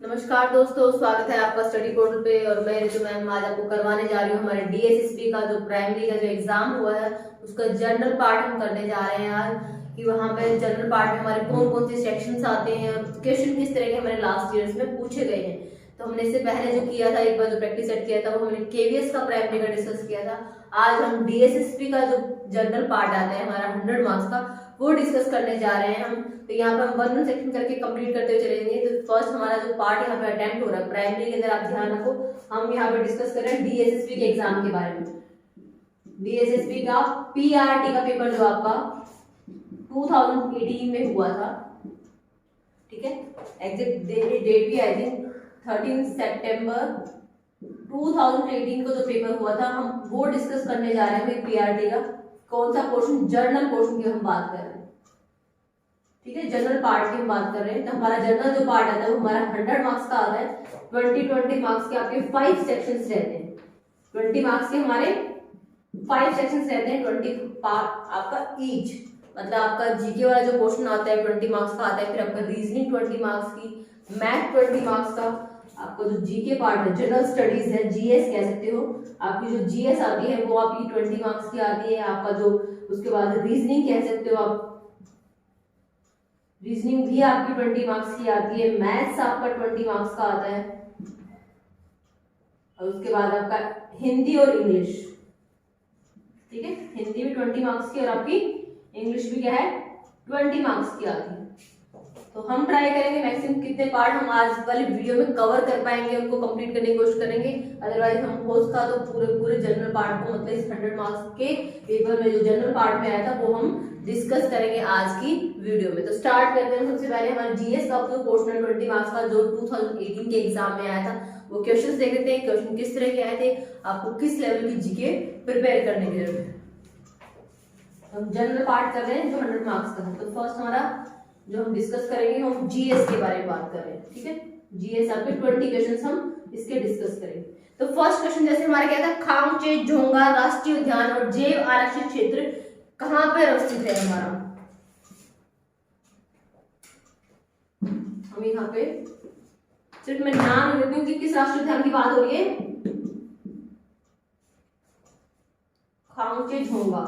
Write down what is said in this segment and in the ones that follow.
नमस्कार दोस्तों, स्वागत है आपका स्टडी पोर्टल पे। और मैं ऋतु मैम आज आपको करवाने जा रही हूँ हमारे डीएसएसपी का जो प्राइमरी का जो एग्जाम हुआ है उसका जनरल पार्ट हम करने जा रहे हैं आज। कि वहाँ पे जनरल पार्ट में हमारे कौन कौन से सेक्शंस आते हैं और क्वेश्चन किस तरह के हमारे लास्ट ईयर्स में पूछे गए हैं। तो हमने इससे पहले जो किया था, एक बार जो प्रैक्टिस सेट किया था, वो हमने केवीएस का प्राइमरी का डिस्कस किया था। आज हम डीएसएसपी का जो जनरल पार्ट आता है हमारा 100 मार्क्स का, वो डिस्कस करने जा रहे हैं हम। तो यहाँ पर हम वन सेक्शन करके कंप्लीट करते हुए चलेंगे। तो फर्स्ट हमारा जो पार्ट यहाँ पे अटेम्प्ट हो रहा है प्राइमरी के अंदर, आप ध्यान रखो, हम यहाँ पे डिस्कस कर रहे हैं डीएसएसपी के एग्जाम के बारे में। डीएसएसपी का पीआरटी का पेपर जो आपका 2018 में हुआ था, ठीक है, एग्जैक्ट डेट भी आई थिंक 13 सितंबर 2018 को जो पेपर हुआ था, हम वो डिस्कस करने जा रहे हैं। पीआरटी का कौन सा पोर्शन, जर्नल पोर्शन की हम बात कर रहे हैं, ठीक है, जनरल पार्ट की हम बात कर रहे हैं। तो हमारा जनरल जो पार्ट आता है वो हमारा 100 मार्क्स का आता है। 20 मार्क्स के आपके 5 सेक्शंस रहते हैं। 20 मार्क्स के हमारे 5 सेक्शंस रहते हैं, 20 पार्ट आपका ईच। मतलब आपका जीके वाला जो क्वेश्चन आता है 20 मार्क्स का आता है, फिर आपका रीजनिंग 20 मार्क्स की, मैथ 20 मार्क्स का, आपका जो जीके पार्ट है, जनरल स्टडीज है, जीएस कह सकते हो, आपकी जो जीएस आती है वो आपकी 20 मार्क्स की आती है। आपका जो उसके बाद रीजनिंग कह सकते हो आप, रीजनिंग भी आपकी 20 मार्क्स की आती है। मैथ्स आपका 20 मार्क्स का आता है। और उसके बाद आपका हिंदी और इंग्लिश, ठीक है, हिंदी भी 20 मार्क्स की और आपकी इंग्लिश भी क्या है 20 मार्क्स की आती है। तो हम ट्राई करेंगे मैक्सिमम कितने पार्ट हम आज वाली वीडियो में कवर कर पाएंगे उनको कंप्लीट करने की कोशिश करेंगे। अदरवाइज हम हो सका तो पूरे जनरल पार्ट को, मतलब इस 100 मार्क्स के पेपर में जो जनरल पार्ट में आया था वो हम डिस्कस करेंगे आज की वीडियो में। तो स्टार्ट करते हैं। सबसे पहले हमारे जीएस का जो पोर्शन है 20 मार्क्स का, जो 2018 के एग्जाम में आया था, वो क्वेश्चन देख लेते हैं। क्वेश्चन किस तरह के आए थे, आपको किस लेवल की जीके प्रिपेयर करने की जरूरत है। हम जनरल पार्ट कर रहे हैं जो 100 मार्क्स का है। तो फर्स्ट हमारा जो हम डिस्कस करेंगे, हम जीएस के बारे में बात कर रहे हैं, ठीक है। जीएस आपके 20 क्वेश्चंस हम इसके डिस्कस करेंगे। तो फर्स्ट क्वेश्चन जैसे हमारा क्या था, खांगचे झोंगा राष्ट्रीय उद्यान और जैव आरक्षित क्षेत्र कहां पर अवस्थित है हमारा। हम यहाँ पे सिर्फ मैं नाम लेती हूँ कि किस राष्ट्रीय उद्यान की बात हो रही है। खांगचे झोंगा,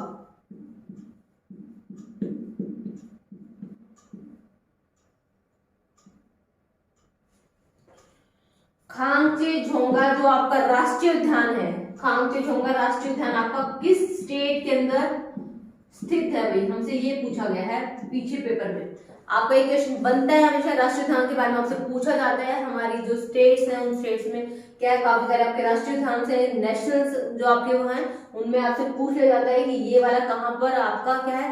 खांगचे झोंगा जो आपका राष्ट्रीय उद्यान है, खांगचे झोंगा राष्ट्रीय उद्यान आपका किस स्टेट के अंदर स्थित है। भाई हमसे ये पूछा गया है पीछे पेपर में। आपका एक क्वेश्चन बनता है हमेशा राष्ट्रीय उद्यान के बारे में आपसे पूछा जाता है। हमारी जो स्टेट्स हैं उन स्टेट्स में क्या है, काफी सारे आपके राष्ट्रीय उद्यान से नेशनल जो आपके वो हैं उनमें आपसे पूछ लिया जाता है कि ये वाला कहाँ पर आपका क्या है।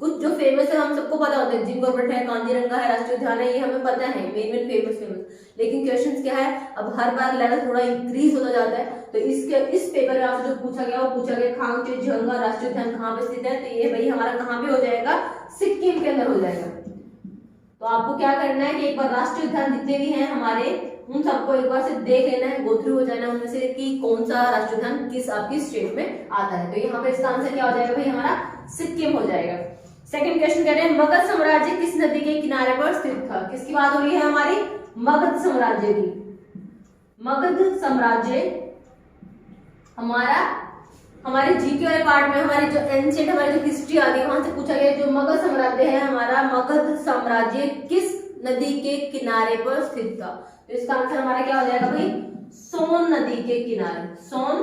कुछ जो फेमस है हम सबको पता होता है, जिम कॉर्बेट है, कांजीरंगा है, राष्ट्रीय उद्यान है, ये हमें पता है मेन फेमस। लेकिन क्वेश्चंस क्या है, अब हर बार लेवल थोड़ा इंक्रीज होता जाता है। तो इस पेपर में आपसे जो पूछा गया वो पूछा गया खांगचे झोंगा राष्ट्रीय उद्यान कहाँ पे स्थित है। तो ये भाई हमारा कहाँ पे हो जाएगा, सिक्किम के अंदर हो जाएगा। तो आपको क्या करना है कि एक बार राष्ट्रीय उद्यान जितने भी हैं हमारे, उन सबको एक बार से देख लेना है, गो थ्रू हो जाना उनमें से कि कौन सा राष्ट्रीय उद्यान किस आपकी स्टेट में आता है। तो यहाँ पे इसका आंसर क्या हो जाएगा भाई, हमारा सिक्किम हो जाएगा। सेकंड क्वेश्चन कह रहे हैं, मगध साम्राज्य किस नदी के किनारे पर स्थित था। किसकी बात हो रही है, हमारी मगध साम्राज्य की। मगध साम्राज्य हमारे जीके वाले पार्ट में, हमारी जो एंशिएंट हमारी जो हिस्ट्री आ गई वहां से पूछा गया जो मगध साम्राज्य है हमारा, मगध साम्राज्य किस नदी के किनारे पर स्थित था। तो इसका आंसर हमारा क्या हो जाएगा भाई, सोन नदी के किनारे, सोन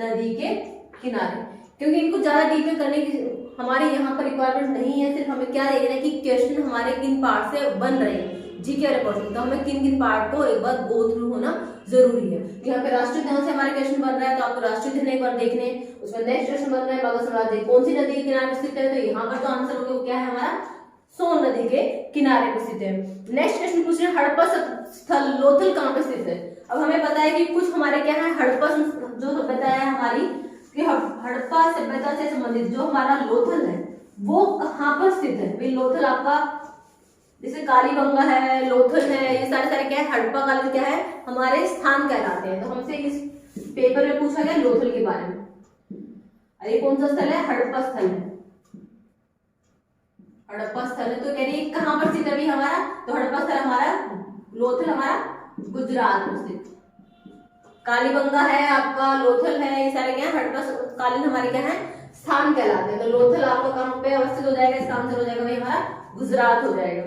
नदी के किनारे। क्योंकि इनको ज्यादा डीप में करने की हमारे यहाँ पर रिक्वायरमेंट नहीं है, सिर्फ हमें क्या देखना है कि क्वेश्चन हमारे किन पार्ट से बन रहे हैं जीके वाले पोर्शन। तो हमें किन किन पार्ट को एक बार गो थ्रू होना जरूरी है। यहाँ पे राष्ट्रीय उद्यान से हमारे क्वेश्चन बन रहा है, तो आपको राष्ट्रीय उद्यान एक बार देखने, उसमें नेक्स्ट क्वेश्चन बन रहा है मगध साम्राज्य कौन सी नदी के किनारे स्थित है। तो यहाँ पर जो आंसर होगा वो क्या है, हमारा सोन नदी के किनारे पर स्थित है। नेक्स्ट क्वेश्चन पूछ रहे हैं हड़प्पा स्थल लोथल कहाँ पे स्थित है। अब हमें पता है कि कुछ हमारे क्या है, हड़प्पा जो सभ्यता है हमारी, हड़प्पा सभ्यता से संबंधित जो हमारा लोथल है वो कहाँ पर स्थित है। भाई लोथल आपका जैसे कालीबंगा है, लोथल है, ये सारे क्या है, हड़प्पा कालीन क्या है, हमारे स्थान कहलाते हैं। तो हमसे इस पेपर में पूछा गया लोथल के बारे में। अरे कौन सा स्थल है, हड़प्पा स्थल है, हड़प्पा स्थल है। तो कह रही है कहाँ पर स्थित है हमारा, तो हड़प्पा स्थल हमारा, लोथल हमारा गुजरात में स्थित। कालीबंगा है आपका, लोथल है, ये सारे क्या है हड़प्पा हमारे क्या है स्थान कहलाते हैं। तो लोथल आपका कहां पे अवस्थित हो जाएगा, इसका आंसर हो जाएगा भाई हमारा गुजरात हो जाएगा।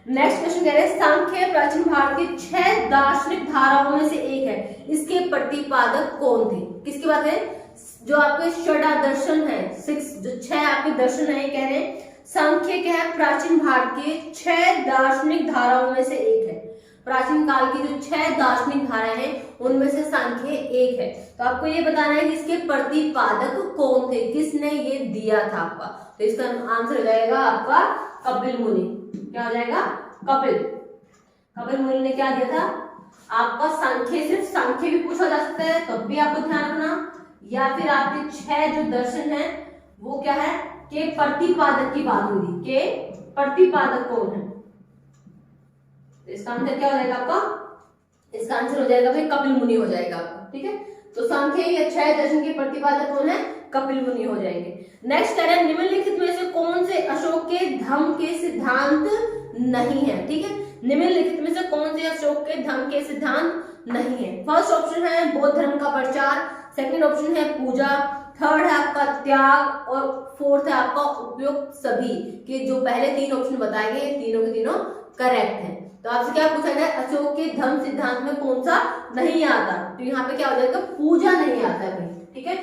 नेक्स्ट क्वेश्चन कह रहे हैं सांख्य प्राचीन भारत की 6 दार्शनिक धाराओं में से एक है, इसके प्रतिपादक कौन थे? किसकी बात है? जो आपके षडादर्शन है, 6 जो 6 आपके दर्शन है, कह रहे हैं सांख्य क्या है प्राचीन भारत के 6 दार्शनिक धाराओं में से एक है। प्राचीन काल की जो 6 दार्शनिक धाराएं हैं उनमें से सांख्य एक है। तो आपको ये बताना है कि इसके प्रतिपादक कौन थे, किसने ये दिया था आपका। तो इसका आंसर हो जाएगा आपका कपिल मुनि। क्या हो जाएगा? कपिल मुनि ने क्या दिया था आपका सांख्य। सिर्फ सांख्य भी पूछा जा सकता है तब भी आपको ध्यान रखना, या फिर आपके 6 जो दर्शन है वो क्या है के प्रतिपादक की बात होगी, के प्रतिपादक कौन है। तो इसका आंसर क्या हो जाएगा आपका? इसका आंसर हो जाएगा भाई कपिल मुनि हो जाएगा आपका। ठीक है, तो सांख्य या 6 दर्शन के प्रतिपादक कौन है? कपिल मुनि हो जाएंगे। नेक्स्ट कह रहे हैं निम्नलिखित में से कौन से अशोक के धम्म के सिद्धांत नहीं है। ठीक है, निम्नलिखित में से कौन से अशोक के धम्म के सिद्धांत नहीं है। फर्स्ट ऑप्शन है बौद्ध धर्म का प्रचार, सेकंड ऑप्शन है पूजा, थर्ड है आपका त्याग, और फोर्थ है आपका उपयुक्त सभी। के जो पहले 3 ऑप्शन बताए गए तीनों के तीनों करेक्ट है। तो आपसे क्या पूछा गया अशोक के धम्म सिद्धांत में कौन सा नहीं आता? तो यहाँ पे क्या हो जाएगा पूजा नहीं आता है। ठीक है,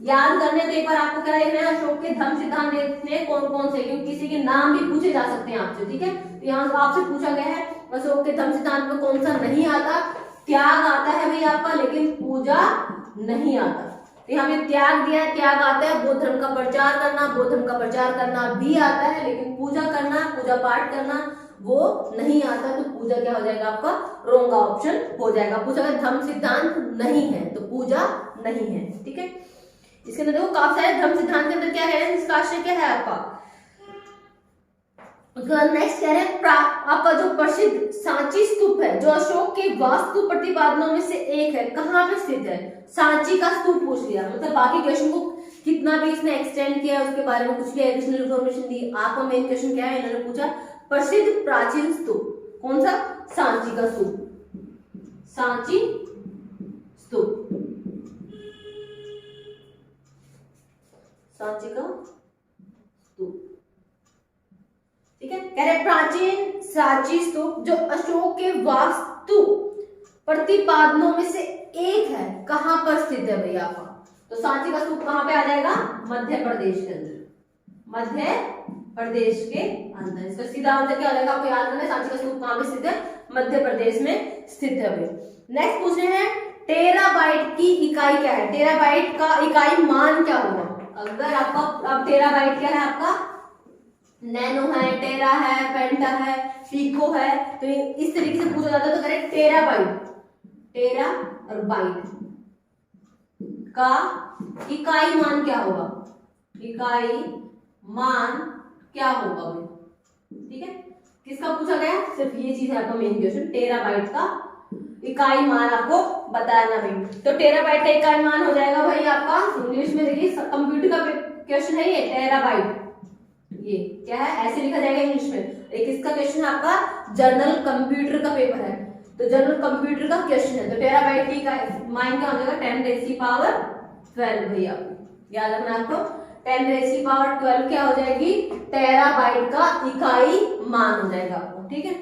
याद करने तो एक बार आपको क्या देखना है अशोक के धम्म सिद्धांत देखने कौन कौन से, क्योंकि किसी के नाम भी पूछे जा सकते हैं आपसे। ठीक है, तो यहाँ आपसे पूछा गया है अशोक के धम्म सिद्धांत में कौन सा नहीं आता। त्याग आता है भाई आपका, लेकिन पूजा नहीं आता। तो यहाँ पे त्याग दिया है, त्याग आता है। बौद्ध धर्म का प्रचार करना, बौद्ध धर्म का प्रचार करना भी आता है, लेकिन पूजा करना, पूजा पाठ करना वो नहीं आता। तो पूजा क्या हो जाएगा आपका रॉन्ग ऑप्शन हो जाएगा। पूजा का धर्म सिद्धांत नहीं है तो पूजा नहीं है। ठीक है, इसके अंदर देखो काफी सारे धर्म सिद्धांत के अंदर क्या है, इसका आशय क्या है आपका। नेक्स्ट कह रहे हैं आपका जो प्रसिद्ध सांची स्तूप है जो अशोक के वास्तु प्रतिपादनों में से एक है, कहाँ पे स्थित है? सांची का स्तूप पूछ लिया, मतलब बाकी क्वेश्चन को कितना भी इसने एक्सटेंड किया उसके बारे में कुछ भी एडिशनल इन्फॉर्मेशन दी। आपका मेन क्वेश्चन क्या है, इन्होंने पूछा प्रसिद्ध प्राचीन स्तूप कौन सा? सांची का स्तूप, सांची स्तूप, सांची का स्तूप। ठीक है, कह रहे प्राचीन सांची स्तूप जो अशोक के वास्तु प्रतिपादनों में से एक है, कहां पर स्थित है भैया आपका? तो सांची का स्तूप कहां पे आ जाएगा? मध्य प्रदेश के अंदर, मध्य प्रदेश के अंदर। इसका सीधा आंसर क्या हो जाएगा आपको याद करना है, सांची का स्तूप कहां पे स्थित है? मध्य प्रदेश में स्थित है भाई। नेक्स्ट पूछ रहे हैं टेराबाइट की इकाई क्या है? टेराबाइट का इकाई मान क्या होगा? अगर आपका अब टेराबाइट क्या है आपका नैनो है, टेरा है, पेंटा है, पीको है, तो इस तरीके से पूछा जाता है। तो करेक्ट टेराबाइट, टेरा और बाइट का इकाई मान क्या होगा? इकाई मान क्या होगा भाई? ठीक है, किसका पूछा गया? सिर्फ ये चीज है आपका मेन क्वेश्चन, टेराबाइट का इकाई मान आपको बताना भाई। तो टेराबाइट का इकाई मान हो जाएगा भाई आपका इंग्लिश में, देखिए कंप्यूटर का क्वेश्चन है ये टेराबाइट, ये क्या है ऐसे लिखा जाएगा इंग्लिश में। एक इसका क्वेश्चन है आपका जनरल कंप्यूटर का पेपर है, तो जनरल कंप्यूटर का क्वेश्चन है। तो टेराबाइट की मान क्या हो जाएगा? 10⁻12 भैया याद रखना आपको, 10⁻12 क्या हो जाएगी? टेराबाइट का इकाई मान हो जाएगा आपको। ठीक है,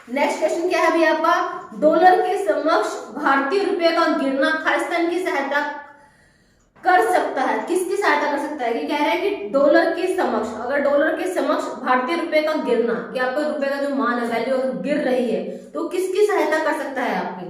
नेक्स्ट क्वेश्चन क्या है भैया आपका? डॉलर के समक्ष भारतीय रुपये का गिरना खालिस्तान की सहायता कर सकता है, किसकी सहायता कर सकता है? कि कह रहे हैं कि डॉलर के समक्ष, अगर डॉलर के समक्ष भारतीय रुपए का गिरना, कि आपका रुपए का जो मान है वैल्यू अगर गिर रही है तो किसकी सहायता कर सकता है आपकी?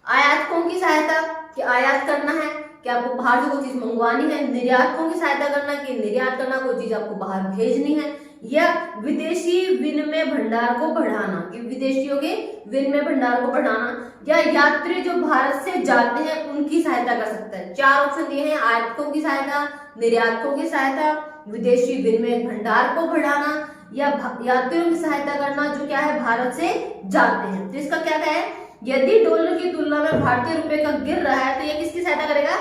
आयातकों की सहायता, कि आयात करना है कि आपको बाहर से कोई चीज मंगवानी है, निर्यातकों की सहायता करना कि निर्यात करना कोई चीज आपको बाहर भेजनी है, या विदेशी विनिमय भंडार को बढ़ाना कि विदेशियों के विनिमय भंडार को बढ़ाना, या यात्री जो भारत से जाते हैं उनकी सहायता कर सकता है। 4 ऑप्शन दिए हैं, आयातकों की सहायता, निर्यातकों की सहायता, विदेशी विनिमय भंडार को बढ़ाना, या यात्रियों की सहायता करना जो क्या है भारत से जाते हैं। तो इसका क्या है, यदि डॉलर की तुलना में भारतीय रुपए का गिर रहा है तो यह किसकी सहायता करेगा?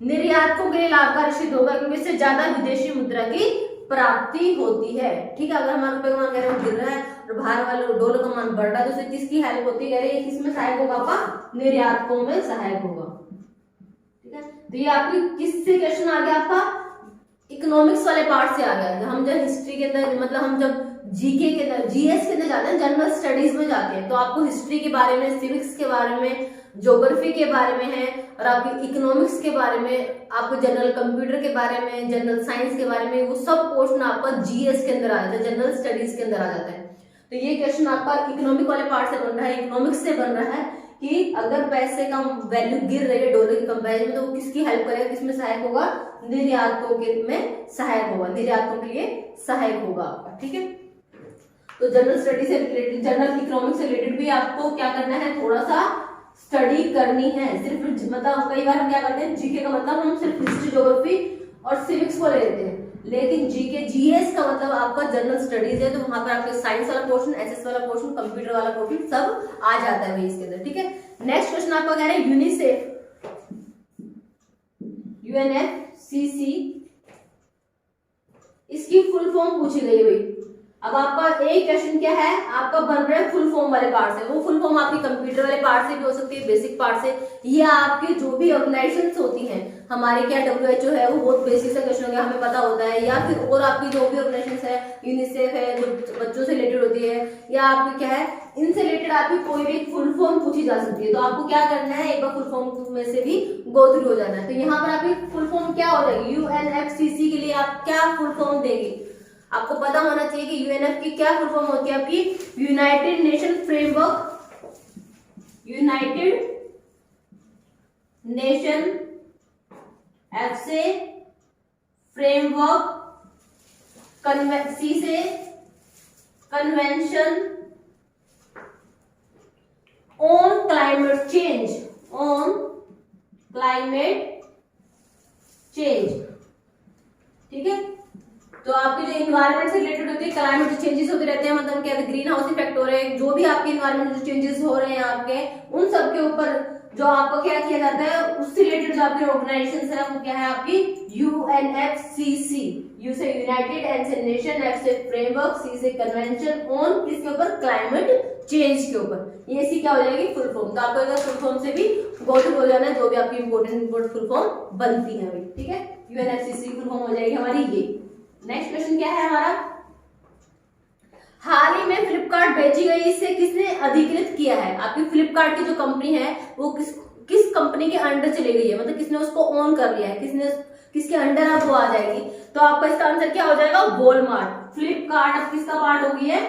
निर्यातकों के लिए लाभकारी सिद्ध होगा, क्योंकि इससे ज्यादा विदेशी मुद्रा की प्राप्ति होती है। ठीक है, अगर हमारा रुपए का मान गिर रहा है, और बाहर वाले डॉलर का मान बढ़ रहा है तो उससे किसकी हेल्प होती है, कह रहे हैं किसमें सहायक होगा, आपका निर्यातकों में सहायक होगा। ठीक है, तो ये आपकी किससे क्वेश्चन आ गया, आपका इकोनॉमिक्स वाले पार्ट से आ गया। हम जब हिस्ट्री के अंदर मतलब हम जब जीके के अंदर जीएस के अंदर जाते हैं, जनरल स्टडीज में जाते हैं, तो आपको हिस्ट्री के बारे में, सिविक्स के बारे में, ज्योग्राफी के बारे में है, और आपके इकोनॉमिक्स के बारे में, आपको जनरल कंप्यूटर के बारे में, जनरल साइंस के बारे में, वो सब पोर्शन आपका जीएस के अंदर आ जाता है, जनरल स्टडीज के अंदर आ जाता है। तो ये क्वेश्चन आपका इकोनॉमिक वाले पार्ट से बन रहा है, इकोनॉमिक्स से बन रहा है कि अगर पैसे का वैल्यू गिर रही है डॉलर के कंपैरिजन में, तो वो किसकी हेल्प करेगा, किसमें सहायक होगा, निर्यातकों के में सहायक होगा, निर्यातकों के लिए सहायक होगा आपका। ठीक है, तो जनरल स्टडी से रिलेटेड, जनरल इकोनॉमिक्स से रिलेटेड भी आपको क्या करना है, थोड़ा सा स्टडी करनी है। सिर्फ मतलब कई बार हम क्या करते हैं, जीके का मतलब हम सिर्फ हिस्ट्री, ज्योग्राफी और सिविक्स को ले लेते हैं, लेकिन जीके जीएस का मतलब आपका जनरल स्टडीज है, तो वहां पर आपके साइंस वाला पोर्शन, एसएस वाला पोर्शन, कंप्यूटर वाला पोर्शन सब आ जाता है वही इसके अंदर। ठीक है, नेक्स्ट क्वेश्चन आपका कह रहे हैं यूनिसेफ, यूएनएफसीसी, इसकी फुल फॉर्म पूछी गई भाई। अब आपका एक क्वेश्चन क्या है, आपका बन रहा है फुल फॉर्म वाले पार्ट से। वो फुल फॉर्म आपकी कंप्यूटर वाले पार्ट से भी हो सकती है, बेसिक पार्ट से, या आपकी जो भी ऑर्गेनाइजेशंस होती हैं हमारे, क्या WHO है, वो बहुत बेसिक सा क्वेश्चन हो गया, हमें पता होता है, या फिर और आपकी जो भी ऑर्गेनाइजेशंस है, यूनिसेफ है जो बच्चों से रिलेटेड होती है, या आपकी क्या है, इनसे रिलेटेड आपकी कोई भी फुल फॉर्म पूछी जा सकती है। तो आपको क्या करना है, एक बार फुल फॉर्म में से भी गो थ्रू हो जाना है। तो यहाँ पर आपकी फुल फॉर्म क्या हो जाएगी, यूएनएफसीसी के लिए आप क्या फुल फॉर्म देंगे, आपको पता होना चाहिए कि यूएनएफ की क्या फुल फॉर्म होती है आपकी, United nation framework, United nation F से फ्रेमवर्क, सी से convention on climate change, on climate change. ठीक है, तो आपके जो इन्वायरमेंट से रिलेटेड होती है, क्लाइमेट चेंजेस होते रहते हैं, मतलब क्या ग्रीन हाउस इफेक्ट हो रहे हैं, जो भी आपके इन्वायरमेंट जो चेंजेस हो रहे हैं आपके, उन सब के ऊपर जो आपको क्या किया जाता है, उससे रिलेटेड जो आपकी ऑर्गेनाइजेशन है वो क्या है आपकी यूएनएफसीसी, यू से यूनाइटेड, एन से नेशन, एफ से फ्रेमवर्क, सी से कन्वेंशन ऑन किसके ऊपर, क्लाइमेट चेंज के ऊपर। ये सी क्या हो जाएगी, फुल फॉर्म। तो आपको अगर फुल फॉर्म से भी गो थ्रू हो जाना है, जो भी आपकी इंपोर्टेंट फुल फॉर्म बनती है भाई। ठीक है, यूएनएफसीसी फुल फॉर्म हो जाएगी हमारी ये। नेक्स्ट क्वेश्चन क्या है हमारा, हाल ही में फ्लिपकार्ट बेची गई, इससे किसने अधिकृत किया है। आपकी फ्लिपकार्ट की जो कंपनी है वो किस कंपनी के अंडर चली गई है, मतलब किसने उसको ओन कर लिया है, किसके अंडर अब वो आ जाएगी। तो आपका इसका आंसर क्या हो जाएगा, वॉलमार्ट। फ्लिपकार्ट अब किसका पार्ट हो गई है,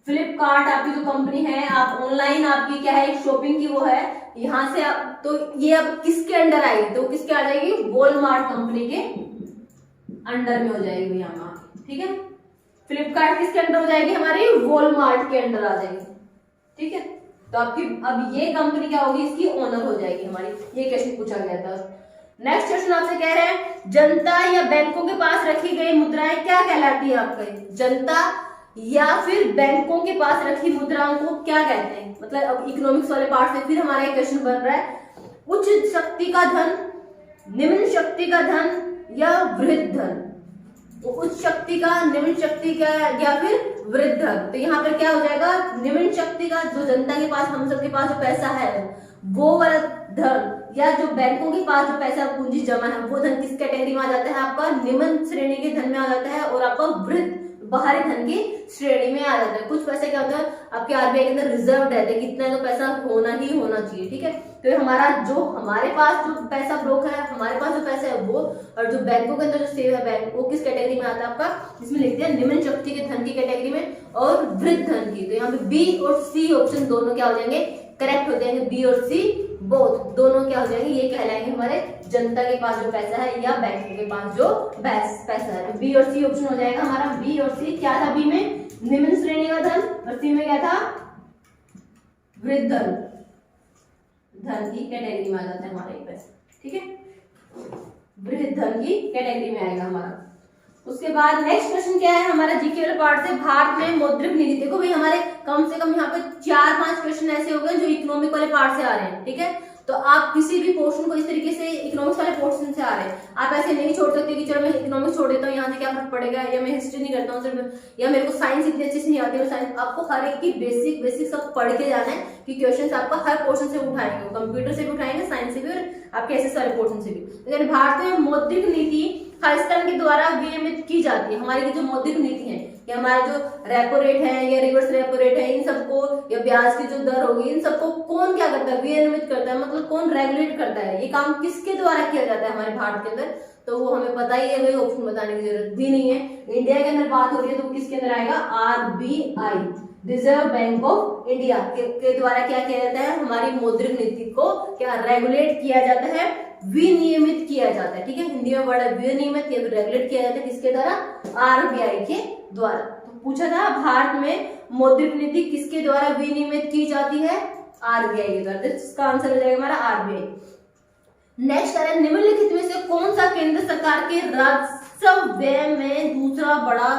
फ्लिपकार्ट आपकी जो कंपनी है, आप ऑनलाइन आपकी क्या है शॉपिंग की वो है, यहां से आप, तो ये अब किसके अंडर आएगी, तो किसके आ जाएगी, वॉलमार्ट कंपनी के अंडर में हो जाएगी भैया। ठीक है, फ्लिपकार्ट किसके अंडर हो जाएगी हमारी, वॉलमार्ट के अंडर आ जाएगी। ठीक है, तो आपकी अब ये कंपनी क्या होगी, इसकी ओनर हो जाएगी हमारी। ये क्वेश्चन पूछा गया था। नेक्स्ट क्वेश्चन आपसे कह रहे हैं जनता या बैंकों के पास रखी गई मुद्राएं क्या कहलाती है आपके, जनता या फिर बैंकों के पास रखी मुद्राओं को क्या कहते हैं। मतलब अब इकोनॉमिक्स वाले पार्ट से फिर हमारा एक क्वेश्चन बन रहा है, उच्च शक्ति का धन, निम्न शक्ति का धन या वृद्ध धन। उच्च शक्ति का, निम्न शक्ति का या फिर वृद्ध धन। तो यहाँ पर क्या हो जाएगा, निम्न शक्ति का जो जनता के पास, हम सबके पास जो पैसा है वो वाला धन, या जो बैंकों के पास जो पैसा पूंजी जमा है वो धन किस कैटेगरी में आ जाता है, आपका निम्न श्रेणी के धन में आ जाता है, और आपका वृद्ध बाहरी धन की श्रेणी में आ जाता है। कुछ पैसे क्या होता है आपके आरबीआई के अंदर रिजर्व रहते हैं, कितना तो पैसा होना ही होना चाहिए। ठीक है, तो हमारा जो हमारे पास जो पैसा ब्रोक है, हमारे पास जो पैसा है वो, और जो बैंकों के अंदर जो सेव है बैंक, वो किस कैटेगरी में आता है आपका, इसमें लिख दिया निम्न शक्ति के धन की कैटेगरी में और वृद्ध धन की। तो यहाँ पे बी और सी ऑप्शन दोनों क्या हो जाएंगे, करेक्ट हो जाएंगे। बी और सी बोथ दोनों क्या हो जाएंगे, ये कहलाएंगे हमारे जनता के पास जो पैसा है या बैंकों के पास जो पैसा है। तो बी और सी ऑप्शन हो जाएगा हमारा। बी और सी क्या था, बी में निम्न श्रेणी का धन और सी में क्या था, वृद्ध धन की कैटेगरी में आ जाता है हमारे पैसे। ठीक है, वृद्ध धन की कैटेगरी में आएगा हमारा। उसके बाद नेक्स्ट क्वेश्चन क्या है हमारा जीके वाले पार्ट से, भारत में मौद्रिक नीति। देखो भाई हमारे कम से कम यहाँ पे 4-5 क्वेश्चन ऐसे हो गए जो इकोनॉमिक वाले पार्ट से आ रहे हैं। ठीक है, तो आप किसी भी पोर्शन को इस तरीके से इकोनॉमिक्स वाले पोर्शन से आ रहे हैं, आप ऐसे नहीं छोड़ सकते कि चलो मैं इकोनॉमिक्स छोड़ देता हूँ, यहाँ से क्या फर्क पड़ेगा, या मैं हिस्ट्री नहीं करता हूँ सिर्फ, या मेरे को साइंस इतनी अच्छी से नहीं आती है साइंस। आपको हर एक की बेसिक सब पढ़ के जाना है कि क्वेश्चन आपका हर पोर्शन से उठाएंगे, कंप्यूटर से भी उठाएंगे, साइंस से भी और आपके ऐसे सारे पोर्शन से भी। लेकिन भारतीय मौद्रिक नीति खालिस्तान के द्वारा विनियमित की जाती है। हमारी जो मौद्रिक नीति है, या हमारे जो रेपो रेट है या रिवर्स रेपो रेट है, इन सबको, या ब्याज की जो दर होगी, इन सबको कौन क्या करता है, विनियमित करता है, मतलब कौन रेगुलेट करता है, ये काम किसके द्वारा किया जाता है हमारे भारत के अंदर, तो वो हमें पता ही है, वही ऑप्शन बताने की जरूरत भी नहीं है। इंडिया के अंदर बात हो रही है तो किसके अंदर आएगा, RBI, reserve bank of India के द्वारा क्या किया जाता है, हमारी मौद्रिक नीति को क्या रेगुलेट किया जाता है, विनियमित किया जाता है। ठीक है, हिंदी में वर्ड है विनियमित या रेगुलेट किया जाता है, किसके द्वारा, RBI के द्वारा। तो पूछा था भारत में मौद्रिक नीति किसके द्वारा विनियमित की जाती है, RBI के द्वारा। इसका आंसर हो जाएगा हमारा RBI। नेक्स्ट है, निम्नलिखित में से कौन सा केंद्र सरकार के राजस्व व्यय में दूसरा बड़ा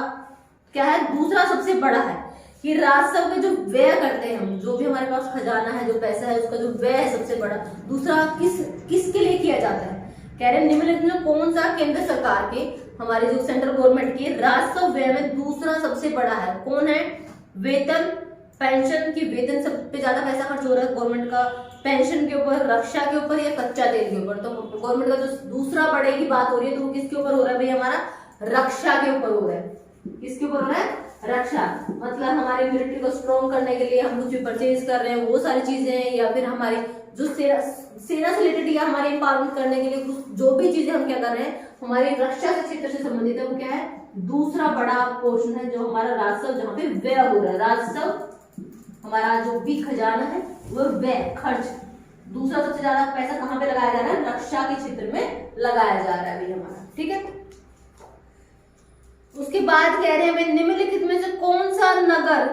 क्या है, दूसरा सबसे बड़ा है, कि राजस्व के जो व्यय करते हैं हम, जो भी हमारे पास खजाना है, जो पैसा है, उसका जो व्यय है सबसे बड़ा, दूसरा किसके लिए किया जाता है। कह रहे हैं निम्नलिखित में कौन सा केंद्र सरकार के, हमारे जो सेंट्रल गवर्नमेंट की राजस्व व्यय में दूसरा सबसे बड़ा है, कौन है, वेतन, पेंशन की, वेतन सब पे ज्यादा पैसा खर्च हो रहा है गवर्नमेंट का, पेंशन के ऊपर, रक्षा के ऊपर, या कच्चा तेल के ऊपर। तो गवर्नमेंट का जो दूसरा बड़े की बात हो रही है तो वो किसके ऊपर हो रहा है भाई, हमारा रक्षा के ऊपर हो रहा है। किसके ऊपर हो रहा है, रक्षा, मतलब हमारे मिलिट्री को स्ट्रॉन्ग करने के लिए हम कुछ भी परचेज कर रहे हैं, वो सारी चीजें हैं, या फिर हमारी जो सेना से रिलेटेड या हमारे एम्पावरमेंट करने के लिए कुछ जो भी चीजें हम क्या कर रहे हैं, हमारी रक्षा के क्षेत्र से संबंधित है, वो क्या है, दूसरा बड़ा पोर्शन है जो हमारा राजस्व, जहाँ पे व्यय हो रहा है। राजस्व हमारा जो भी खजाना है वो व्यय खर्च, दूसरा सबसे ज्यादा पैसा कहाँ पे लगाया जा रहा है, रक्षा के क्षेत्र में लगाया जा रहा है अभी हमारा। ठीक है, उसके बाद कह रहे हैं निम्नलिखित में से कौन सा नगर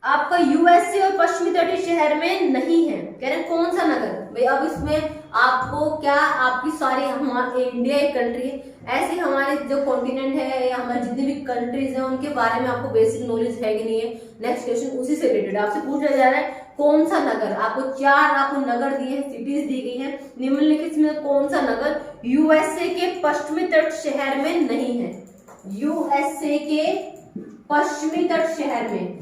आपका यूएसए और पश्चिमी तटीय शहर में नहीं है। कह रहे हैं कौन सा नगर भाई। अब इसमें आपको क्या, आपकी सारी, हमारे इंडिया एक कंट्री है, ऐसे हमारे जो कॉन्टिनेंट है या हमारे जितनी भी कंट्रीज हैं उनके बारे में आपको बेसिक नॉलेज है कि नहीं है। नेक्स्ट क्वेश्चन उसी से रिलेटेड आपसे पूछा जा रहा है, कौन सा नगर, आपको 4 आपको नगर दिए हैं, सिटीज दी गई हैं, निम्नलिखित में कौन सा नगर यूएसए के पश्चिमी तट शहर में नहीं है। यूएसए के पश्चिमी तट शहर में,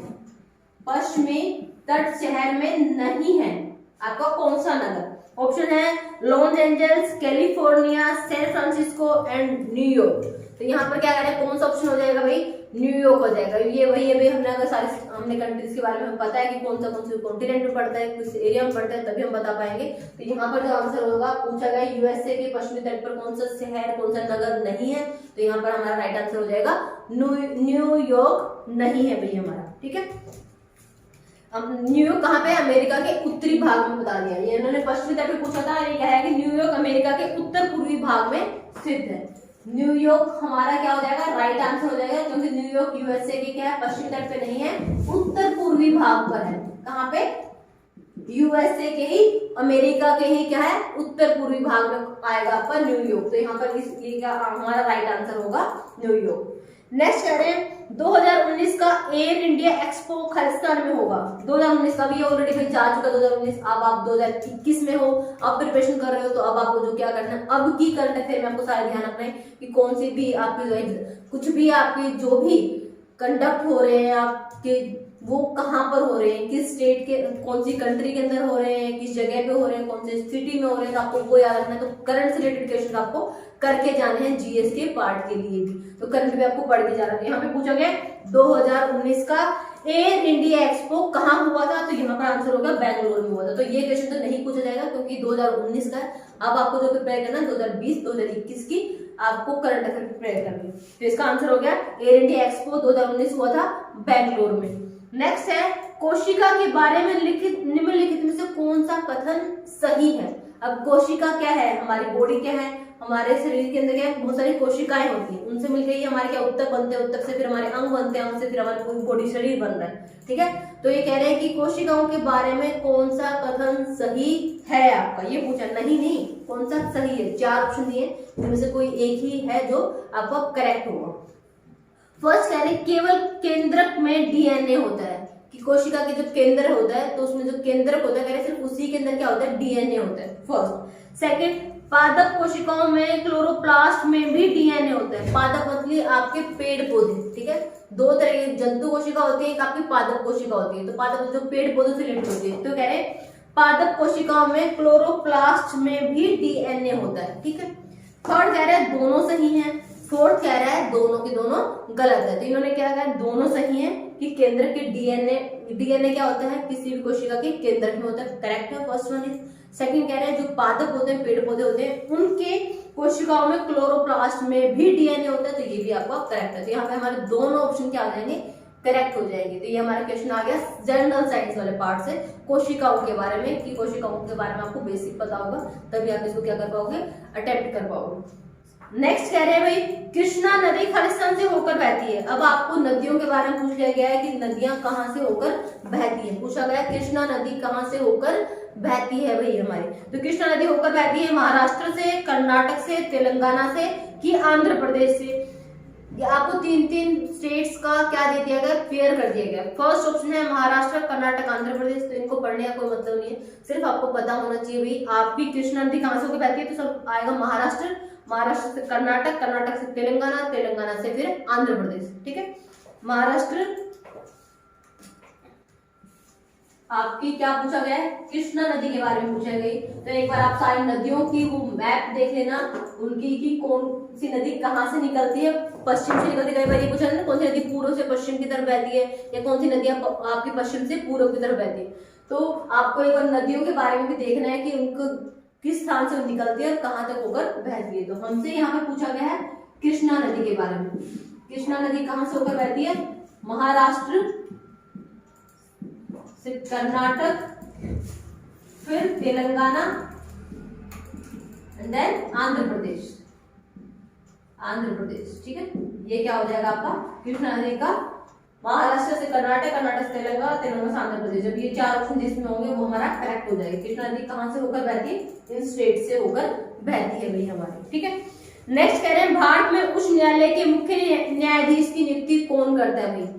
पश्चिमी तट शहर में नहीं है आपका कौन सा नगर। ऑप्शन है Los Angeles, California, San Francisco and New York. तो यहाँ पर क्या कह रहे हैं, कौन सा ऑप्शन हो जाएगा भाई, न्यूयॉर्क हो जाएगा। ये वही है भाई, हमने अगर सारे हमने कंट्रीज के बारे में पता है कि कौन सा कॉन्टिनेंट में पड़ता है, किस एरिया में पड़ता है, तभी हम बता पाएंगे। तो यहाँ पर जो आंसर होगा, पूछा गया यूएसए के पश्चिमी तट पर कौन सा शहर, कौन सा नगर नहीं है, तो यहाँ पर हमारा राइट आंसर हो जाएगा न्यूयॉर्क नहीं है भाई हमारा। ठीक है, अब न्यूयॉर्क कहाँ पे है, अमेरिका के उत्तरी भाग में बता दिया। ये इन्होंने पश्चिमी तट पे पूछा था, ये क्या है कि न्यूयॉर्क अमेरिका के उत्तर पूर्वी भाग में स्थित है। न्यूयॉर्क हमारा क्या हो जाएगा, राइट आंसर हो जाएगा, क्योंकि न्यूयॉर्क यूएसए के क्या है, पश्चिमी तट पे नहीं है, उत्तर पूर्वी भाग पर है। कहाँ पे, यूएसए के ही, अमेरिका के ही क्या है, उत्तर पूर्वी भाग में आएगा आपका न्यूयॉर्क। तो यहाँ पर ये क्या हमारा राइट आंसर होगा, न्यूयॉर्क। नेक्स्ट कह रहे हैं 2019 का एयर इंडिया एक्सपो खालिस्तान में होगा। 2019 का भी ऑलरेडी भाई जा चुका 2019, अब आप 2021 में हो, आप प्रिपरेशन कर रहे हो, तो अब आपको जो क्या करना है, अब की करंट अफेयर में आपको सारा ध्यान रखना है कि कौन सी भी आपकी कुछ भी आपके जो भी कंडक्ट हो रहे हैं आपके, वो कहाँ पर हो रहे हैं, किस स्टेट के, कौन सी कंट्री के अंदर हो रहे हैं, किस जगह पे हो रहे हैं, कौन सी सिटी में हो रहे हैं, तो आपको वो याद रखना है। तो करंट से रिलेटेड क्वेश्चन आपको करके जाने हैं जीएस के पार्ट के लिए भी, तो करंट भी आपको पढ़ के जाना है। यहाँ पे पूछा गया 2019 का एयर इंडिया एक्सपो कहाँ हुआ था, तो यहाँ पर आंसर होगा बेंगलोर में हुआ था। तो ये क्वेश्चन तो नहीं पूछा जाएगा क्योंकि 2019 का है। अब आपको जो प्रिपेयर करना है 2020 2021 की आपको करंट अफेयर प्रिपेयर करनी है। तो इसका आंसर हो गया एयर इंडिया एक्सपो 2019 हुआ था बेंगलोर में। नेक्स्ट है कोशिका के बारे में निम्नलिखित में से कौन सा कथन सही है। अब कोशिका क्या है, हमारी बॉडी क्या है, हमारे शरीर के अंदर क्या है, बहुत सारी कोशिकाएं होती हैं, उनसे मिलकर ही हमारे क्या उत्तक बनते हैं, उत्तक से फिर हमारे अंग बनते हैं, अंग से फिर हमारी पूरी बॉडी शरीर बन रहा है। ठीक है, तो ये कह रहे हैं कि कोशिकाओं के बारे में कौन सा कथन सही है आपका, ये पूछा, नहीं कौन सा सही है। 4 ऑप्शन दिए, इनमें से कोई एक ही है जो आपका करेक्ट होगा। फर्स्ट कह रहे केवल केंद्रक में डीएनए होता है, कि कोशिका के जो केंद्र होता है, तो उसमें जो केंद्रक होता है, कह रहे सिर्फ उसी के अंदर क्या होता है, डीएनए होता है, फर्स्ट। सेकंड, पादप कोशिकाओं में क्लोरोप्लास्ट में भी डीएनए होता है। पादप मतलब आपके पेड़ पौधे, ठीक है। दो तरह की जंतु कोशिका होती है, एक आपकी पादप कोशिका होती है। तो पादप जो पेड़ पौधों से रिलेटेड होती है, तो कह रहे पादप कोशिकाओं में क्लोरोप्लास्ट में भी डीएनए होता है, ठीक है। थर्ड कह रहा है दोनों सही है। फोर्थ कह रहा है दोनों के दोनों गलत है। तो इन्होंने क्या कहा, दोनों सही है कि केंद्र के डीएनए क्या होता है, किसी भी कोशिका के केंद्र में होता है, करेक्ट है, फर्स्ट वन इज। सेकंड कह रहे हैं जो पादप होते हैं, पेड़ पौधे होते हैं, उनके कोशिकाओं में क्लोरोप्लास्ट में भी डीएनए होता है, तो ये भी आपका करेक्ट है। तो यहाँ पे हमारे दोनों ऑप्शन क्या आ जाएंगे, करेक्ट हो जाएंगे। तो ये हमारा क्वेश्चन आ गया जनरल साइंस वाले पार्ट से, कोशिकाओं के बारे में, कि कोशिकाओं के बारे में आपको बेसिक पता होगा, तभी आप इसको क्या कर पाओगे, अटेम्प्ट कर पाओगे। नेक्स्ट कह रहे हैं भाई, कृष्णा नदी खालिस्तान से होकर बहती है। अब आपको नदियों के बारे में पूछ लिया गया है कि नदियां कहां से होकर बहती है, पूछा गया कृष्णा नदी कहां से होकर बहती है भाई हमारी। तो कृष्णा नदी होकर बहती है महाराष्ट्र से, कर्नाटक से, तेलंगाना से, कि आंध्र प्रदेश से। ये आपको तीन स्टेट्स का क्या दे दिया गया, क्लियर कर दिया गया। फर्स्ट ऑप्शन है महाराष्ट्र, कर्नाटक, आंध्र प्रदेश। तो इनको पढ़ने का कोई मतलब नहीं है, सिर्फ आपको पता होना चाहिए भाई आप भी कृष्णा नदी कहां से होकर बहती है, तो सब आएगा महाराष्ट्र, महाराष्ट्र से कर्नाटक, कर्नाटक से तेलंगाना, तेलंगाना से फिर आंध्र प्रदेश, ठीक है। महाराष्ट्र आपकी क्या पूछा गया है, कृष्णा नदी के बारे में पूछा गई। तो एक बार आप सारी नदियों की वो मैप देख लेना, उनकी कि कौन सी नदी कहाँ से निकलती है, पश्चिम से निकलती है। कई बार ये पूछा ना कौन सी नदी पूर्व से पश्चिम की तरफ बहती है, या कौन सी नदी आपकी पश्चिम से पूर्व की तरफ बहती है। तो आपको एक बार नदियों के बारे में भी देखना है कि उनको किस स्थान से निकलती है और कहाँ तक होकर बहती है। तो हमसे यहाँ पे पूछा गया है कृष्णा नदी के बारे में। कृष्णा नदी कहाँ से होकर बहती है, महाराष्ट्र से कर्नाटक, फिर तेलंगाना, एंड देन आंध्र प्रदेश, आंध्र प्रदेश, ठीक है। ये क्या हो जाएगा आपका कृष्णा नदी का, महाराष्ट्र से कर्नाटक, कर्नाटक से तेलंगाना, तेलंगाना से आंध्र प्रदेश। जब ये चार ऑप्शन जिसमें होंगे वो हमारा करेक्ट हो जाएगा। कृष्णा नदी कहां से होकर बहती है, इन स्टेट से होकर बहती है भाई हमारी, ठीक है। नेक्स्ट कह रहे हैं भारत में उच्च न्यायालय के मुख्य न्यायाधीश की नियुक्ति कौन करता है भाई।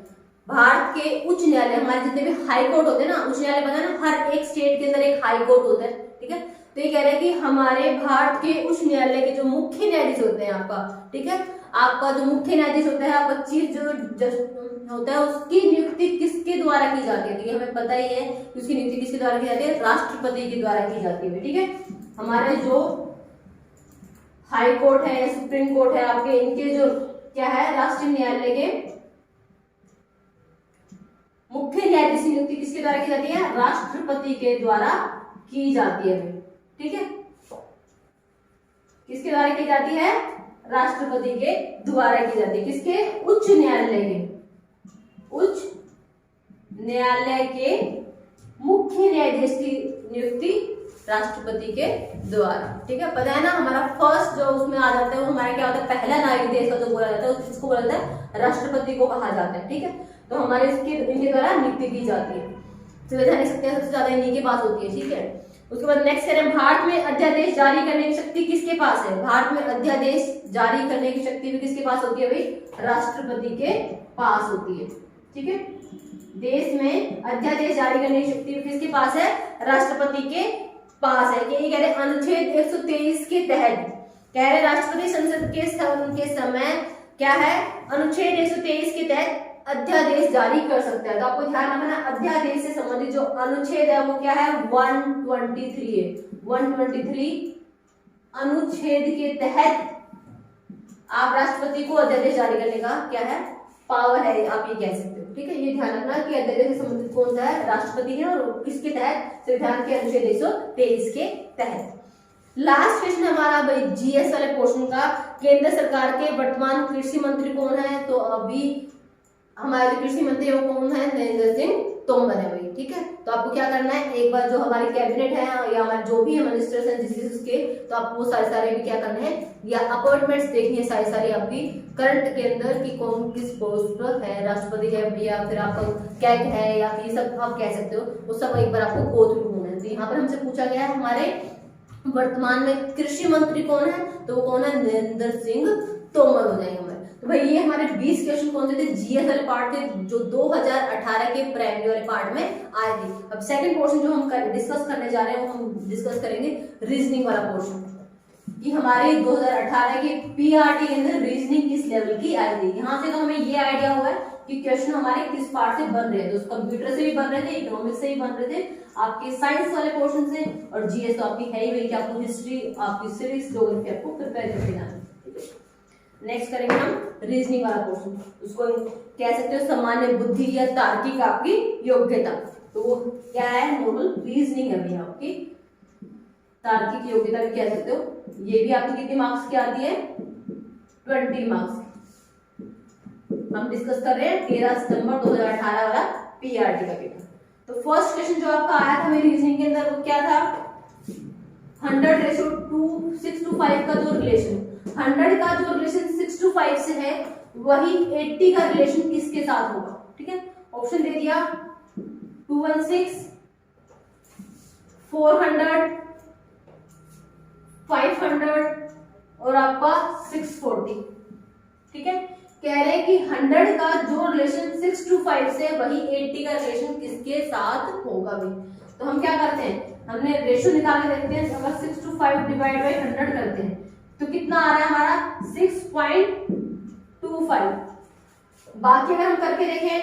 भारत के उच्च न्यायालय, हमारे जितने भी हाई कोर्ट होते हैं ना, उच्च न्यायालय पता है ना, हर एक स्टेट के अंदर एक हाई कोर्ट होता है, ठीक है। तो ये कह रहे हैं कि हमारे भारत के उच्च न्यायालय के जो मुख्य न्यायाधीश होते हैं आपका, ठीक है, आपका जो मुख्य न्यायाधीश होता है, आपका चीफ जो जज होता है, उसकी नियुक्ति किसके द्वारा की जाती है। हमें पता ही है कि उसकी नियुक्ति किसके द्वारा की जाती है, राष्ट्रपति के द्वारा की जाती है, ठीक है। हमारे जो हाई कोर्ट है, सुप्रीम कोर्ट है आपके, इनके जो क्या है, राष्ट्रीय न्यायालय के मुख्य न्यायाधीश की नियुक्ति किसके द्वारा की जाती है, राष्ट्रपति के द्वारा की जाती है, ठीक है। किसके द्वारा की जाती है, राष्ट्रपति के द्वारा की जाती है। किसके, उच्च न्यायालय के, उच्च न्यायालय के मुख्य न्यायाधीश की नियुक्ति राष्ट्रपति के द्वारा, ठीक है। पता है ना, हमारा फर्स्ट जो उसमें आ जाता है वो हमारा क्या होता है, पहला नागरिक देश का जो बोला जाता है उसको बोला जाता है राष्ट्रपति को कहा जाता है, ठीक है। तो हमारे इनके द्वारा नियुक्ति की जाती है। संवैधानिक शक्तियां सबसे ज्यादा इन्हीं के पास होती है, ठीक है। उसके बाद नेक्स्ट करें, भारत में अध्यादेश जारी करने की शक्ति किसके पास है। भारत में अध्यादेश जारी करने की शक्ति भी किसके पास होती है भाई, राष्ट्रपति के पास होती है, ठीक है। देश में अध्यादेश जारी करने की शक्ति किसके पास है, राष्ट्रपति के पास है। ये कह रहे अनुच्छेद 123 के तहत, कह रहे राष्ट्रपति संसद के समय क्या है, अनुच्छेद 123 के तहत अध्यादेश जारी कर सकता है। तो आपको ध्यान रखना, अध्यादेश से संबंधित जो अनुच्छेद है वो क्या है, 123 है। 123 अनुच्छेद के तहत आप राष्ट्रपति को अध्यादेश जारी करने का क्या है, पावर है, आप ये कह सकते हो, ठीक है। ये ध्यान रखना कि अध्यादेश से संबंधित कौन सा है, राष्ट्रपति है, और किसके तहत, संविधान के अनुच्छेद 123 के तहत। लास्ट क्वेश्चन हमारा भाई जीएस वाले पोर्शन का, केंद्र सरकार के वर्तमान कृषि मंत्री कौन है। तो अभी हमारे जो कृषि मंत्री वो कौन है, नरेंद्र सिंह तोमर है भाई, ठीक है। तो आपको क्या करना है, एक बार जो हमारी कैबिनेट है या हमारे जो भी है मिनिस्टर्स हैं जिसके, तो आपको वो सारे भी क्या करना है, या अपॉइंटमेंट्स देखनी है सारी आपकी करंट के अंदर कि कौन किस पोस्ट पर है, राष्ट्रपति है या फिर आपका कैग है, या ये सब आप कह सकते हो, वो सब एक बार आपको गो थ्रू होना है। तो यहाँ पर हमसे पूछा गया है हमारे वर्तमान में कृषि मंत्री कौन है, तो वो कौन है, नरेंद्र सिंह तोमर हो जाएंगे हमारे। तो भाई ये हमारे 20 क्वेश्चन कौन से थे, जीएस वाले पार्ट थे जो 2018 के प्राइमरी वाले पार्ट में आए थे। अब सेकंड पोर्शन जो हम डिस्कस करने जा रहे हैं वो हम डिस्कस करेंगे रीजनिंग वाला पोर्शन, कि हमारे 2018 के पीआरटी के अंदर रीजनिंग किस लेवल की आई थी। यहाँ से तो हमें ये आइडिया हुआ है कि क्वेश्चन हमारे किस पार्ट से बन रहे हैं, तो कंप्यूटर से भी बन रहे थे, इकोनॉमिक्स से भी बन रहे थे, आपके साइंस वाले पोर्शन से, और जीएस तो आपकी है ही वही कि आपको हिस्ट्री, आपकी सिविक्स, ज्योग्राफी आपको प्रिपेयर करके जाना है। नेक्स्ट करेंगे हम रीजनिंग वाला पोर्शन, उसको कह सकते हो सामान्य बुद्धि या तार्किक आपकी योग्यता। तो वो क्या है, नॉर्मल रीजनिंग है भैया आपकी, तार्किक योग्यता भी कह सकते हो। ये भी आपकी कितने मार्क्स की आती है, 20 मार्क्स। हम डिस्कस कर रहे हैं 13 सितंबर 2018 वाला पीआरटी का पेपर। तो फर्स्ट क्वेश्चन जो आपका आया था मेरी रीजनिंग के अंदर वो क्या था, 100:6:5 का जो रिलेशन, 100 का जो रिलेशन 6:5 से है वही 80 का रिलेशन किसके साथ होगा। ठीक है, ऑप्शन दे दिया 216, 400, 500 और आपका 640। ठीक है, कह रहे हैं कि 100 का जो रिलेशन 6:5 से वही 80 का रिलेशन किसके साथ होगा भी। तो हम क्या करते हैं, हमने रेशियो निकाल के देखते हैं। अगर 6/5 डिवाइड बाई 100 करते हैं तो कितना आ रहा है हमारा 6.25। बाकी अगर हम करके देखें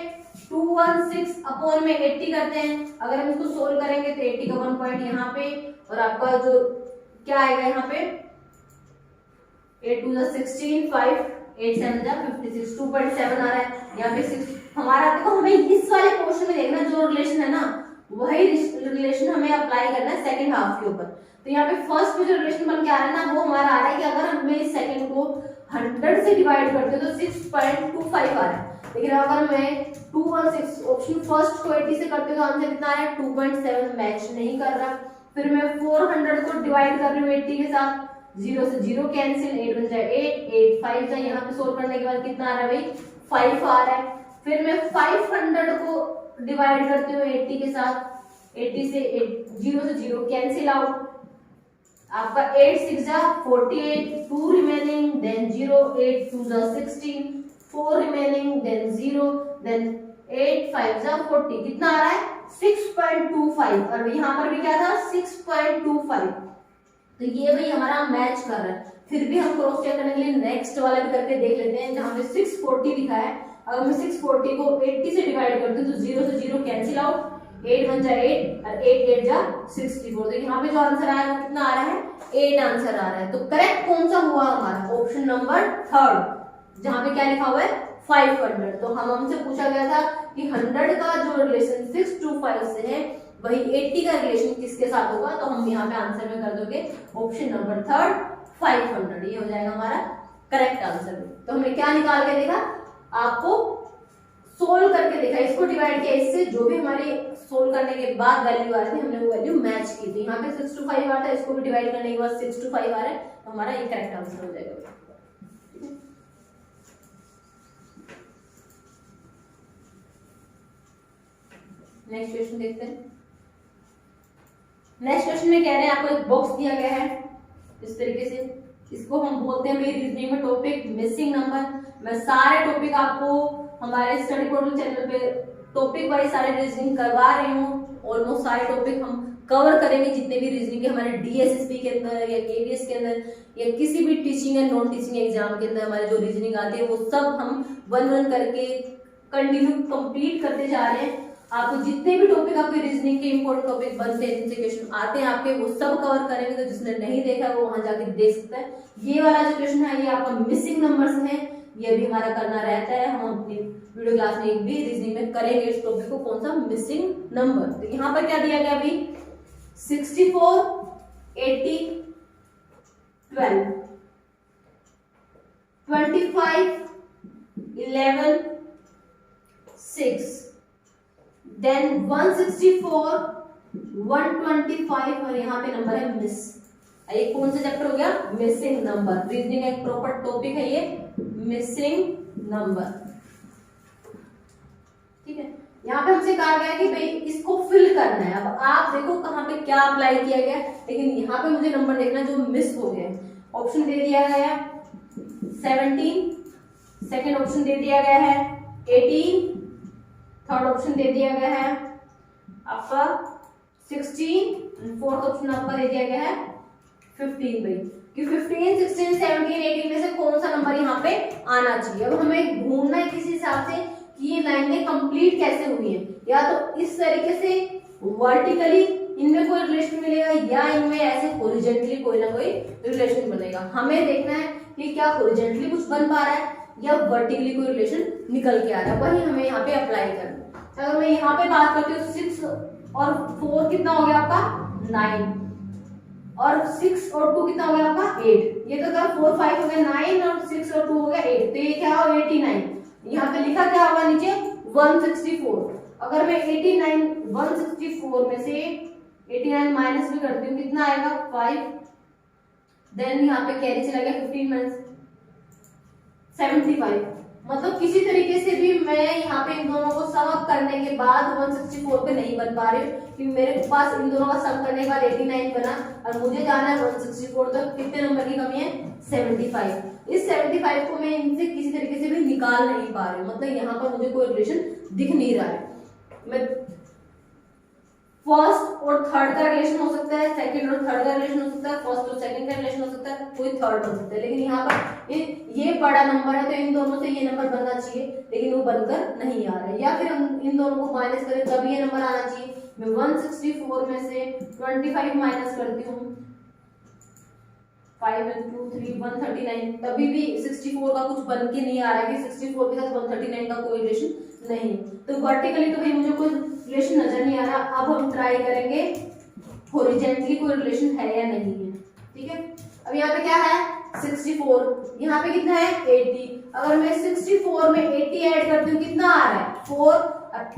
216 अपॉन में 80 करते हैं, अगर हम इसको सोल्व करेंगे तो 80 का 1 पॉइंट यहाँ पे, और आपका जो क्या आएगा यहाँ पे 8 2 16, 5 8 7 56, 2.7 आ रहा है यहाँ पे 6 हमारा। देखो हमें इस वाले पोर्शन में देखना जो रिलेशन है ना वही रिलेशन हमें अप्लाई करना है सेकंड हाफ के ऊपर। तो यहाँ पे फर्स्ट में जो रिलेशन बन के आ रहा है ना वो हमारा आ रहा है कि अगर हमें इस सेकंड को 100 से डिवाइड करते हो तो 6.25 आ रहा है, लेकिन अगर मैं 216 ऑप्शन फर्स्ट को 80 से करते हो तो आंसर कितना आ रहा है 2.7, मैच नहीं कर रहा। फिर मैं 400 को डिवाइड कर रही हूँ 80 के साथ, 0 से 0 कैंसिल, 8 बन जाए 8, 8 5 जाए, यहाँ पे सोल्व करने के बाद कितना आ रहा है भाई 5 आ रहा है। फिर मैं 500 को डिवाइड करते हुए 80 के साथ, 80 से 0 से 0 कैंसिल आउट, आपका 8 6 जा 48, 2 रिमेनिंग, देन 0, 8 2 जा 16, 4 रिमेनिंग, देन 0, देन 8 5 जा 40, कितना आ रहा है 6.25, और यहाँ पर भी क्या था 6.25। तो ये भाई हमारा मैच कर रहा है। फिर भी हम क्रॉस चेक करने के लिए नेक्स्ट वाला भी करके देख लेते हैं, जहाँ पे 640 लिखा है। अगर मैं 640 को 80 से डिवाइड करती हूँ तो 0 से 0 कैंसिल आउट, 8 1 जा 8 और 8 8 जा 64। तो यहाँ पे जो आंसर आया वो कितना आ रहा है 8 आंसर आ रहा है। तो करेक्ट कौन सा हुआ हमारा, ऑप्शन नंबर 3, जहाँ पे क्या लिखा हुआ है 500। तो हमसे पूछा गया था कि 100 का जो रिलेशन 625 से है वही 80 का रिलेशन किसके साथ होगा। तो हम यहाँ पे आंसर में कर दोगे ऑप्शन नंबर 3 500, ये हो जाएगा हमारा करेक्ट आंसर। तो हमने क्या निकाल के देखा, आपको सोल्व करके देखा, इसको डिवाइड किया इससे, जो भी हमारी सोल्व करने के बाद वैल्यू आ रही थी हमने वो वैल्यू मैच की थी। यहाँ पे 625 आ रहा है, इसको भी डिवाइड करने के बाद 625 आ रहा है, तो हमारा ये करेक्ट आंसर हो जाएगा। नेक्स्ट क्वेश्चन देखते हैं। नेक्स्ट क्वेश्चन में कह रहे हैं आपको एक बॉक्स दिया गया है इस तरीके से, इसको हम बोलते हैं मेरी रीजनिंग में टॉपिक मिसिंग नंबर। मैं सारे टॉपिक आपको हमारे स्टडी पोर्टल चैनल पे टॉपिक वाइज सारे रीजनिंग करवा रही हूँ। ऑलमोस्ट सारे टॉपिक हम कवर करेंगे, जितने भी रीजनिंग के हमारे डीएसएसपी के अंदर या केवीएस के अंदर या किसी भी टीचिंग या नॉन टीचिंग एग्जाम के अंदर हमारे जो रीजनिंग आती है वो सब हम 1 करके कंटिन्यू कंप्लीट करते जा रहे हैं। आपको जितने भी टॉपिक आपके रीजनिंग के इंपॉर्टेंट टॉपिक बनते हैं, जिनसे क्वेश्चन आते हैं आपके, वो सब कवर करेंगे। तो जिसने नहीं देखा वो वहां जाके देख सकता है। ये वाला जो क्वेश्चन है ये आपका मिसिंग नंबर्स है, ये भी हमारा करना रहता है। हम अपनी वीडियो क्लास में भी रीजनिंग में करेंगे इस टॉपिक को, कौन सा मिसिंग नंबर। तो यहाँ पर क्या दिया गया अभी 64 80 12 25 11 6 देन 164 125 और यहाँ पे नंबर है मिस। ये कौन सा चैप्टर हो गया, मिसिंग नंबर। रीजनिंग का एक प्रॉपर टॉपिक है ये मिसिंग नंबर। ठीक है, यहाँ पे हमसे कहा गया कि भाई इसको फिल करना है। अब आप देखो कहाँ पे क्या अप्लाई किया गया, लेकिन यहाँ पे मुझे नंबर देखना जो मिस हो गया। ऑप्शन दे दिया गया 17 सेकंड ऑप्शन दे दिया गया है 18, थर्ड ऑप्शन दे दिया गया है आपका 16, फोर्थ ऑप्शन आपका दे दिया गया है 15 भाई, कि 15, 16, 17, 18 में से कौन सा नंबर यहाँ पे आना चाहिए। अब हमें ढूंढना है किसी हिसाब से कि ये लाइनें कंप्लीट कैसे हुई है, या तो इस तरीके से वर्टिकली इनमें कोई रिलेशन मिलेगा या इनमें ऐसे हॉरिजॉन्टली कोई ना कोई रिलेशन बनेगा। हमें देखना है कि क्या हॉरिजॉन्टली कुछ बन पा रहा है या वर्टिकली कोई रिलेशन निकल के आ रहा है, वही हमें यहाँ पे अप्लाई करना है। अगर मैं यहाँ पे बात करती हूँ 6 और 4 कितना हो गया आपका 9, और 6 और 2 कितना हो गया आपका 8, ये तो क्या 4 5 हो गया 9 और 6 और 2 हो गया 8, तो ये क्या हो 89। यहाँ पे लिखा क्या होगा नीचे 164। अगर मैं 89 164 में से 89 माइनस भी करती हूँ कितना आएगा 5, देन यहाँ पे कैरी चला गया 15 माइनस 75। मतलब किसी तरीके से भी मैं यहाँ पे इन दोनों को सम अप करने के बाद 164 पे नहीं बन पा रही हूँ, कि मेरे पास इन दोनों का सम करने के बाद 89 बना और मुझे जाना है 164, तो कितने नंबर की कमी है 75। इस 75 को मैं इनसे किसी तरीके से भी निकाल नहीं पा रही हूँ, मतलब यहाँ पर मुझे कोई रिलेशन दिख नहीं रहा है। मैं फर्स्ट और थर्ड का रिलेशन हो सकता है, सेकंड और थर्ड का रिलेशन हो सकता है, फर्स्ट और सेकंड का रिलेशन हो सकता है, कोई थर्ड हो सकता है, लेकिन यहाँ पर ये बड़ा नंबर है तो इन दोनों से ये नंबर बनना चाहिए, लेकिन वो बनकर नहीं आ रहा है। या फिर हम इन दोनों को माइनस करें तब ये नंबर आना चाहिए। मैं 164 में से 25 माइनस करती हूँ, 5 and 2 3 139, तभी भी 64 का कुछ बन के नहीं आ रहा है कि 64 के साथ 139 का कोई रिलेशन नहीं। तो वर्टिकली तो भाई मुझे कोई रिलेशन नजर नहीं आ रहा। अब हम ट्राई करेंगे हॉरिजॉन्टली कोई रिलेशन है या नहीं है, ठीक है। अब यहाँ पे क्या है 64, यहाँ पे कितना है 80। अगर मैं 64 में 80 ऐड करती हूँ कितना आ रहा है 4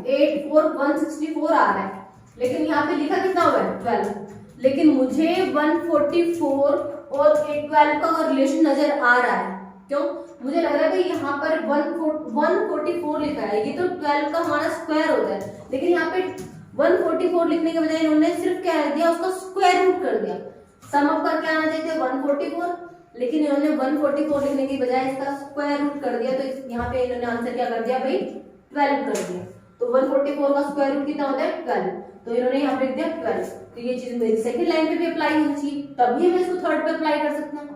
8 4 164 आ रहा है, लेकिन यहाँ पे लिखा कितना हुआ है 12, लेकिन मुझे 144 और 12 का रिलेशन नजर आ रहा है। क्यों? मुझे लग रहा है कि यहाँ पर 144 लिखा है, ये तो 12 का हमारा स्क्वायर होता है, लेकिन यहाँ पे 144 लिखने के बजाय इन्होंने सिर्फ क्या लिख दिया, उसका स्क्वायर रूट कर दिया। सम अप करके आना चाहिए 144, लेकिन इन्होंने 144 लिखने की बजाय इसका स्क्वायर रूट कर दिया, तो यहाँ पे इन्होंने आंसर क्या कर दिया भाई 12 कर दिया। तो 144 का स्क्वायर रूट कितना होता है 12, तो इन्होंने यहाँ पे लिख दिया 12। तो ये चीज मेरी सेकंड लाइन पे भी अप्लाई होनी चाहिए, तभी मैं इसको थर्ड पे अप्लाई कर सकता हूँ।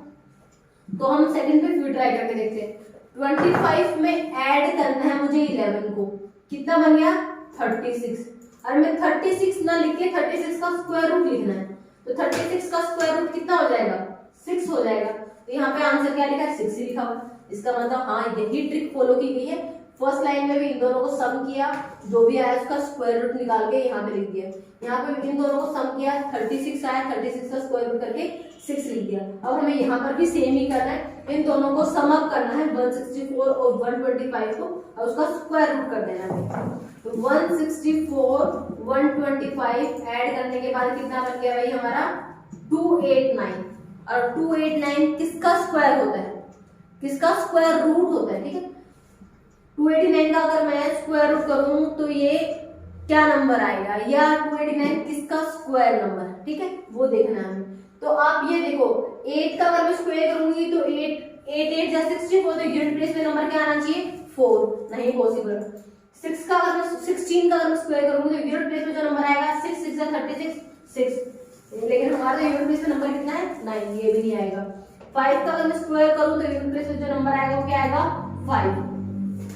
तो हम सेकंड पे फिर ट्राई करके देखते हैं। 25 में ऐड करना है मुझे 11 को, कितना बन गया 36। और मैं 36 ना लिख के 36 का स्क्वायर रूट लिखना है, तो 36 का स्क्वायर रूट कितना हो जाएगा 6 हो जाएगा। तो यहाँ पे आंसर क्या लिखा है 6 ही लिखा हुआ। इसका मतलब हाँ यही ट्रिक फॉलो की गई है। फर्स्ट लाइन में भी इन दोनों को सम किया, जो भी आया उसका स्क्वायर रूट निकाल के यहाँ पे लिख दिया। यहाँ पे भी इन दोनों को सम किया, 36 आया, 36 का स्क्वायर रूट करके 6 लिख दिया। अब हमें यहाँ पर भी सेम ही करना है, इन दोनों को सम अप करना है 164 और 125 को, और उसका स्क्वायर रूट कर देना है। तो 164 125 ऐड करने के बाद कितना बन गया भाई हमारा 289। और 289 किसका स्क्वायर होता है, किसका स्क्वायर रूट होता है, ठीक है। 289 का अगर मैं स्क्वायर रूट करूं तो ये क्या नंबर आएगा, या 289 किसका स्क्वायर नंबर है, ठीक है, वो देखना है हमें। तो आप ये देखो 8 का अगर मैं स्क्वायर करूंगी तो 8 या 64, तो यूनिट प्लेस में नंबर क्या आना चाहिए 4, नहीं पॉसिबल। 6 का अगर मैं 16 का अगर मैं स्क्वायर करूंगी तो यूनिट प्लेस में जो नंबर आएगा 6 6 36 6, लेकिन हमारा यूनिट प्लेस में नंबर कितना है 9, ये भी नहीं आएगा। 5 का अगर मैं स्क्वायर करूं तो यूनिट प्लेस में जो नंबर आएगा वो क्या आएगा 5,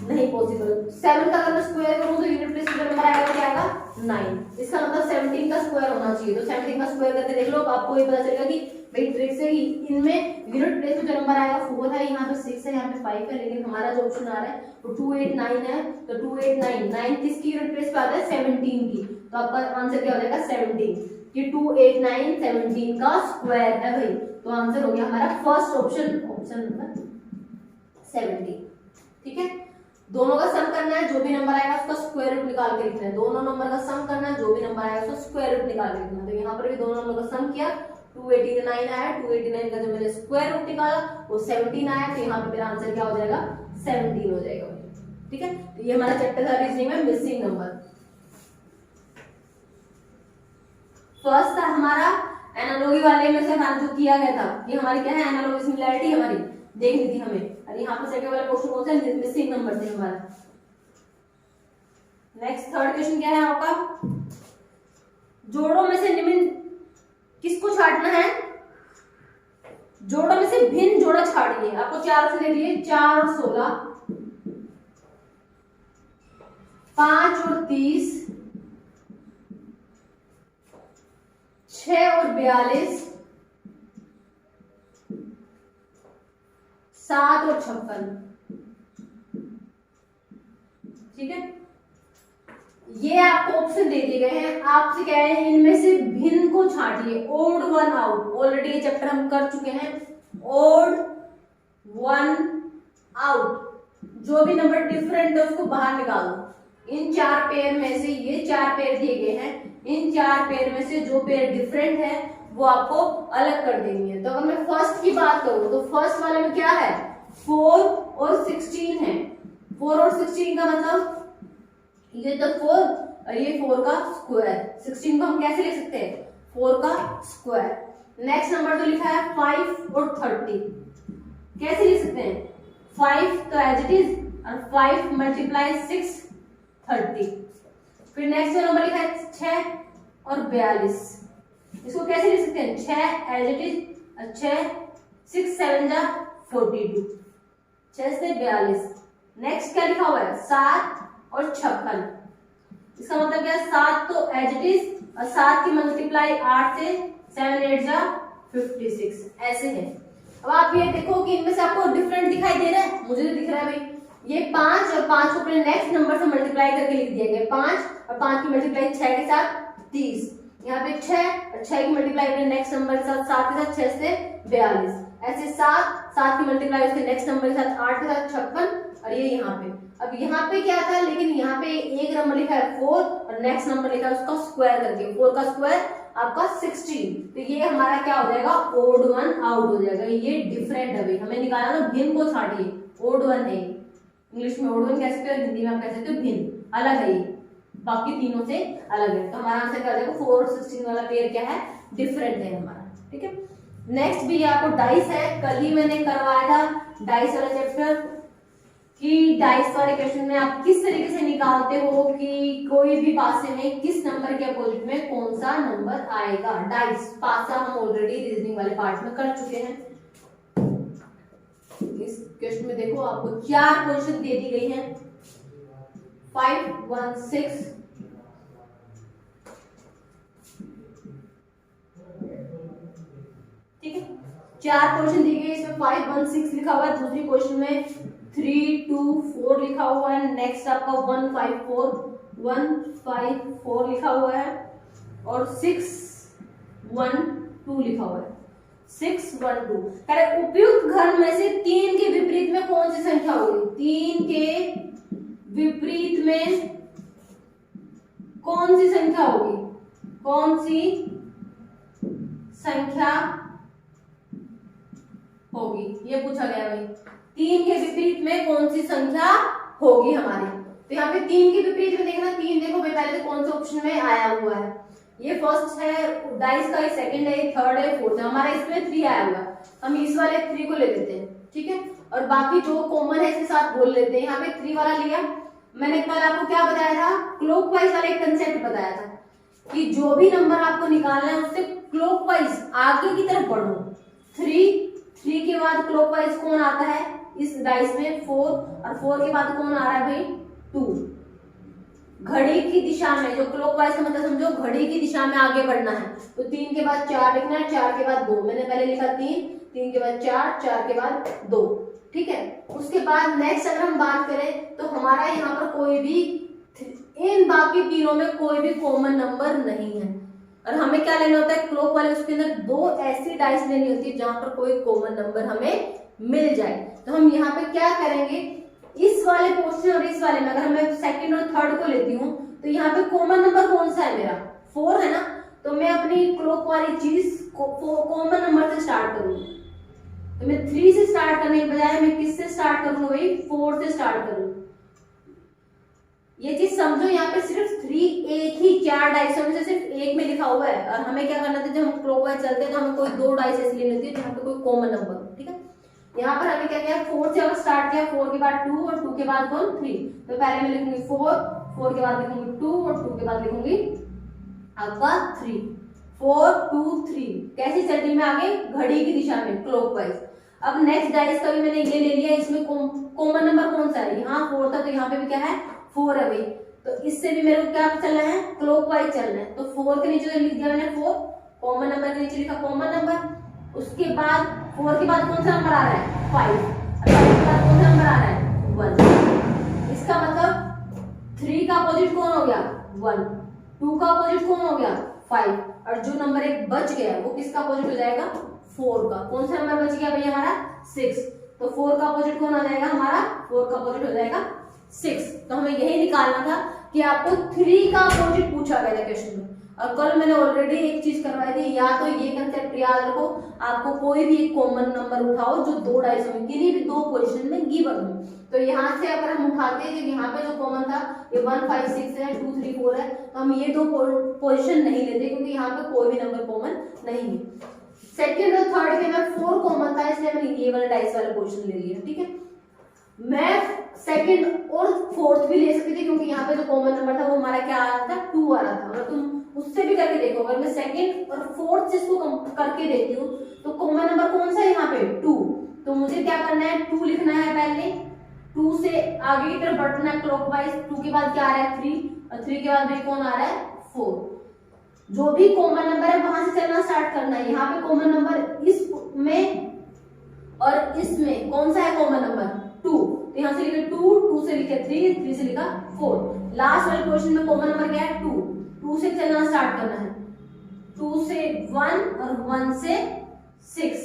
नहीं पॉसिबल। 7 का अगर मैं स्क्वायर करूं तो यूनिट प्लेस में नंबर आएगा क्या आएगा 9, इसका मतलब 17 का स्क्वायर होना चाहिए। तो 17 का स्क्वायर करके देख लो, आपको ये पता चलेगा कि भाई ट्रिक से ही इनमें यूनिट प्लेस में जो नंबर आएगा 4 है, यहाँ पे 6 है, यहाँ पे 5 है, लेकिन हमारा जो ऑप्शन आ रहा है वो 289 है। तो 289 9 किसकी यूनिट प्लेस पे आता है 17 की, तो आपका आंसर क्या हो जाएगा 17, कि 289 17 का स्क्वायर है भाई। तो आंसर हो गया हमारा फर्स्ट ऑप्शन, ऑप्शन नंबर 17, ठीक है। दोनों का सम करना है, जो भी नंबर आएगा उसका स्क्वायर रूट निकाल के लिखना है। दोनों नंबर का सम करना है, जो भी नंबर आएगा उसका स्क्वायर रूट निकाल के लिखना है। तो यहाँ पर भी दोनों नंबर का सम किया, 289 आया, 289 का जो मैंने स्क्वायर रूट निकाला वो 17 आया, तो यहाँ पे मेरा आंसर क्या हो जाएगा 17 हो जाएगा, ठीक है। तो ये हमारा चैप्टर था रीजनिंग में मिसिंग नंबर। फर्स्ट था हमारा एनालॉजी वाले में से जो किया गया था, ये हमारी क्या है एनालॉजी सिमिलैरिटी हमारी देखनी थी हमें। और यहाँ पर सेकंड वाला क्वेश्चन कौन सा है, मिसिंग नंबर थे हमारा। नेक्स्ट थर्ड क्वेश्चन क्या है आपका, जोड़ों में से निम्न किसको छांटना है, जोड़ों में से भिन्न जोड़ा छाटिए। आपको 4 ऑप्शन दे दिए, 4 और 16, 5 और 30, 6 और 42, 7 और 56। ठीक है, ये आपको ऑप्शन दे दिए गए हैं। आपसे क्या है, इनमें से भिन्न को छांटिए, ओड वन आउट। ऑलरेडी ये चैप्टर हम कर चुके हैं, ओड वन आउट। जो भी नंबर डिफरेंट है उसको बाहर निकाल दो। इन 4 पेयर में से, ये 4 पेयर दिए गए हैं, इन 4 पेयर में से जो पेयर डिफरेंट है वो आपको अलग कर देनी है। तो अगर मैं फर्स्ट की बात करूं तो फर्स्ट वाले में क्या है, 4 और 16 है। 4 और 16 का मतलब ये तो 4 और ये 4 का स्क्वायर। 16 को हम कैसे लिख सकते हैं, 4 का स्क्वायर। नेक्स्ट नंबर जो लिखा है 5 और 30, कैसे लिख सकते हैं, 5 तो एज इट इज, और 5 मल्टीप्लाई 6 30। फिर नेक्स्ट नंबर लिखा है 6 और 42, इसको कैसे लिख सकते हैं, 6 एज इट इज, 6 6 7 जा 42, 6 से 42। नेक्स्ट क्या लिखा हुआ है, 7 और 56, इसका मतलब क्या है, 7 तो एज इट इज, और 7 की मल्टीप्लाई 8 से, 7 8 जा 56, ऐसे है। अब आप ये देखो कि इनमें से आपको डिफरेंट दिखाई दे रहा है, मुझे तो दिख रहा है भाई, ये 5 और 5 को अपने नेक्स्ट नंबर से मल्टीप्लाई करके लिख दिया गया, 5 और 5 की मल्टीप्लाई 6 के साथ 30, यहाँ पे 6 और 6 की मल्टीप्लाई अपने नेक्स्ट नंबर के साथ 7 के साथ 6 से 42, ऐसे 7 की मल्टीप्लाई उसके नेक्स्ट नंबर के साथ 8 के साथ 56, और ये यहाँ पे। अब यहाँ पे क्या था, लेकिन यहाँ पे एक नंबर लिखा है 4 और नेक्स्ट नंबर लिखा है उसका स्क्वायर करके, 4 का स्क्वायर आपका 16, तो ये हमारा क्या हो जाएगा, ओड वन आउट हो जाएगा। ये डिफरेंट है भाई, हमें निकालना ना भिन्न को छाटिए, ओड वन है, इंग्लिश में ओड वन कह सकते हो, हिंदी में आप कह सकते हो भिन्न, अलग है ये, बाकी तीनों से अलग है। तो हमारा आंसर क्या हो जाएगा, 4 और 16 वाला पेयर क्या है, डिफरेंट है हमारा। ठीक है, नेक्स्ट भी आपको डाइस है, कल ही मैंने करवाया था डाइस वाला चैप्टर, कि डाइस वाले क्वेश्चन में आप किस तरीके से निकालते हो कि कोई भी पासे में किस नंबर के अपोजिट में कौन सा नंबर आएगा। डाइस पासा हम ऑलरेडी रीजनिंग वाले पार्ट में कर चुके हैं। इस क्वेश्चन में देखो आपको 4 पोजीशन दे दी गई हैं, 5 1 6, ठीक है, 4 पोजीशन दी गई, इसमें 5 1 6 लिखा हुआ है, दूसरी पोजीशन में 3 2 4 लिखा हुआ है, नेक्स्ट आपका 1 5 4 लिखा हुआ है, और 6 1 2 लिखा हुआ है, 6 1 2। उपयुक्त घन में से 3 के विपरीत में कौन सी संख्या होगी, 3 के विपरीत में कौन सी संख्या होगी, कौन सी संख्या होगी, ये पूछा गया भाई, 3 के विपरीत में कौन सी संख्या होगी हमारी। तो यहाँ पे 3 के विपरीत में देखना, 3 देखो भाई पहले तो कौन से ऑप्शन में आया हुआ है, ये फर्स्ट है डाइस का, ये सेकंड है, थर्ड है, फोर्थ है, हमारा इसमें 3 आया हुआ है, हम इस वाले 3 को ले लेते हैं। ठीक है, और बाकी जो कॉमन है इसके साथ बोल लेते हैं। यहाँ पे 3 वाला लिया, मैंने कल आपको क्या बताया था, क्लॉकवाइज वाला एक कंसेप्ट बताया था कि जो भी नंबर आपको निकालना है उससे क्लॉकवाइज आगे की तरफ बढ़ो। 3 के बाद क्लॉकवाइज कौन आता है इस डाइस में, 4, और 4 के बाद कौन आ रहा है भाई, 2। घड़ी की दिशा में, जो क्लॉकवाइज का मतलब समझो घड़ी की दिशा में आगे बढ़ना है, तो 3 के बाद 4 लिखना है, 4 के बाद 2, मैंने पहले लिखा 3 के बाद 4 के बाद 2। ठीक है, उसके बाद नेक्स्ट अगर हम बात करें तो हमारा यहाँ पर कोई भी, इन बाकी तीनों में कोई भी कॉमन नंबर नहीं है, और हमें क्या लेना होता है, क्लॉक वाले उसके अंदर 2 ऐसी डाइस लेनी होती है जहां पर कोई कॉमन नंबर हमें मिल जाए। तो हम यहाँ पे क्या करेंगे, इस वाले पोर्शन और इस वाले में अगर मैं सेकंड और थर्ड को लेती हूँ तो यहाँ पे कॉमन नंबर कौन सा है, मेरा 4 है ना, तो मैं अपनी क्लॉक वाली चीज कॉमन नंबर से स्टार्ट करूंगी। तो मैं 3 से स्टार्ट करने के बजाय मैं किससे स्टार्ट करूँ भाई, 4 से स्टार्ट करूँ। ये चीज समझो, यहाँ पे सिर्फ 3 एक ही 4 डाइस में से सिर्फ एक में लिखा हुआ है, और हमें क्या करना था, जब हम क्लॉकवाइज चलते हैं तो हमें कोई 2 डाइस ऐसी लेनी होती है जहाँ पे कोई कॉमन नंबर हो। ठीक है, यहाँ पर हमें क्या किया, 4 से अगर स्टार्ट किया, 4 के बाद 2 और 2 के बाद कौन 3, तो पहले मैं लिखूंगी 4 के बाद लिखूंगी 2 और 2 के बाद लिखूंगी आपका 3, 4 2 3। कैसी चल रही मैं आगे, घड़ी की दिशा में क्लॉकवाइज। अब नेक्स्ट डाइस का भी मैंने ये ले लिया, इसमें कॉमन नंबर कौन सा है, यहाँ 4 था तो यहाँ पे भी क्या है 4 है भाई, तो इससे भी मेरे को क्या चलना है, क्लॉकवाइज चलना है। तो 4 के नीचे लिख दिया मैंने 4, कॉमन नंबर के नीचे लिखा कॉमन नंबर, उसके बाद 4 के बाद कौन सा नंबर आ रहा है 5, 5 के बाद कौन सा नंबर आ रहा है 1। इसका मतलब 3 का अपोजिट कौन हो गया 1, 2 का अपोजिट कौन हो गया 5, और जो नंबर एक बच गया वो किसका अपोजिट हो जाएगा 4 का। कौन सा नंबर बच गया भाई हमारा 6, तो 4 का अपोजिट कौन आ जाएगा हमारा, 4 का अपोजिट हो जाएगा 6। तो हमें यही निकालना था कि आपको 3 का अपोजिट पूछा गया था क्वेश्चन में। और कल मैंने ऑलरेडी एक चीज करवाई थी, या तो ये कंसेप्ट याद रखो, आपको कोई भी एक कॉमन नंबर उठाओ जो 2 डाइस में किन्हीं भी 2 पोजीशन में गिवन हो। तो यहाँ से अगर हम उठाते हैं तो यहाँ पे जो कॉमन था ये 1 5 6 है, 2 3 4 है, तो हम ये 2 पोजीशन नहीं लेते क्योंकि यहाँ पे कोई भी नंबर कॉमन नहीं है। सेकंड और थर्ड के अंदर 4 कॉमन था, इसलिए मैंने ये वाला डाइस वाला पोजीशन ले लिया, ठीक है। मैं सेकंड और फोर्थ भी ले सकती थी क्योंकि यहाँ पे जो कॉमन नंबर था वो हमारा क्या आ रहा था 2 आ रहा था। अगर तुम उससे भी करके देखो, अगर मैं सेकंड और फोर्थ से इसको करके देखती हूँ तो कॉमन नंबर कौन सा है यहाँ पे 2, तो मुझे क्या करना है 2 लिखना है पहले, 2 से आगे की तरफ बढ़ना है क्लॉकवाइज। 2 के बाद क्या आ रहा है 3, और 3 के बाद भी कौन आ रहा है 4। जो भी कॉमन नंबर है वहां से चलना स्टार्ट करना है। यहाँ पे कॉमन नंबर इसमें और इसमें कौन सा है कॉमन नंबर 2, तो यहाँ से लिखे 2, 2 से लिखे 3, 3 से लिखा 4। लास्ट वाले क्वेश्चन में कॉमन नंबर क्या है 2, 2 से चलना स्टार्ट करना है, 2 से 1 और 1 से 6।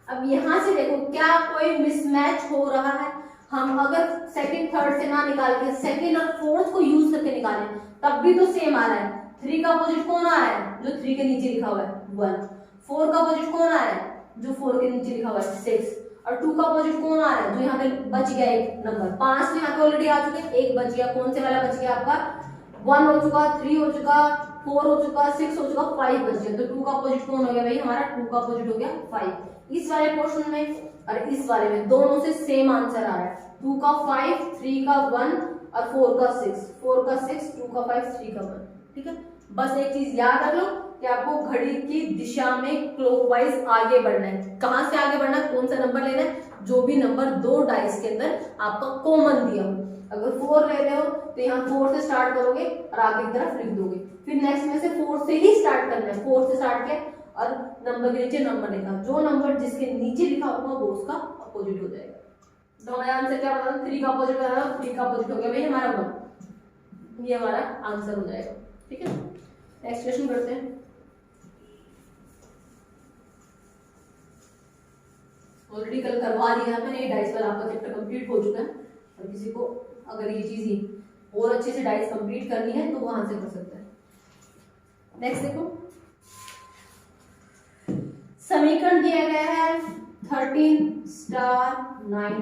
अब यहाँ से देखो क्या कोई मिसमैच हो रहा है, हम अगर सेकंड थर्ड से ना निकाल के सेकंड और फोर्थ को यूज करके निकालें तब भी तो सेम आ रहा है। 3 का अपोजिट कौन आ रहा है, जो 3 के नीचे लिखा हुआ है 1। 4 का अपोजिट कौन आ रहा है, जो 4 के नीचे लिखा हुआ है 6। और 2 का अपोजिट कौन आ रहा है, जो यहाँ पे बच गया एक नंबर 5, तो यहाँ पे ऑलरेडी आ चुके हैं, एक बच गया। कौन से वाला बच गया आपका 1 हो चुका, 3 हो चुका, 4 हो चुका, 6 हो चुका, 5 बच गया। तो 2 का अपोजिट कौन हो गया भाई हमारा, 2 का अपोजिट हो गया 5। इस वाले पोर्शन में और इस वाले में दोनों से सेम आंसर आ रहा है, 2 का 5, 3 का 1 और 4 का 6, 4 का 6, 2 का 5, 3 का 1, ठीक है। बस एक चीज याद रख लो कि आपको घड़ी की दिशा में क्लॉकवाइज आगे बढ़ना है। कहां से आगे बढ़ना है, कौन सा नंबर लेना है, जो भी नंबर 2 डाइस के अंदर आपका कॉमन दिया हो। अगर 4 ले रहे हो तो यहाँ 4 से स्टार्ट करोगे और आगे की तरफ लिख दोगे, फिर नेक्स्ट में से 4 से ही स्टार्ट करना है। 4 से स्टार्ट किया और नंबर के नीचे नंबर लिखा, जो नंबर जिसके नीचे लिखा होगा वो उसका अपोजिट हो जाएगा। तो हमारा आंसर क्या बना, 3 का अपोजिट बना, 3 का अपोजिट हो गया भाई हमारा 1, ये हमारा आंसर हो जाएगा, ठीक है। नेक्स्ट क्वेश्चन करते हैं। ऑलरेडी कल करवा दिया मैंने, ये डाइस वाला आपका चैप्टर कंप्लीट हो चुका है, और किसी को अगर ये चीज ही और अच्छे से डाइस कंप्लीट करनी है तो वहां से कर सकता है। नेक्स्ट देखो, समीकरण दिया गया है 13 star 9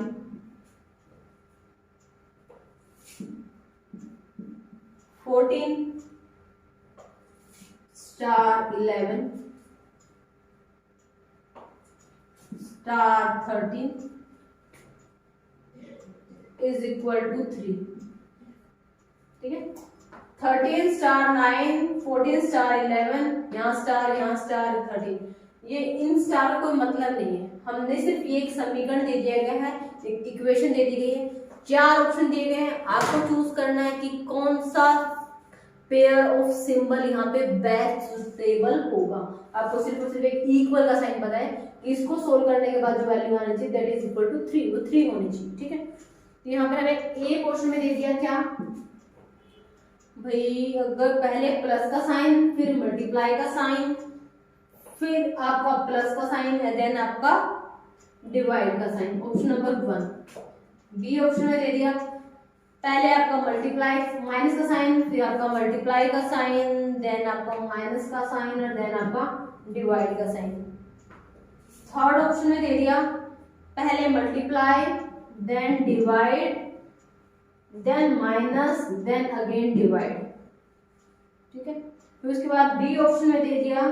14 star 11 star 13 is equal to 3, ठीक है। 13 स्टार 9, 14 स्टार 11, यहाँ स्टार 13, ये इन स्टार का कोई मतलब नहीं है। हमने सिर्फ ये एक समीकरण दे दिया गया है, एक इक्वेशन दे दी गई है, 4 ऑप्शन दिए गए हैं, आपको चूज करना है कि कौन सा पेयर ऑफ सिंबल यहाँ पे बेस्ट सुटेबल होगा। आपको सिर्फ और सिर्फ एक इक्वल का साइन पता है, इसको सोल्व करने के बाद जो वैल्यू आनी चाहिए दैट इज इक्वल टू 3, वो 3 होनी चाहिए, ठीक है। तो यहाँ पर हमें ए पोर्शन में दे दिया क्या भाई, अगर पहले प्लस का साइन, फिर मल्टीप्लाई का साइन, फिर आपका प्लस का साइन है, देन आपका डिवाइड का sign, option number 1। B option में दे दिया पहले आपका मल्टीप्लाई माइनस का साइन, फिर आपका मल्टीप्लाई का साइन, देन आपका माइनस का साइन और देन आपका डिवाइड का साइन। थर्ड ऑप्शन में दे दिया पहले multiply, then divide, then minus, then again divide, ठीक है। फिर उसके बाद बी ऑप्शन में दे दिया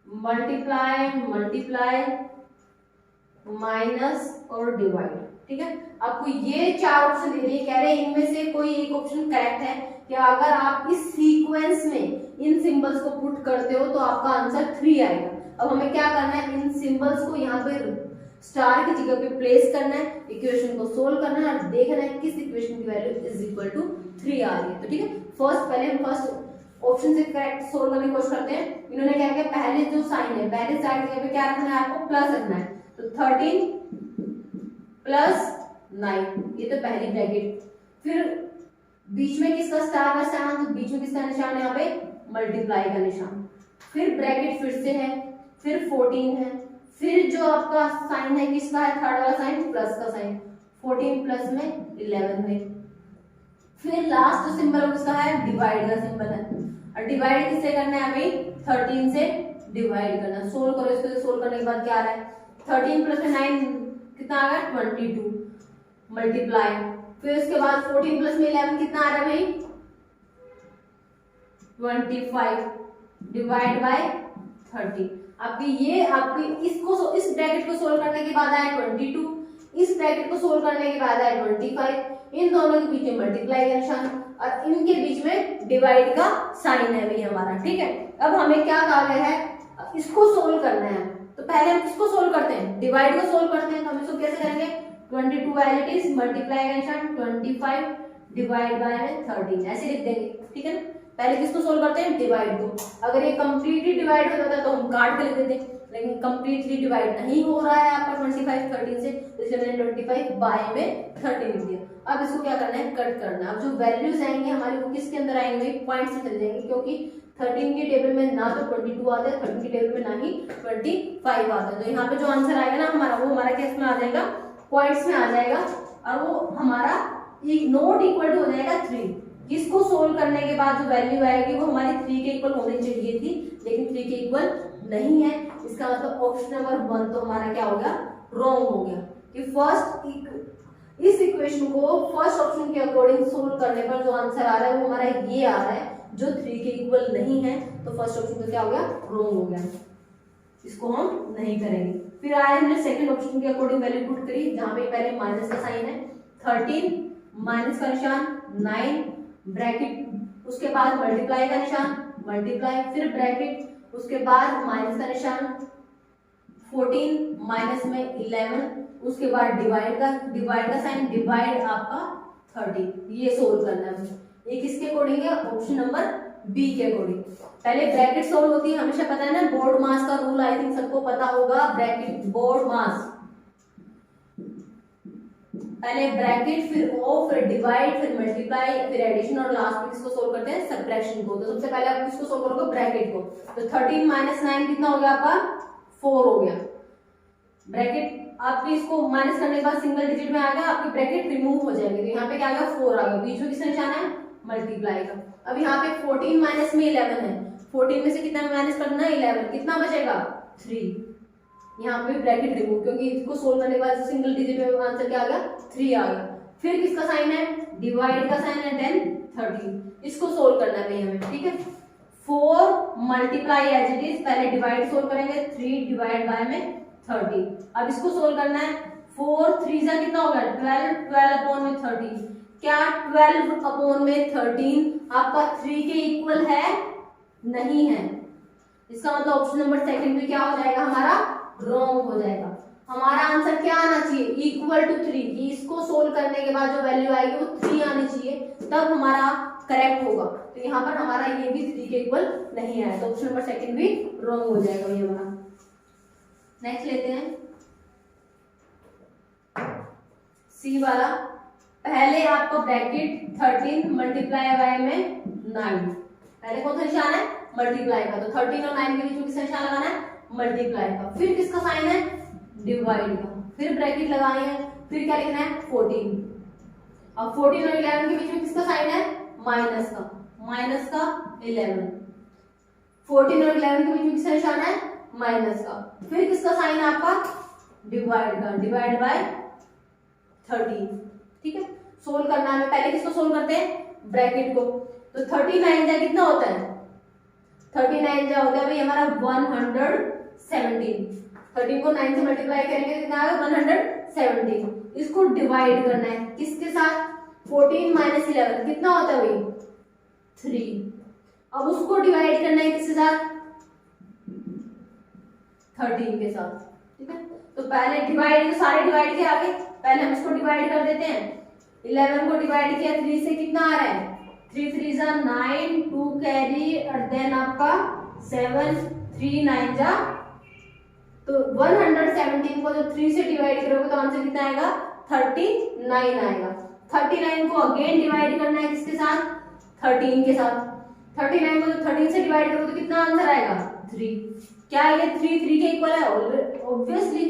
मल्टीप्लाई मल्टीप्लाई माइनस और डिवाइड। ठीक है, आपको ये चार ऑप्शन दे दिए, कह रहे हैं इनमें से कोई एक ऑप्शन करेक्ट है कि अगर आप इस सीक्वेंस में इन सिंबल्स को पुट करते हो तो आपका आंसर 3 आएगा। अब हमें क्या करना है, इन सिंबल्स को यहाँ पे स्टार की जगह पे प्लेस करना है, इक्वेशन को सोल्व करना है और देखना है किस इक्वेशन की वैल्यू इज इक्वल टू 3 आ रही है। तो ठीक है, पहले हम फर्स्ट ऑप्शन से करेक्ट सोल्व करने की कोशिश करते हैं। इन्होंने क्या किया, पहले जो साइन है, पहले साइन की जगह पे क्या रखना है, आपको प्लस रखना है। तो 13 प्लस 9, ये तो पहली ब्रैकेट। फिर बीच में किसका स्टार का निशान, तो बीच में किसका निशान है, यहाँ पे मल्टीप्लाई का निशान। फिर ब्रैकेट फिर से है, फिर 14 है, फिर जो आपका साइन है किसका है, थर्ड वाला साइन प्लस का साइन, 14 प्लस में 11 में। फिर लास्ट जो सिंबल उसका है डिवाइड का सिंबल है, और डिवाइड किससे करना है हमें, 13 से डिवाइड करना। सोल्व करो इसको, सोल्व करने के बाद क्या आ रहा है, 13 प्लस 9 कितना आ गया, 22 मल्टीप्लाई। फिर उसके बाद 14 प्लस में 11 कितना आ रहा है भाई, 25 डिवाइड बाय 30। आपकी ये आपकी इसको इस ब्रैकेट को सोल्व करने के बाद आया 22, इस ब्रैकेट को सोल्व करने के बाद आया 25, इन दोनों के बीच में मल्टीप्लाई का निशान और इनके बीच में डिवाइड का साइन है भाई हमारा। ठीक है, अब हमें क्या कहा गया है, इसको सोल्व करना है। तो पहले हम किसको सोल्व करते हैं, डिवाइड को सोल्व करते हैं। तो हम इसको कैसे करेंगे, 22 एज इट इज, मल्टीप्लाई का निशान 25 डिवाइड बाय 13 ऐसे लिख देंगे। ठीक है ना, पहले किसको सोल्व करते हैं, डिवाइड को। अगर ये कंप्लीटली डिवाइड हो जाता है तो हम काट के लिख देते हैं, लेकिन कंप्लीटली डिवाइड नहीं हो रहा है आपका 25 13 से, इसलिए मैंने 25 बाय में 30 लिख दिया। अब इसको क्या करना है, कट करना है। अब जो वैल्यूज आएंगे हमारी वो किसके अंदर आएंगे, पॉइंट से चले जाएंगे, क्योंकि 13 के टेबल में ना तो 22 आता है, 13 के टेबल में ना ही 25 आता है। तो यहाँ पे जो आंसर आएगा ना हमारा, वो हमारा केस में आ जाएगा, पॉइंट्स में आ जाएगा, और वो हमारा नोट इक्वल टू हो जाएगा 3। इसको सोल्व करने के बाद जो वैल्यू आएगी वो हमारी 3 के इक्वल होनी चाहिए थी, लेकिन 3 के इक्वल नहीं है। इसका मतलब ऑप्शन नंबर 1 तो हमारा क्या हो गया, रॉन्ग हो गया। कि फर्स्ट इस इक्वेशन को फर्स्ट ऑप्शन के अकॉर्डिंग सोल्व करने पर जो आंसर आ रहा है वो हमारा ये आ रहा है, जो 3 के इक्वल नहीं है। तो फर्स्ट ऑप्शन तो क्या हो गया, रॉन्ग हो गया, इसको हम नहीं करेंगे। फिर आया हमने सेकंड ऑप्शन के अकॉर्डिंग वैल्यू पुट करी, जहां पे पहले माइनस का साइन है, 13 माइनस का निशान 9 ब्रैकेट, उसके बाद मल्टीप्लाई का निशान मल्टीप्लाई, फिर ब्रैकेट, उसके बाद माइनस का निशान 14 माइनस में 11, उसके बाद डिवाइड का साइन, डिवाइड आपका 30। ये सोल्व करना है। ये किसके अकॉर्डिंग है, ऑप्शन नंबर बी के अकॉर्डिंग। पहले ब्रैकेट सोल्व होती है, हमेशा पता है ना, बोर्ड मास का रूल आई थिंक सबको पता होगा, ब्रैकेट बोर्ड मास, पहले ब्रैकेट फिर ओ फिर डिवाइड फिर मल्टीप्लाई फिर एडिशन और लास्ट में किसको सोल्व करते हैं, सब्ट्रैक्शन को। तो सबसे पहले आप किसको सोल्व करोगे, ब्रैकेट को। तो 13 माइनस 9 कितना हो गया आपका, 4 हो गया। ब्रैकेट आपकी इसको माइनस करने के बाद सिंगल डिजिट में आ गया, आपकी ब्रैकेट रिमूव हो जाएगी, तो यहाँ पे क्या आ गया, 4 आ गया। बीच में किसका निशान है, मल्टीप्लाई का। अब यहाँ पे 14 माइनस में 11 है, 14 में से कितना माइनस करना है, 11, कितना बचेगा, 3। यहाँ पे ब्रैकेट रिमूव, क्योंकि इसको सोल्व करने के बाद सिंगल डिजिट में आंसर क्या आ गया, 3 आ गया। फिर किसका साइन है, डिवाइड का साइन है, 10 13, इसको सोल्व करना है हमें। ठीक है, 4 मल्टीप्लाई एज इट इज, पहले डिवाइड सोल्व करेंगे, 3 डिवाइड बाय में 30। अब इसको सोल्व करना है, 4 3 जा कितना हो गया, 12, 12 अपॉन में 13। क्या 12 अपॉन में 13 आपका 3 के इक्वल है, नहीं है। इसका मतलब ऑप्शन नंबर सेकंड में क्या हो जाएगा हमारा, रॉन्ग हो जाएगा। हमारा आंसर क्या आना चाहिए, इक्वल टू 3। इसको सोल्व करने के बाद जो वैल्यू आएगी वो 3 आनी चाहिए, तब हमारा करेक्ट होगा। तो यहाँ पर हमारा ये भी 3 के इक्वल नहीं आया, तो ऑप्शन नंबर सेकंड भी रॉन्ग हो जाएगा ये हमारा। नेक्स्ट लेते हैं सी वाला। पहले आपका ब्रैकेट 13 मल्टीप्लाई बाय में 9, पहले कौन सा निशान है, मल्टीप्लाई का। तो 13 और 9 के बीच में किसका निशान लगाना है, मल्टीप्लाई का। फिर किसका साइन है, डिवाइड का। फिर ब्रैकेट लगानी है, फिर क्या लिखना है, 14। अब 14 और 11 के बीच में किसका साइन है, माइनस का, माइनस का 11। 14 और 11 के बीच में किसका निशान है, माइनस का। फिर किसका साइन है आपका, डिवाइड का, डिवाइड बाय 13। ठीक है, सोल्व करना है। पहले किसको सोल्व करते हैं, ब्रैकेट को। तो 39 जा कितना होता है, 39 जा होता है भाई हमारा 117। 13 को 9 से मल्टीप्लाई करेंगे तो कितना आएगा 117। इसको डिवाइड करना है किसके साथ, 14 माइनस 11 कितना होता है भाई 3। अब उसको डिवाइड करना है किसके साथ, 13 के साथ, ठीक है। तो पहले डिवाइड, तो सारे डिवाइड के आगे पहले हम इसको डिवाइड कर देते हैं। 11 को डिवाइड किया 3 से कितना आ रहा है, 3 3 जा 9, 2 कैरी और देन आपका 7, 3 9 जा, तो 117 को जब 3 से डिवाइड करोगे तो आंसर कितना आएगा 39 आएगा। 39 को अगेन डिवाइड करना है किसके साथ, 13 के साथ। 39 को जब 13 से डिवाइड करोगे तो कितना आंसर आएगा 3। क्या ये 3 के इक्वल है, ऑब्वियसली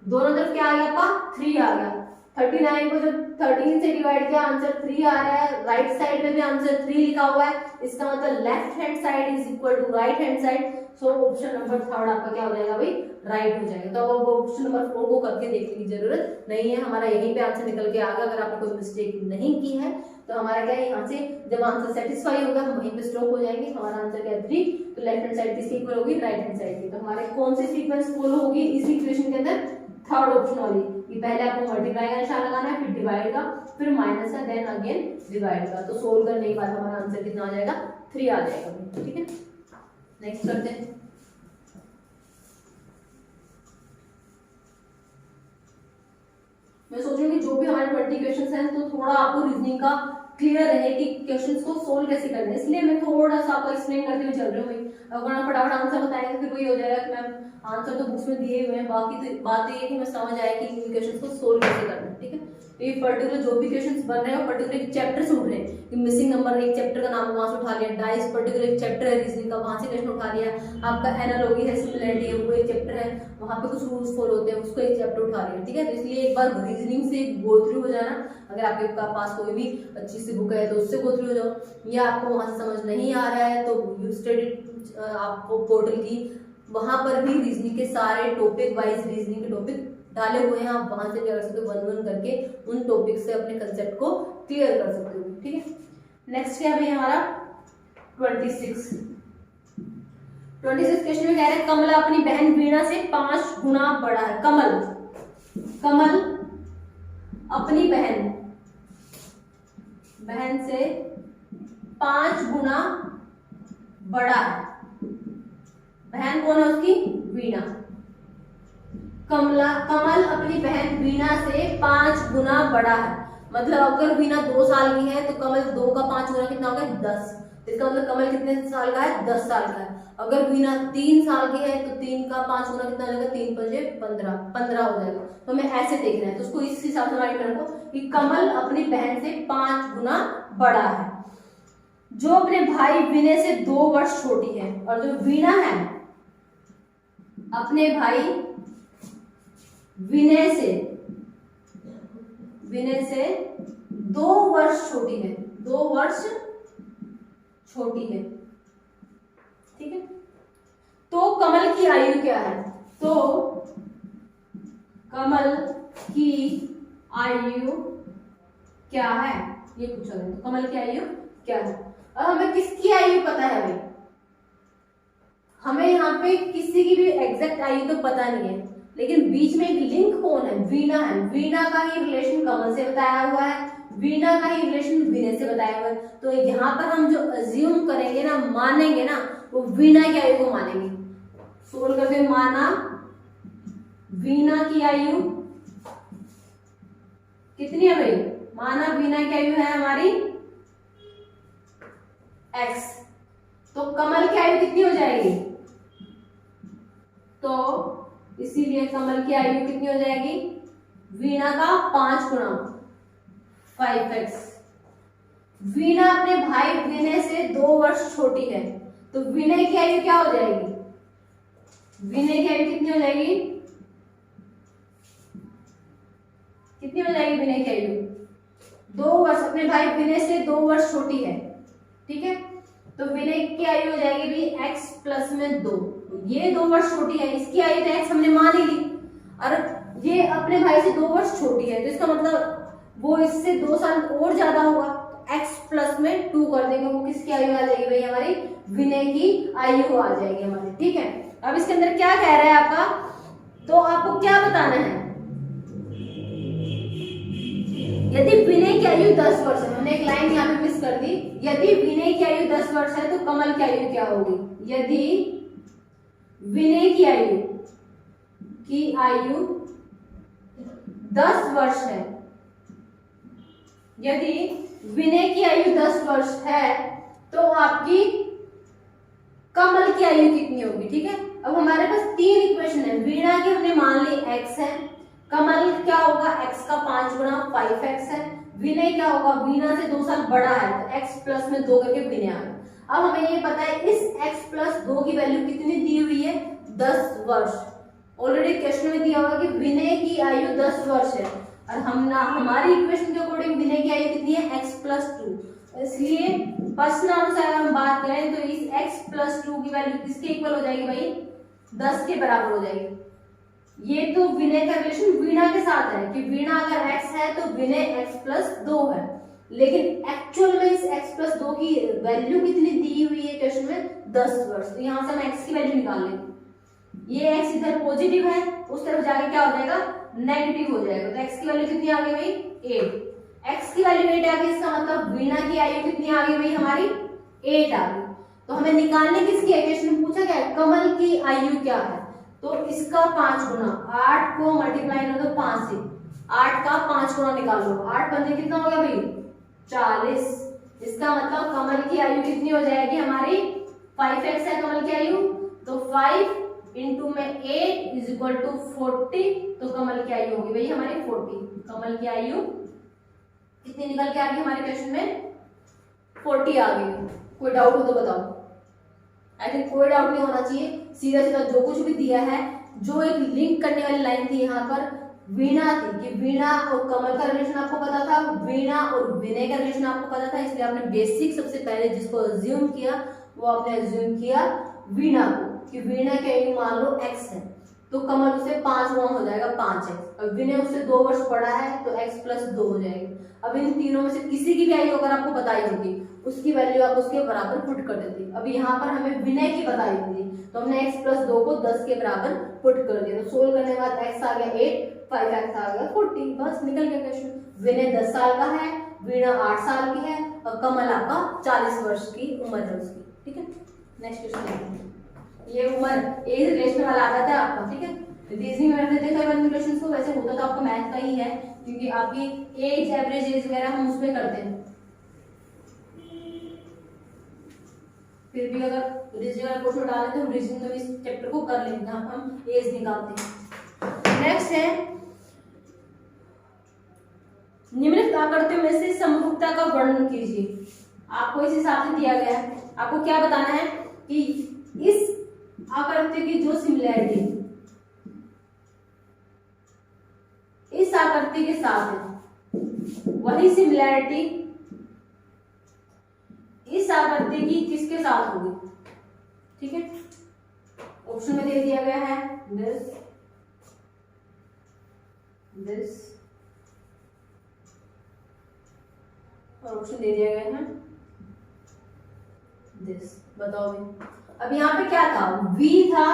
दोनों तरफ क्या आ गया आपका 3 आ गया। 39 को जब 13 से डिवाइड किया आंसर 3 आ रहा है, राइट साइड में भी आंसर 3 लिखा हुआ है, इसका मतलब left hand side is equal to right hand side. So option number 3 आपका क्या हो जाएगा भाई, राइट हो जाएगा। तो अब ऑप्शन नंबर 4 को करके देखने की जरूरत नहीं है, हमारा यहीं पे आंसर निकल के आ गया। अगर आपने कोई मिस्टेक नहीं की है तो हमारा क्या है, यहाँ से जब आंसर सेटिस्फाई होगा हम वहीं पे स्टॉप हो जाएंगे। हमारा आंसर क्या है 3, तो लेफ्ट हैंड साइड किसकी इक्वल होगी, राइट हैंड साइड की। तो हमारे कौन सी सीक्वेंस फॉलो होगी इस इक्वेशन के अंदर, थर्ड ऑप्शन वाली, कि पहले आपको मल्टीप्लाई का निशान लगाना है, फिर डिवाइड का, फिर माइनस का, देन अगेन डिवाइड का। तो सोल्व करने के बाद हमारा आंसर कितना आ जाएगा 3 आ जाएगा, ठीक है। नेक्स्ट करते हैं। मैं सोच रही हूँ कि जो भी हमारे 20 क्वेश्चंस हैं तो थोड़ा आपको रीजनिंग का क्लियर रहे कि क्वेश्चंस को सोल्व कैसे करना है, इसलिए मैं थोड़ा सा आपको एक्सप्लेन करते हुए चल रही हूँ। अगर आप फटाफट आंसर बताएंगे तो फिर वही हो जाएगा कि मैम आंसर तो बुक्स में दिए हुए हैं, बाकी तो बात ये है कि मैं समझ आया कि इन क्वेश्चंस को सोल्व कैसे करना है, ठीक है। तो ये पर्टिकुलर जो भी क्वेश्चंस बन रहे हैं पर्टिकुलर एक चैप्टर से उठ रहे हैं, कि मिसिंग नंबर एक चैप्टर का नाम वहां से उठा लिया, डाइस पर्टिकुलर एक चैप्टर है रीजनिंग का, वहां से क्वेश्चन उठा लिया। आपका एनालॉजी है, सिमिलरिटी है, वो एक चैप्टर है, वहां पे कुछ रूल्स फॉलो होते हैं, उसको एक चैप्टर उठा लिया, ठीक है। तो इसलिए एक बार रीजनिंग से गो थ्रू हो जाना। अगर आपके पास कोई भी अच्छी सी बुक है तो उससे गो थ्रू हो जाओ, या आपको वहां से समझ नहीं आ रहा है तो यू स्टडी आपको पोर्टल की, वहां पर भी रीजनिंग के सारे टॉपिक वाइज रीजनिंग के टॉपिक डाले हुए हैं, आप वहां से क्या कर सकते हो, वन करके उन टॉपिक से अपने कंसेप्ट को क्लियर कर सकते हो, ठीक है। नेक्स्ट क्या है हमारा 26 क्वेश्चन में कह रहे हैं कमला अपनी बहन वीणा से 5 गुना बड़ा है। कमल अपनी बहन से 5 गुना बड़ा है। बहन कौन है उसकी, वीणा। कमल अपनी बहन वीणा से 5 गुना बड़ा है। मतलब अगर वीणा 2 साल की है तो कमल 2 का 5 गुना कितना होगा 10। इसका मतलब कमल कितने साल का है, 10 साल का है। अगर वीणा 3 साल की है तो 3 का 5 गुना कितना हो जाएगा, 3 पंजे 15 हो जाएगा। तो हमें ऐसे देखना है, तो उसको इस हिसाब से राइट रखो कि कमल अपनी बहन से 5 गुना बड़ा है, जो अपने भाई विनय से 2 वर्ष छोटी है। और जो वीणा है अपने भाई विनय से 2 वर्ष छोटी है, 2 वर्ष छोटी है, ठीक है। तो कमल की आयु क्या है, तो कमल की आयु क्या है ये पूछा गया। तो कमल की आयु क्या है, और हमें किसकी आयु पता है भाई, हमें यहाँ पे किसी की भी एग्जैक्ट आयु तो पता नहीं है, लेकिन बीच में एक लिंक कौन है, वीणा है। वीणा का ही रिलेशन कमल से बताया हुआ है, वीणा का ही रिलेशन विनय से बताया हुआ है। तो यहाँ पर हम जो अज्यूम करेंगे ना, मानेंगे ना, वो वीणा की आयु को मानेंगे। सोल्व करके माना वीणा की आयु कितनी है भाई, माना वीणा की आयु है हमारी x, तो कमल की आयु कितनी हो जाएगी, तो इसीलिए कमल की आयु कितनी हो जाएगी, वीणा का 5 गुना 5x। वीणा अपने भाई विनय से 2 वर्ष छोटी है, तो विनय की आयु क्या हो जाएगी, विनय की आयु कितनी हो जाएगी, कितनी हो जाएगी विनय की आयु 2 वर्ष। अपने भाई विनय से 2 वर्ष छोटी है, ठीक है। तो विनय की आयु हो जाएगी भी x प्लस में 2, ये 2 वर्ष छोटी है, इसकी आयु तो x हमने मान ही ली, और ये अपने भाई से 2 वर्ष छोटी है, तो इसका मतलब वो इससे 2 साल और ज्यादा होगा। x प्लस में 2 कर देंगे, वो किसकी आयु आ जाएगी भाई, हमारी विनय की आयु आ जाएगी हमारी, ठीक है। अब इसके अंदर क्या कह रहा है आपका तो आपको क्या बताना है, यदि विनय की आयु 10 वर्ष है, हमने एक लाइन यहाँ पे मिस कर दी, यदि विनय की आयु 10 वर्ष है तो कमल की आयु क्या होगी, यदि विनय की आयु 10 वर्ष है, यदि विनय की आयु 10 वर्ष है तो आपकी कमल की आयु कितनी होगी। ठीक है, अब हमारे पास 3 इक्वेशन है, वीणा की हमने मान ली x है, कमल क्या होगा x का 5 गुना 5x है, विनय क्या होगा, वीणा से 2 साल बड़ा है तो x प्लस में 2 करके विनय आ गया। अब हमें ये पता है इस x प्लस 2 की वैल्यू कितनी दी हुई है, 10 वर्ष। ऑलरेडी क्वेश्चन में दिया होगा कि विनय की आयु 10 वर्ष है और हमारी इक्वेशन के अकॉर्डिंग विनय की आयु कितनी है, x प्लस 2। इसलिए प्रश्नानुसार हम बात करें तो इस x प्लस 2 की वैल्यू किसके इक्वल हो जाएगी भाई, 10 के बराबर हो जाएगी। ये तो विनय का रिलेशन वीणा के साथ है कि वीणा अगर x है तो विनय x प्लस 2 है, लेकिन एक्चुअल में इस x प्लस 2 की वैल्यू कितनी दी हुई है क्वेश्चन में, 10 वर्ष। तो यहाँ से हम x की वैल्यू निकाल लेंगे, ये x इधर पॉजिटिव है, उस तरफ जाके क्या हो जाएगा, नेगेटिव हो जाएगा। तो x की वैल्यू कितनी आ गई भाई, 8। x की वैल्यू 8 आ गई, इसका मतलब वीणा की आयु कितनी आ गई भाई, हमारी 8 आ गई। तो हमें निकालने किसकी है, क्वेश्चन में पूछा गया कमल की आयु क्या है, तो इसका 5 गुना, 8 को मल्टीप्लाई कर दो 5 से, 8 का 5 गुना निकाल लो, 8 पंजे कितना हो गया भाई, 40। इसका मतलब कमल की आयु कितनी हो जाएगी हमारी, 5x है कमल की आयु, तो 5 इंटू में 8 इज इक्वल टू 40, तो कमल की आयु होगी भाई हमारी 40। कमल की आयु कितनी निकल के आ गई हमारे क्वेश्चन में, 40 आ गई। कोई डाउट हो तो बताओ, आई थिंक कोई डाउट नहीं होना चाहिए, सीधा सीधा जो कुछ भी दिया है, जो एक लिंक करने वाली लाइन थी यहाँ पर वीणा थी कि वीणा और कमल का रिलेशन आपको पता था, वीणा और विनय का रिलेशन आपको पता था, इसलिए आपने बेसिक सबसे पहले जिसको अज्यूम किया वो आपने अज्यूम किया वीणा को, कि वीणा की आयु मान लो x है तो कमल उससे 5 गुना हो जाएगा 5x, और विनय उससे 2 वर्ष बड़ा है तो x प्लस 2 हो जाएगी। अब इन तीनों में से किसी की भी आयु अगर आपको बताई होगी उसकी वैल्यू आप उसके बराबर पुट कर देती। अब यहाँ पर हमें विनय की बताई थी तो हमने x प्लस 2 को 10 के बराबर पुट कर दिया, तो सोल्व करने के बाद x आ गया 8, 5x आ गया 40, बस निकल गया क्वेश्चन। विनय 10 साल का है, वीणा 8 साल की है और कमल आपका 40 वर्ष की उम्र है उसकी। ठीक है, नेक्स्ट क्वेश्चन, ये उम्र एज रिलेशन वाला आ जाता है आपका। ठीक है, रीजनिंग में देते हैं कई क्वेश्चंस को, वैसे होता तो आपको मैथ का ही है क्योंकि आपकी एज, एवरेज एज वगैरह हम उसमें करते हैं, फिर भी अगर रीजनिंग वाला क्वेश्चन डालें तो हम रीजनिंग में इस चैप्टर को कर लेंगे, जहां हम एज निकालते हैं। नेक्स्ट है निम्नलिखित आकृतियों में से समरूपता का वर्णन कीजिए। आपको इस हिसाब से दिया गया है, आपको क्या बताना है कि इस आकृति की जो सिमिलैरिटी इस आकृति के साथ है वही सिमिलैरिटी इस आकृति की किसके साथ होगी। ठीक है, ऑप्शन में दे दिया गया है दिस और ऑप्शन दे दिया गया है दिस। बताओ भाई, अब यहाँ पे क्या था, V था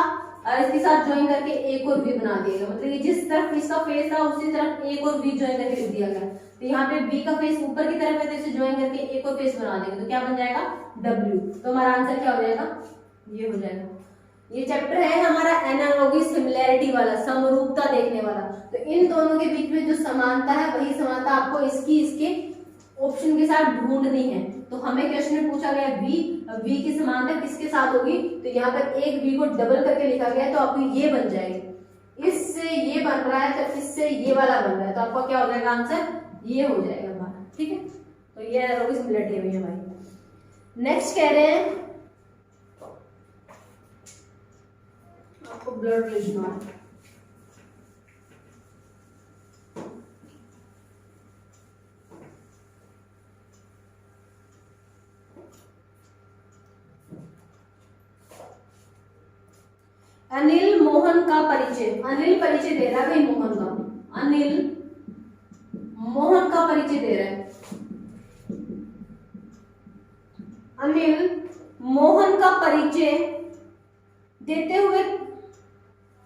और इसके साथ ज्वाइन करके एक और V बना दिया गया, मतलब ये जिस तरफ इसका फेस था उसी तरफ एक और V ज्वाइन करके लिख दिया गया। तो यहाँ पे V का फेस ऊपर की तरफ है तो इसे ज्वाइन करके एक और फेस बना देंगे तो क्या बन जाएगा W। तो हमारा आंसर क्या हो जाएगा, ये हो जाएगा। ये चैप्टर है हमारा एनालॉजी सिमिलैरिटी वाला, समरूपता देखने वाला। तो इन दोनों के बीच में जो समानता है वही समानता आपको इसके ऑप्शन के साथ ढूंढनी है। तो हमें क्वेश्चन में पूछा गया V की समानता किसके साथ होगी, तो यहाँ पर एक V को डबल करके लिखा गया है तो आपको ये बन जाएगी, इससे ये बन रहा है तो इससे ये वाला बन रहा है, तो आपका क्या हो जाएगा आंसर, ये हो जाएगा हमारा। ठीक है, तो ये एनालॉजी सिमिलैरिटी है हमारी। नेक्स्ट कह रहे हैं आपको ब्लड रिलेशन, अनिल मोहन का परिचय, अनिल परिचय दे रहा है भाई मोहन का, अनिल मोहन का परिचय दे रहा है, अनिल, मोहन का परिचय देते हुए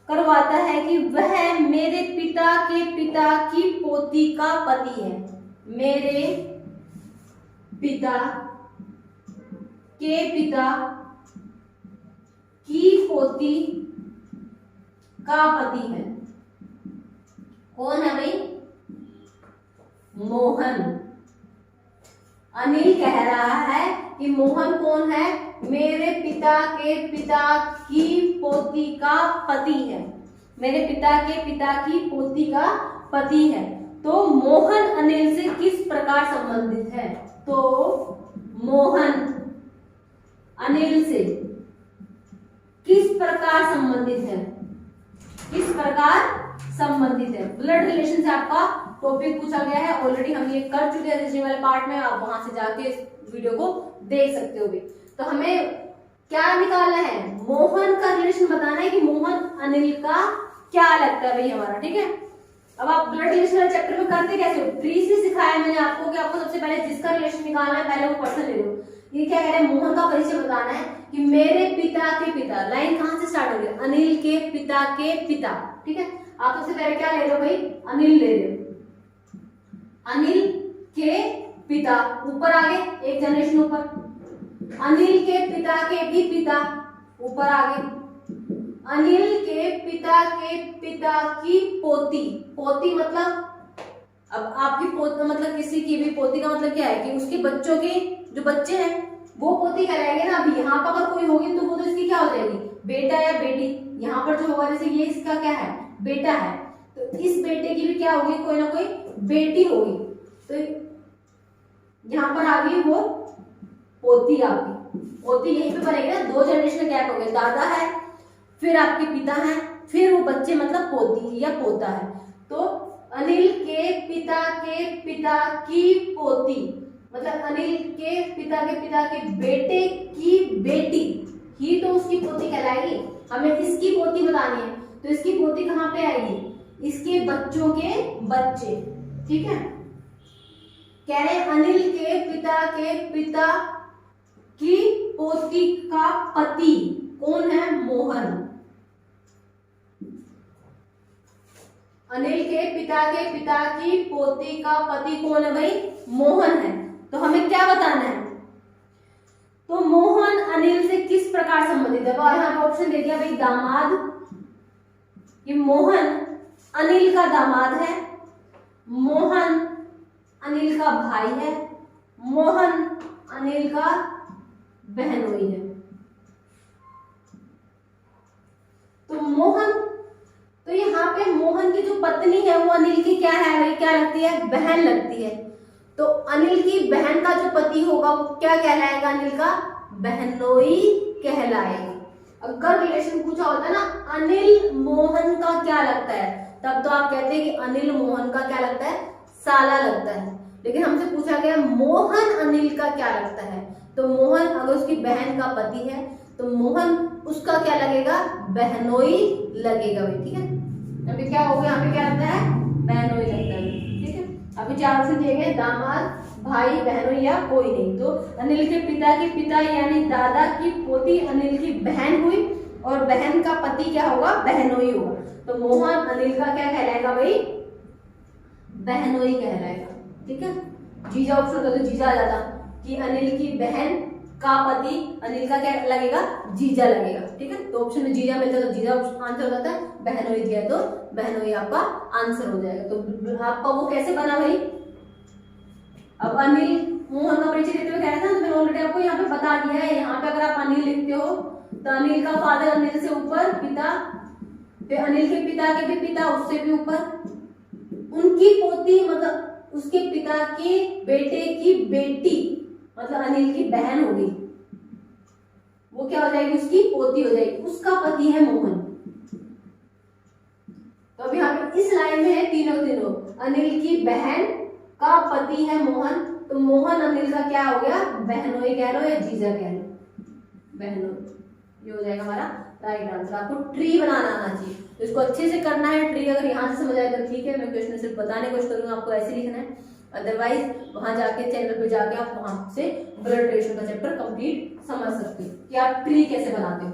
करवाता है कि वह मेरे पिता के पिता की पोती का पति है। मेरे पिता के पिता की पोती का पति है। कौन है भाई? मोहन। अनिल कह रहा है कि मोहन कौन है? मेरे पिता के पिता की पोती का पति है। मेरे पिता के पिता की पोती का पति है। तो मोहन अनिल से किस प्रकार संबंधित है? तो मोहन अनिल से किस प्रकार संबंधित है? किस प्रकार संबंधित है? ब्लड रिलेशन से आपका टॉपिक पूछा गया है, ऑलरेडी हम ये कर चुके हैं रीजनिंग वाले पार्ट में, आप वहां से जाके इस वीडियो को देख सकते हो भी। तो हमें क्या निकालना है? मोहन का रिलेशन बताना है कि मोहन अनिल का क्या लगता है भाई हमारा, ठीक है। अब आप ब्लड रिलेशन वाले चैप्टर में करते कैसे हो? ट्री से सिखाया मैंने आपको कि आपको सबसे पहले जिसका रिलेशन निकालना है पहले वो पर्सन ले लो। ये क्या कह रहे हैं? मोहन का परिचय बताना है कि मेरे पिता के पिता, लाइन कहां से स्टार्ट हो गई? अनिल के पिता के पिता, ठीक है। आप सबसे पहले क्या ले रहे हो भाई? अनिल ले रहे हो। अनिल के पिता, ऊपर आगे एक जनरेशन ऊपर, अनिल के पिता के भी पिता, ऊपर आगे अनिल के पिता की पोती। पोती मतलब अब आपकी पोती मतलब किसी की भी पोती का मतलब क्या है कि उसके बच्चों के जो बच्चे हैं वो पोती कहलाएंगे ना। अभी यहाँ पर अगर कोई होगी तो वो तो इसकी क्या हो जाएगी? बेटा या बेटी। यहाँ पर जो होगा, जैसे ये इसका क्या है? बेटा है, तो इस बेटे की भी क्या होगी? कोई ना कोई बेटी होगी। तो यहाँ पर आ गई वो पोती आपकी। पोती यहीं पे बनेगी ना, दो जनरेशन गैप हो गए। दादा है, फिर आपके पिता है, फिर वो बच्चे मतलब पोती या पोता है। तो अनिल के पिता की पोती मतलब अनिल के पिता के बेटे की बेटी ही तो उसकी पोती कहलाएगी। हमें इसकी पोती बतानी है, तो इसकी पोती कहाँ पे आएगी? इसके बच्चों के बच्चे, ठीक है। कह रहे अनिल के पिता की पोती का पति कौन है? मोहन। अनिल के पिता की पोती का पति कौन है भाई? मोहन है। तो हमें क्या बताना है? तो मोहन अनिल से किस प्रकार संबंधित है? और यहाँ पे ऑप्शन दे दिया भाई दामाद, कि मोहन अनिल का दामाद है, मोहन अनिल का भाई है, मोहन अनिल का बहनोई है। तो मोहन, तो यहाँ पे मोहन की जो पत्नी है वो अनिल की क्या है भाई? क्या लगती है? बहन लगती है। तो अनिल की बहन का जो पति होगा वो क्या कहलाएगा? अनिल का बहनोई कहलाएगा। अगर रिलेशन पूछा होता ना अनिल मोहन का क्या लगता है, तब तो आप कहते हैं कि अनिल मोहन का क्या लगता है? साला लगता है। लेकिन हमसे पूछा गया मोहन अनिल का क्या लगता है, तो मोहन अगर उसकी बहन का पति है तो मोहन उसका क्या लगेगा? बहनोई लगेगा भाई, ठीक है। अभी क्या हो गया? यहाँ पे क्या लगता है? बहनोई लगता है, ठीक है। अभी चार ऑप्शन दिए गए, दामाद, भाई, बहनोई या कोई नहीं। तो अनिल के पिता यानी दादा की पोती अनिल की बहन हुई, और बहन का पति क्या होगा? बहनोई होगा। तो मोहन अनिल का क्या कहलाएगा भाई? बहनोई कहलाएगा, ठीक है। जीजा ऑप्शन होता तो जीजा आ जाता कि अनिल की बहन का पति अनिल का क्या लगेगा? जीजा लगेगा, ठीक है। तो ऑप्शन में जीजा मिलता तो जीजा आंसर हो जाता है, बहनोई दिया तो बहनोई आपका आंसर हो जाएगा। तो आपका वो कैसे बना भाई? अब अनिल मोहन का परिचय देते हुए कह रहा था, मैंने ऑलरेडी आपको यहाँ पे बता दिया है। यहाँ पे अगर आप अनिल लिखते हो तो अनिल का फादर अनिल से ऊपर पिता, फिर अनिल के पिता के भी पिता, उससे भी ऊपर उनकी पोती मतलब उसके पिता के बेटे की बेटी मतलब अनिल की बहन होगी, वो क्या हो जाएगी? उसकी पोती हो जाएगी, उसका पति है मोहन। तो अभी यहाँ पे इस लाइन में है तीनों अनिल की बहन का पति है मोहन, तो मोहन अनिल का क्या हो गया? बहनोई कह लो या जीजा कह लो, बहनोई। ये हो जाएगा हमारा राइट आंसर। आपको ट्री बनाना आना चाहिए, तो इसको अच्छे से करना है। ट्री अगर यहाँ से समझ आए तो ठीक है, मैं क्वेश्चन सिर्फ बताने की कोशिश करूंगा, आपको ऐसे लिखना है। अदरवाइज वहां जाके चैनल पे जाके आप वहां से ब्लड रिलेशन का चैप्टर कंप्लीट समझ सकते हो कि आप ट्री कैसे बनाते हो।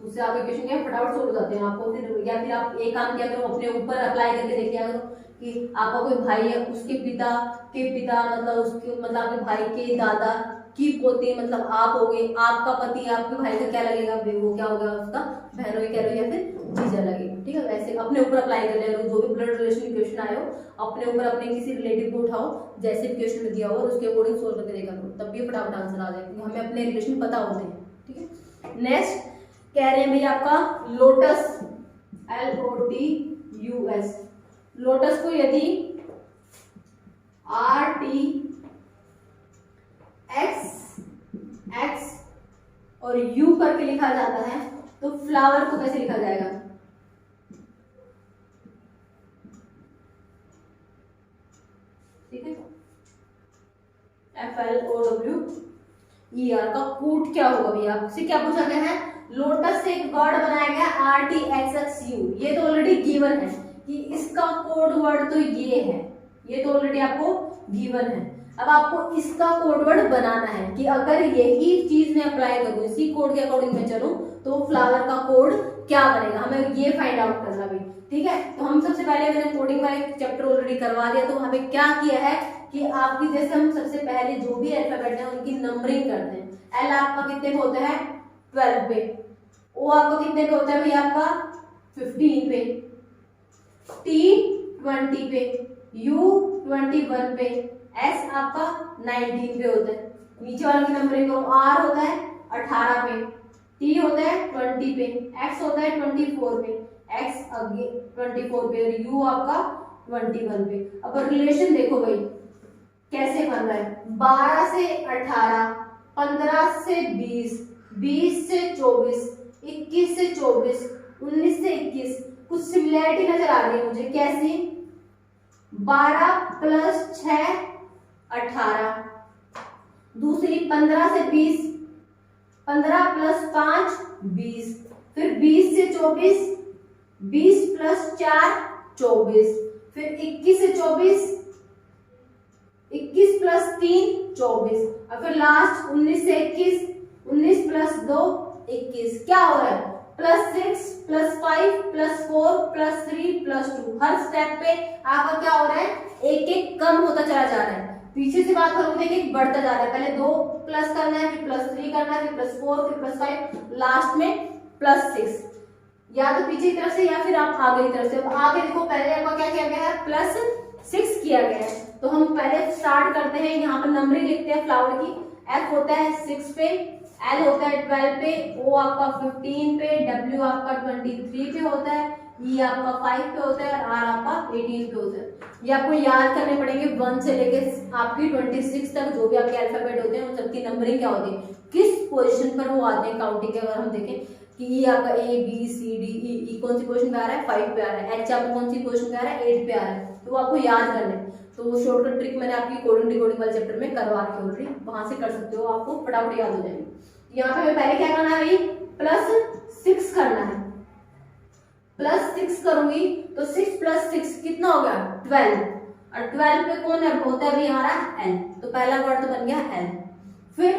उससे आपके इक्वेशन क्या फटाफट सोल्व हो जाते हैं आपको। फिर या फिर आप एक काम क्या करो, अपने ऊपर अप्लाई करके देखिए करो कि आपका कोई भाई है, उसके पिता के पिता मतलब उसके मतलब आपके भाई के दादा की पोती मतलब आप हो गए, आपका पति आपके भाई का क्या लगेगा, वो क्या होगा उसका बहन हो कह लो या फिर जीजा लगेगा। ठीक है, वैसे अपने ऊपर अप्लाई कर लेना, जो भी ब्लड रिलेशन क्वेश्चन आए हो अपने ऊपर अपने किसी रिलेटिव को उठाओ जैसे भी क्वेश्चन में दिया हो और उसके अकॉर्डिंग सोल्व करके देखा करो, तब भी फटाफट आंसर आ जाएगा, क्योंकि हमें अपने रिलेशन पता होते हैं। ठीक है, नेक्स्ट कह रहे हैं भैया आपका लोटस, LOTUS, लोटस को यदि RTX और U करके लिखा जाता है तो फ्लावर को कैसे लिखा जाएगा? ठीक है, FLOWER का कोड क्या होगा भैया? आपसे क्या पूछा गया है? लोटस से एक वर्ड बनाया गया RTXXU, ये तो ऑलरेडी गिवन है कि इसका कोड वर्ड तो ये है, ये तो ऑलरेडी आपको गिवन है। अब आपको इसका कोड वर्ड बनाना है कि अगर यही चीज मैं अप्लाई करूं, इसी कोड के अकॉर्डिंग मैं चलूं तो फ्लावर का कोड क्या बनेगा, हमें ये फाइंड आउट करना भी। ठीक है, तो हम सबसे पहले मैंने कोडिंग वाले चैप्टर ऑलरेडी करवा दिया, तो हमें क्या किया है कि आपकी जैसे हम सबसे पहले जो भी अल्फाबेट है उनकी नंबरिंग करते हैं। एल आपका कितने पे होता है? 12 पे। ओ आपका कितने पे होता है भैया? आपका 15 पे। टी 20 पे, यू 21 पे, एस आपका 19 पे होता है। नीचे वाले की नंबरिंग करो, आर होता है 18 पे, टी होता है 20 पे, एक्स होता है 24 पे, एक्स अगेन 24 पे और यू आपका 21 पे। अब रिलेशन देखो भाई कैसे बन रहा है, 12 से 18, 15 से 20, 20 से 24, 21 से 24, 19 से 21, कुछ सिमिलैरिटी नजर आ रही है मुझे। कैसी? 12 प्लस 6 18, दूसरी 15 से 20, 15 प्लस 5 20, फिर 20 से 24, 20 प्लस 4 24, फिर 21 से 24, 21 प्लस 3 24, और फिर लास्ट 19 से 21, 19 प्लस 2 21। क्या हो रहा है? +6 +5 +4 +3 +2। हर स्टेप पे आपका क्या हो रहा है? एक एक कम होता चला जा रहा है। पीछे से बात करोगे देखिए बढ़ता जा रहा है, पहले 2 प्लस करना है, फिर +3 करना है, फिर +4, फिर +5, लास्ट में +6। या तो पीछे की तरफ से या फिर आप आगे की तरफ से। अब आगे देखो, पहले आपका क्या किया गया है? +6 किया गया है। तो हम पहले स्टार्ट करते हैं, यहाँ पर नंबरिंग लिखते हैं फ्लावर की। F होता है 6 पे, L होता है 12 पे, O आपका 15 पे, W आपका 23 पे होता है, E आपका 5 पे होता है और R आपका 18 पे होता है। ये आपको याद करने पड़ेंगे 1 से लेके आपकी 26 तक जो भी आपके अल्फाबेट होते हैं उन सबकी नंबरिंग क्या होती है, किस पोजीशन पर वो आते हैं काउंटिंग के। अगर हम देखें कि E आपका A B C D E कौन सी पोजीशन पे आ रहा है? 5 पे आ रहा है। H आपका कौन सी पोजीशन पे आ रहा है? 8 पे आ रहा है। तो वो आपको याद करना है। तो वो शॉर्टकट ट्रिक मैंने आपकी कोडिंग डिकोडिंग वाले चैप्टर में करवा रखी है ऑलरेडी, वहां से कर सकते हो, आपको फटाफट याद हो जाएगी। यहाँ पे हमें पहले क्या करना है भाई? +6 करना है। +6 करूंगी तो 6 + 6 कितना हो गया? 12। और 12 पे कौन है? होता है भाई हमारा L, तो पहला वर्ड तो बन गया L। फिर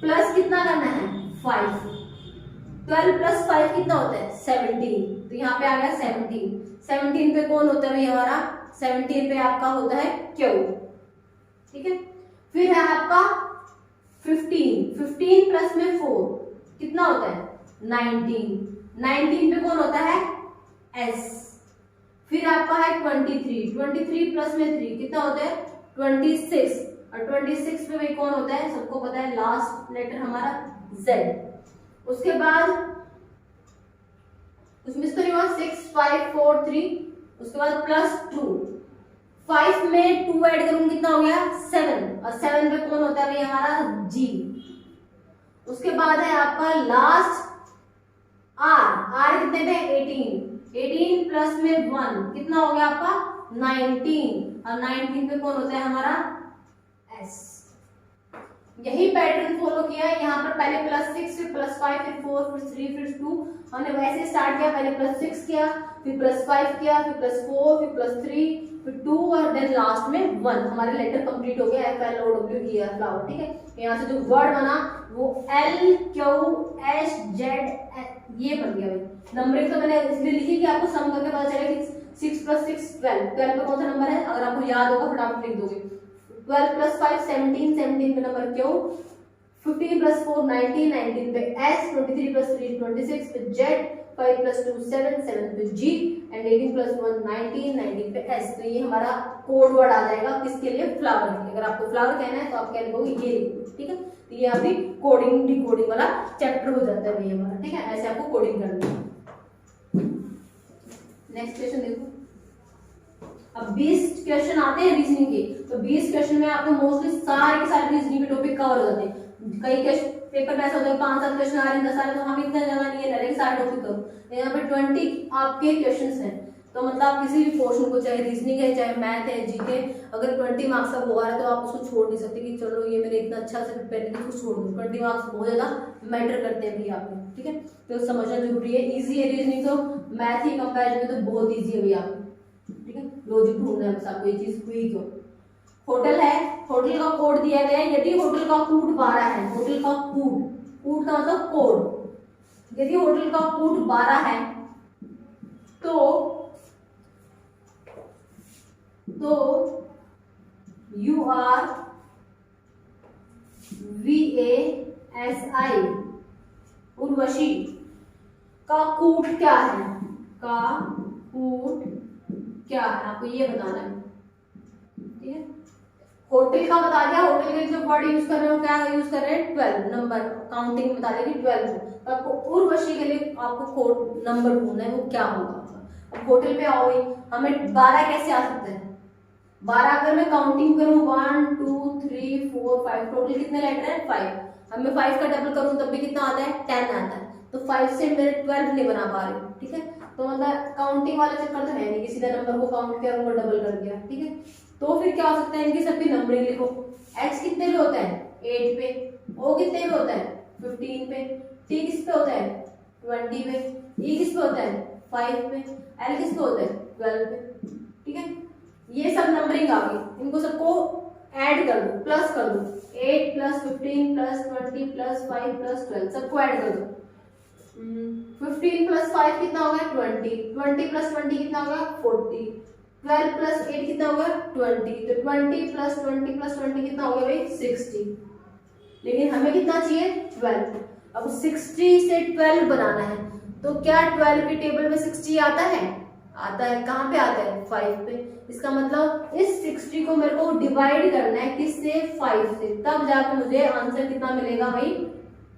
प्लस कितना करना है? 5। 12 + 5 कितना होता है? 17। तो यहाँ पे आ गया 17। 17 पे कौन होता है भाई हमारा? 17 पे आपका होता है Q। ठीक है, फिर है आपका 15। 15 प्लस में 4 कितना होता है? 19। 19 पे कौन होता है? S। फिर आपका है 23। 23 प्लस में 3 कितना होता है? 26। और 26 पे भाई कौन होता है? सबको पता है लास्ट लेटर हमारा Z। उसके बाद उसमें तो नहीं हुआ 6 5 4 3, उसके बाद +2। 5 में 2 ऐड करूंगी कितना हो गया? 7। और 7 पे कौन होता है भाई हमारा? G। उसके बाद है आपका लास्ट R। R कितने पे? 18। 18 प्लस में 1 कितना हो गया आपका? 19। और 19 पे कौन होता है हमारा? S। यही पैटर्न फॉलो किया है। यहाँ पर पहले +6 फिर +5 फिर 4 फिर 3 फिर 2 हमने वैसे स्टार्ट किया। पहले +6 किया, फिर +5 किया, फिर +4 फिर +3 फिर 2 और देन लास्ट में 1। हमारे लेटर कंप्लीट हो गया FLOWER फ्लावर, ठीक है। यहाँ से जो वर्ड बना वो LQSZ ये बन गया भाई। नंबरिंग तो मैंने इसलिए लिखी कि आपको सम करके पता चले कि 6 + 6 12, 12 पे कौन सा नंबर है, अगर आपको याद होगा फटाफट लिख दोगे। 12 + 5 17, 17 पे नंबर Q, 15 + 4 19, 19 पे S, 23 + 3 26 पे Z, 5 + 2 7, 7 पे G एंड 18 + 1 19, 19 पे S। तो ये हमारा कोड वर्ड आ जाएगा किसके लिए, फ्लावर के लिए। अगर आपको फ्लावर कहना है तो आप क्या लिखोगे, ये लिखोगे, ठीक है। तो ये अभी कोडिंग डिकोडिंग वाला चैप्टर हो जाता है ये हमारा, ठीक है। ऐसे आपको कोडिंग करनी है। नेक्स्ट क्वेश्चन देखो। अब 20 क्वेश्चन आते हैं रीजनिंग के, तो 20 क्वेश्चन में आपको मोस्टली सारे के सारे रीजनिंग के टॉपिक कवर हो जाते हैं। कई क्वेश्चन पेपर में ऐसा होता है 5-7 क्वेश्चन आ रहे हैं, 10 आ रहे हैं, तो हम इतना जगह नहीं है डायरेक्ट सारे टॉपिक करो। यहाँ पे 20 आपके क्वेश्चंस हैं, तो मतलब आप किसी भी पोर्शन को, चाहे रीजनिंग है, चाहे मैथ है, जीके, अगर 20 मार्क्स का वो आ रहा है तो आप उसको छोड़ नहीं सकते कि चलो ये मैंने इतना अच्छा से प्रिपेयर किया उसको छोड़ दूं। 20 मार्क्स बहुत ज्यादा मैटर करते हैं भैया आपको, ठीक है। तो समझना जरूरी है। इजी है रीजनिंग, तो मैथ ही कंपेरिजन में तो बहुत ईजी है भैया आपको, ठीक है। लॉजिक ढूंढना है बस आपको, ये चीज हुई क्यों। होटल है, होटल का कोड दिया गया है। यदि होटल का कूट 12 है, होटल का कूट का मतलब कोड, यदि होटल का कूट 12 है तो URVASI उर्वशी का कूट क्या है, का कूट क्या है, आपको ये बताना है, ठीक है। होटल का बता दिया, होटल के जो वर्ड यूज कर रहे हो क्या यूज कर रहे हैं, 12 नंबर काउंटिंग बता देगी 12 को। तो आपको उर्वशी के लिए आपको कोड नंबर ढूंढना है, वो क्या होगा। अब होटल पे आओ, हमें 12 कैसे आ सकते हैं। 12 अगर मैं काउंटिंग करूं 1 2 3 4 5, टोटल कितने लेटर है 5। अब मैं 5 का डबल करूं तब भी कितना आता है 10 आता है। तो 5 से मेरे 12 नहीं बना पा रही, ठीक है। तो मतलब काउंटिंग वाला चक्कर तो है नहीं कि सीधा नंबर को काउंट किया और डबल कर दिया, ठीक है। तो फिर क्या हो सकता है, इनकी सबकी नंबरिंग लिखो। x कितने पे होता है 8 पे, o कितने पे होता है 15 पे, t किस पे होता है 20 पे, e किस पे होता है 5 पे, l किस पे होता है 12 पे, ठीक है। ये सब नंबरिंग आ गई, इनको सबको ऐड कर दो, प्लस कर दो। 8 + 15 + 20 + 5 + 12 सबको ऐड कर दो। 15 + 5 कितना होगा 20, 20 + 20 कितना होगा 40, 12 + 8 कितना होगा 20, तो 20 + 20 + 20 कितना हो गया भाई 60। लेकिन हमें कितना चाहिए 12। अब 60 से 12 बनाना है, तो क्या 12 के टेबल में 60 आता है, आता है। कहाँ पे आता है 5 पे। इसका मतलब इस 60 को मेरे को डिवाइड करना है किससे 5 से, तब जाकर मुझे आंसर कितना मिलेगा भाई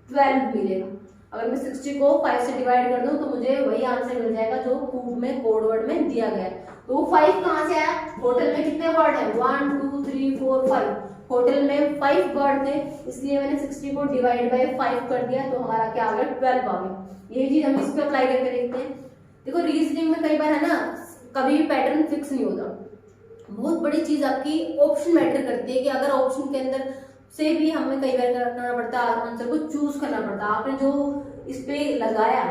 12 मिलेगा। अगर मैं 60 को 5 से डिवाइड कर दूं तो मुझे वही आंसर मिल जाएगा जो कूट में कोड वर्ड में दिया गया है। तो 5 कहाँ से आया, होटल में कितने वर्ड है 1 2 3 4 5, होटल में 5 वर्ड थे, इसलिए मैंने 60 को डिवाइड बाय 5 कर दिया, तो हमारा क्या आ गया 12 आ गया। यही चीज हम इस पे अप्लाई करके देखते हैं। देखो रीजनिंग में कई बार है ना, कभी भी पैटर्न फिक्स नहीं होता। बहुत बड़ी चीज आपकी ऑप्शन मैटर करती है, कि अगर ऑप्शन के अंदर से भी हमें कई बार करना पड़ता है, आंसर को चूज करना पड़ता है। आपने जो इस पे लगाया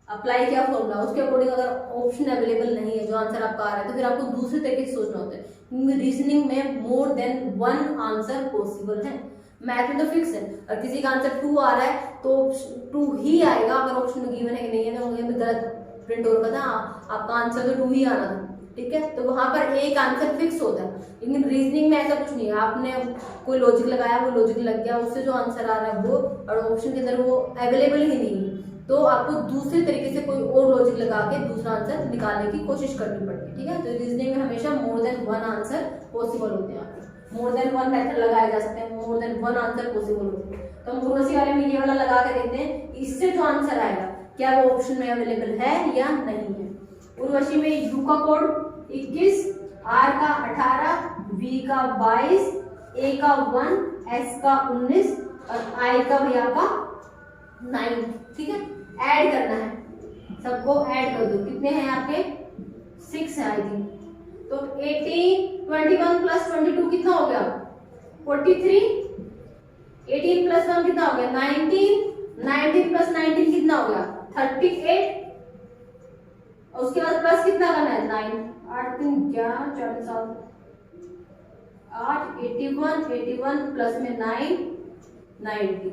अप्लाई किया फॉर्मूला, उसके अकॉर्डिंग अगर ऑप्शन अवेलेबल नहीं है जो आंसर आपका आ रहा है, तो फिर आपको दूसरे तरीके से सोचना होता है। रीजनिंग में मोर देन 1 आंसर पॉसिबल है, मैथ में तो फिक्स है। और किसी का आंसर 2 आ रहा है तो 2 ही आएगा, अगर ऑप्शन में गिवन है कि नहीं है ना, मुझे गलत प्रिंट हो रहा था, आपका आंसर तो 2 ही आना था, ठीक है। तो वहां पर एक आंसर फिक्स होता है। लेकिन रीजनिंग में ऐसा कुछ नहीं है, आपने कोई लॉजिक लगाया, वो लॉजिक लग गया, उससे जो आंसर आ रहा है वो, और ऑप्शन के अंदर वो अवेलेबल ही नहीं है, तो आपको दूसरे तरीके से कोई और लॉजिक लगा के दूसरा आंसर निकालने की कोशिश करनी पड़ती है, ठीक है। तो रीजनिंग में हमेशा मोर देन 1 आंसर पॉसिबल होते हैं, आपके मोर देन 1 मेथड लगाए जा सकते हैं, मोर देन 1 आंसर पॉसिबल होते हैं। तो हम उर्वशी वाले में ये वाला लगा के देखते हैं, इससे जो आंसर आएगा क्या वो ऑप्शन में अवेलेबल है या नहीं है। उर्वशी में यू का कोड 21, आर का 18, वी का 22, ए का 1, एस का 19 और आई का भैया का 9, ठीक है। ऐड करना है, सबको ऐड कर दो। कितने हैं आपके 6 है आई थिंक। तो 18 21 + 22 कितना हो गया 43, 18 + 1 कितना हो गया 19, 19 + 19 कितना हो गया 38, और उसके बाद प्लस कितना करना है 9, 8 3 11 4 7 8 81 81 प्लस में 9 90।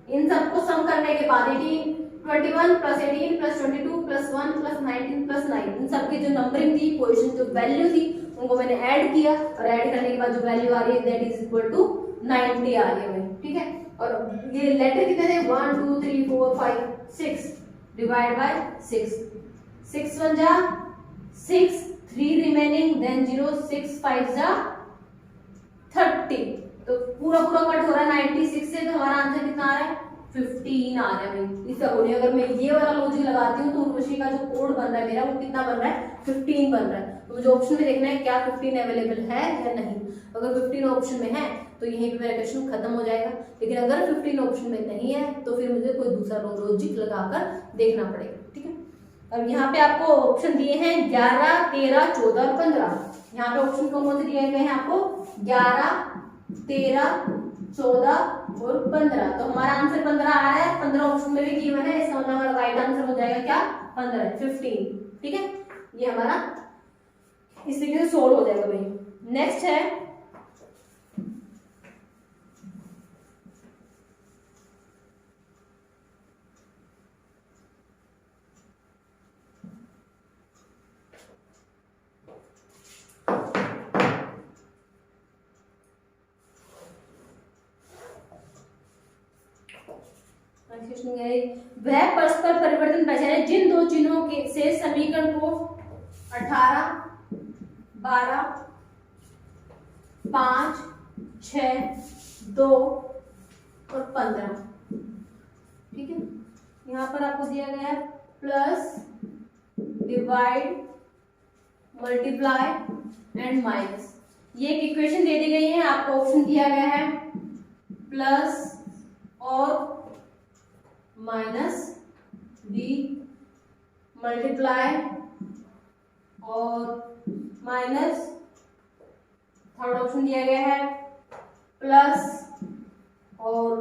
इन सबको सम करने के बाद 18 21 plus 18 plus 22 plus 1 plus 19 plus 9, इन सबकी जो नंबरिंग थी, पोजीशन जो वैल्यू थी, उनको मैंने ऐड किया और ऐड करने के बाद जो वैल्यू आ रही है दैट इज इक्वल टू 90 आ रही है। ठीक है, और ये लेटर कितने थे 1 2 3 4 5 6 डिवाइड बाय 6, 6 1 जा 6, 3 रिमेनिंग देन 0, 6 5 जा 30, तो पूरा पूरा कट हो रहा है 96 से, तो हमारा आंसर कितना आ रहा है 15 आ रहा है भाई। इस अकॉर्डिंग अगर मैं ये वाला लॉजिक लगाती हूँ तो उर्वशी का जो कोड बन रहा है मेरा वो कितना बन रहा है 15 बन रहा है। तो मुझे ऑप्शन में देखना है क्या 15 अवेलेबल है या नहीं। अगर 15 ऑप्शन में है तो यहीं पे मेरा क्वेश्चन खत्म हो जाएगा, लेकिन अगर 15 ऑप्शन में नहीं है तो फिर मुझे कोई दूसरा लॉजिक लगाकर देखना पड़ेगा। ठीक है, अब यहाँ पे आपको ऑप्शन दिए हैं 11 13 14 और 15। यहाँ पे ऑप्शन कौन कौन से दिए गए हैं आपको 11 13 14 और 15, तो हमारा आंसर 15 आ रहा है। 15 ऑप्शन में भी गिवन है, इसका मतलब हमारा राइट आंसर हो जाएगा क्या 15 15। ठीक है, ये हमारा इस तरीके से सोल्व हो जाएगा भाई। नेक्स्ट है वह परस्पर परिवर्तन पहचाने जिन दो चिन्हों के से समीकरण को 18 12 5 6 2 और 15। ठीक है, यहाँ पर आपको दिया गया है plus divide multiply and minus, ये एक इक्वेशन दे दी गई है। आपको ऑप्शन दिया गया है प्लस और माइनस बी मल्टीप्लाई और माइनस, थर्ड ऑप्शन दिया गया है प्लस और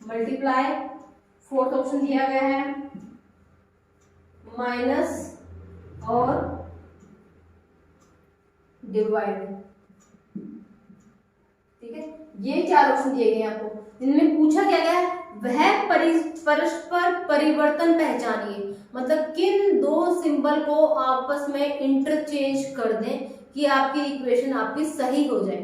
मल्टीप्लाई, फोर्थ ऑप्शन दिया गया है माइनस और डिवाइड। ठीक है, ये चार ऑप्शन दिए गए हैं आपको। इनमें पूछा क्या गया है वह परस्पर परिवर्तन पहचानिए, मतलब किन दो सिंबल को आपस में इंटरचेंज कर दें कि आपकी इक्वेशन आपकी सही हो जाए।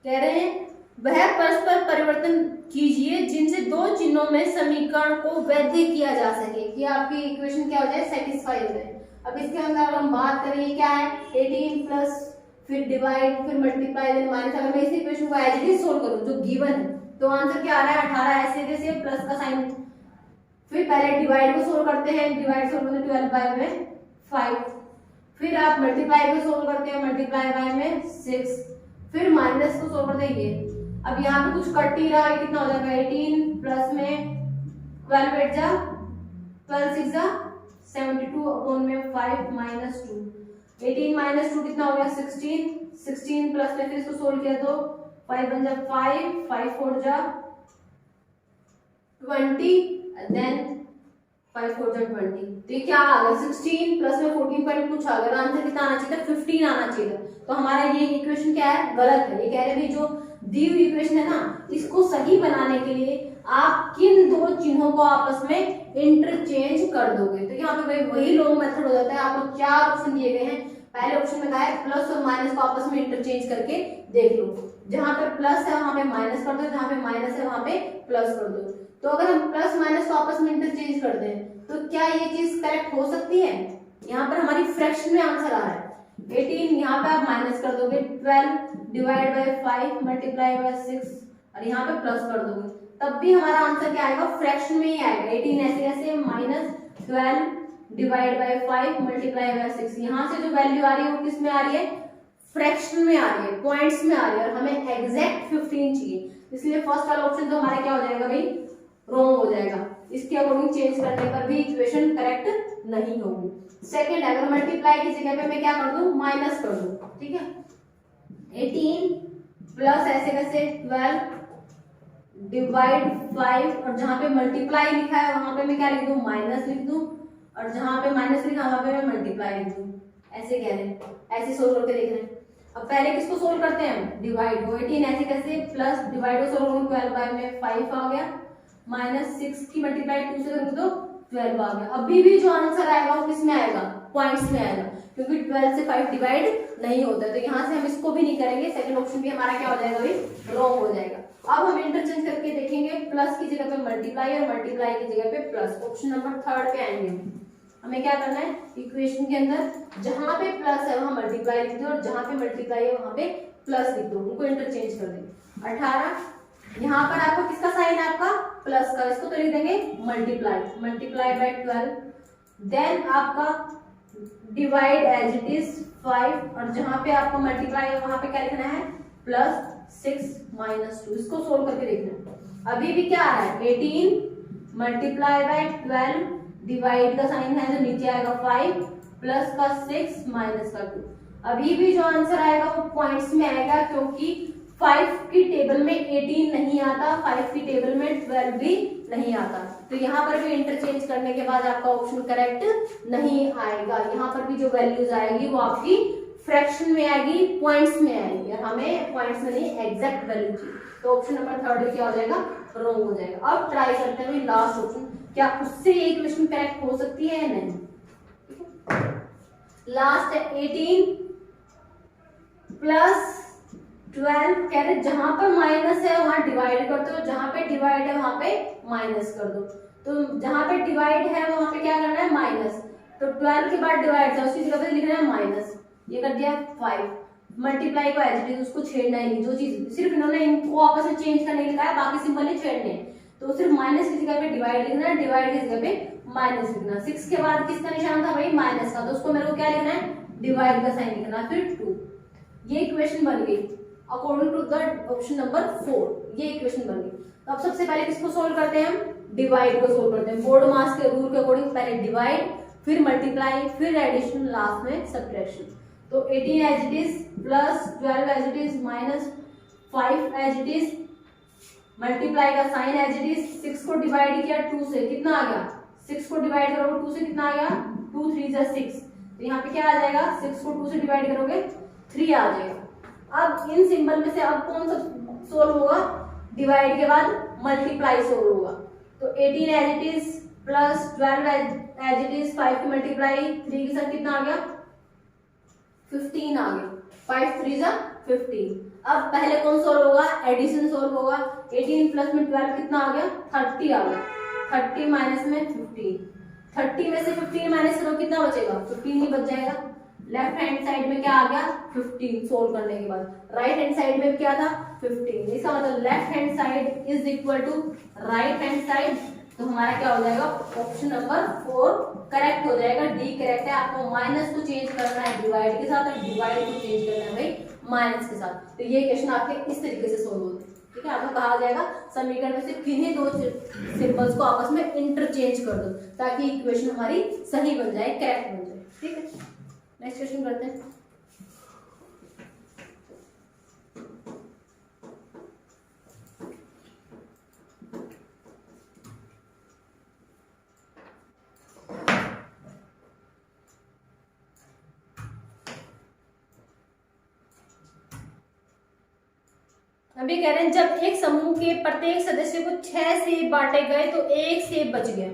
कह रहे हैं वह परस्पर परिवर्तन कीजिए जिनसे दो चिन्हों में समीकरण को वैध किया जा सके कि आपकी इक्वेशन क्या हो जाए सेटिस्फाई हो जाए। अब इसके अंदर हम बात करें क्या है 18 प्लस फिर डिवाइड फिर मल्टीप्लाई देन माइनस, अगर मैं इस इक्वेशन को एज इट इज सोल्व करूं जो गिवन है तो आंसर क्या आ रहा है 18 ऐसे जैसे प्लस का साइन, फिर पहले डिवाइड को सोल्व करते हैं, डिवाइड सोल्व करते हैं 12 बाय में 5, फिर आप मल्टीप्लाई को सोल्व करते हैं मल्टीप्लाई बाय में 6, फिर माइनस को सोल्व करते हैं ये। अब यहाँ पे कुछ कट ही रहा है, कितना हो जाएगा 18 प्लस में 12 8 जा 12 6 जा 72 अपॉन में 5 माइनस 2, 18 माइनस 2 कितना हो गया 16, 16 प्लस में फिर इसको सोल्व किया तो 5 बन जा 5 5 4 जा 20 देन 5 4 जा 20, तो ये क्या आ गया 16 प्लस में 14 पॉइंट कुछ आ गया, आंसर कितना आना चाहिए 15 आना चाहिए। तो हमारा ये इक्वेशन क्या है गलत है। ये कह रहे हैं जो दी हुई इक्वेशन है ना इसको सही बनाने के लिए आप किन दो चिन्हों को आपस में इंटरचेंज कर दोगे। तो यहाँ पे वही लॉन्ग मेथड हो जाता है। आपको चार ऑप्शन दिए गए हैं, पहले ऑप्शन में कहा है प्लस और माइनस को आपस में इंटरचेंज करके देख लो, जहां पर प्लस है वहां पे माइनस कर दो, जहां पे माइनस है वहां पे प्लस कर दो। तो अगर हम प्लस माइनस को आपस में इंटरचेंज कर दें तो क्या ये चीज करेक्ट हो सकती है। यहाँ पर हमारी फ्रैक्शन में आंसर आ रहा है 18, यहाँ पे आप माइनस कर दोगे 12 डिवाइड बाय 5 मल्टीप्लाई बाय 6 और यहाँ पे प्लस कर दोगे, तब भी हमारा आंसर क्या आएगा फ्रैक्शन में ही आएगा। 18 ऐसे ऐसे minus 12 divide by 5 multiply by 6, यहाँ से जो वैल्यू आ रही है वो किस में आ रही है फ्रैक्शन में आ रही है, पॉइंट्स में आ रही है और हमें एग्जैक्ट 15 चाहिए, इसलिए फर्स्ट वाला ऑप्शन तो हमारा क्या हो जाएगा भाई रॉन्ग हो जाएगा। इसके अकॉर्डिंग चेंज करने पर भी इक्वेशन करेक्ट नहीं होगी। सेकंड अगर मल्टीप्लाई की जगह पे मैं क्या कर दूं माइनस कर दूं, ठीक है 18 प्लस ऐसे कैसे 12 डिवाइड 5 और जहां पे मल्टीप्लाई लिखा है वहां पे मैं क्या लिख दूं माइनस लिख दूं और जहां पे माइनस लिखा है वहां पे मैं मल्टीप्लाई लिख दूं। ऐसे कह रहे हैं, ऐसे सोल्व करके देख रहे हैं। अब पहले किसको सोल्व करते हैं हम, डिवाइड को 18 ऐसे कैसे, प्लस डिवाइड को सोल्व करूँ 12 बाय में 5 आ गया, माइनस 6 की मल्टीप्लाई 2 से करूँ तो 12 आ गया। अभी भी जो आंसर आएगा वो किस में आएगा, पॉइंट्स में आएगा, क्योंकि 12 से 5 डिवाइड नहीं होता है। तो यहाँ से हम इसको भी नहीं करेंगे, सेकंड ऑप्शन भी हमारा क्या हो जाएगा भाई, रॉन्ग हो जाएगा। अब हम इंटरचेंज करके देखेंगे, प्लस की जगह पे मल्टीप्लाई और मल्टीप्लाई की जगह पे प्लस। ऑप्शन नंबर 3 पे आएंगे हमें क्या करना है, इक्वेशन के अंदर जहां पे प्लस है वहां मल्टीप्लाई लिख दो और जहां पे मल्टीप्लाई है वहां पे प्लस लिख दो, उनको इंटरचेंज कर देंगे। 18 यहाँ पर आपको किसका साइन है, आपका प्लस का, इसको तो लिख देंगे मल्टीप्लाई, मल्टीप्लाई बाय 12, देन आपका डिवाइड एज इट इज 5 और जहां पे आपको मल्टीप्लाई है वहां पे क्या लिखना है, प्लस 6 माइनस 2। इसको सोल्व करके देखना। अभी भी क्या आ रहा है, 18 मल्टीप्लाई बाय 12, डिवाइड का साइन है तो नीचे आएगा 5 प्लस का 6 माइनस का 2। अभी भी जो आंसर आएगा वो पॉइंट्स में आएगा, क्योंकि 5 की टेबल में 18 नहीं आता, 5 की टेबल में 12 भी नहीं आता। तो यहाँ पर भी इंटरचेंज करने के बाद आपका ऑप्शन करेक्ट नहीं आएगा। यहाँ पर भी जो वैल्यूज आएगी वो आपकी फ्रैक्शन में आएगी, पॉइंट्स में आएगी, और हमें पॉइंट्स में नहीं एग्जैक्ट वैल्यू चाहिए। तो ऑप्शन नंबर 3 क्या हो जाएगा, रॉन्ग हो जाएगा। अब ट्राई करते हैं लास्ट ऑप्शन, क्या उससे ये इक्वेशन करेक्ट हो सकती है या नहीं। लास्ट है 18 प्लस 12, कह रहे जहां पर माइनस है वहां डिवाइड कर दो, जहां पे डिवाइड है वहां पे माइनस कर दो। तो जहां पे डिवाइड है वहां पे क्या करना है, माइनस, तो 12 के बाद डिवाइड था उसकी जगह पे लिखना है माइनस, ये कर दिया 5, मल्टीप्लाई को एज इट इज, उसको छेड़ना ही नहीं, जो चीज सिर्फ इन्होंने इनको आपस में चेंज करने लिखा है, बाकी सिंपल ही छेड़ने हैं। तो सिर्फ माइनस की जगह पे डिवाइड लिखना है, डिवाइड की जगह पे माइनस लिखना। 6 के बाद किसका निशान था भाई, माइनस का, तो उसको मेरे को क्या लिखना है, डिवाइड का साइन लिखना, फिर 2। ये इक्वेशन बन गई according to the option number 4, ये इक्वेशन बन गई। तो अब सबसे पहले किसको सोल्व करते हैं हम, डिवाइड को सोल्व करते हैं। बोर्ड मास के रूल के अकॉर्डिंग पहले डिवाइड, फिर मल्टीप्लाई, फिर एडिशन, लास्ट में सब्ट्रैक्शन। तो 18 as it is plus 12 as it is minus 5 as it is, multiply का साइन एज इट इज, 6 को डिवाइड किया 2 से, कितना आ गया, 6 को डिवाइड करोगे 2 से कितना आ गया, 2 3 जा 6, तो यहाँ पे क्या आ जाएगा, 6 को 2 से डिवाइड करोगे 3 आ जाएगा। अब इन सिंबल में से अब कौन सा सोल्व होगा, डिवाइड के बाद मल्टीप्लाई सोल्व होगा। तो 18 as it is plus 12 as it is, 5 की मल्टीप्लाई 3 के साथ कितना आ गया, 15 आ गया, 5 3 जा 15। अब पहले कौन सोल्व होगा, एडिशन सोल्व होगा। 18 प्लस में 12 कितना आ गया, 30 आ गया, 30 माइनस में 15, 30 में से 15 माइनस करो कितना बचेगा, 15 ही बच जाएगा। लेफ्ट हैंड साइड में क्या आ गया, 15 सोल्व करने के बाद। राइट हैंड साइड में क्या था, 15, इसका मतलब left hand side is equal to right hand side. तो हमारा क्या हो जाएगा, ऑप्शन नंबर 4 करेक्ट हो जाएगा, डी करेक्ट है। आपको माइनस को चेंज करना है डिवाइड के साथ और डिवाइड को चेंज करना है भाई माइनस के साथ। तो ये क्वेश्चन आपके इस तरीके से सोल्व होते हैं, ठीक है। आपको कहा जाएगा समीकरण में से किन्हीं दो सिंबल्स को आपस में इंटरचेंज कर दो ताकि इक्वेशन हमारी सही बन जाए, करेक्ट बन जाए, ठीक है। नेक्स्ट क्वेश्चन करते हैं। अभी कह रहे हैं जब एक समूह के प्रत्येक सदस्य को 6 सेब बांटे गए तो 1 सेब बच गया।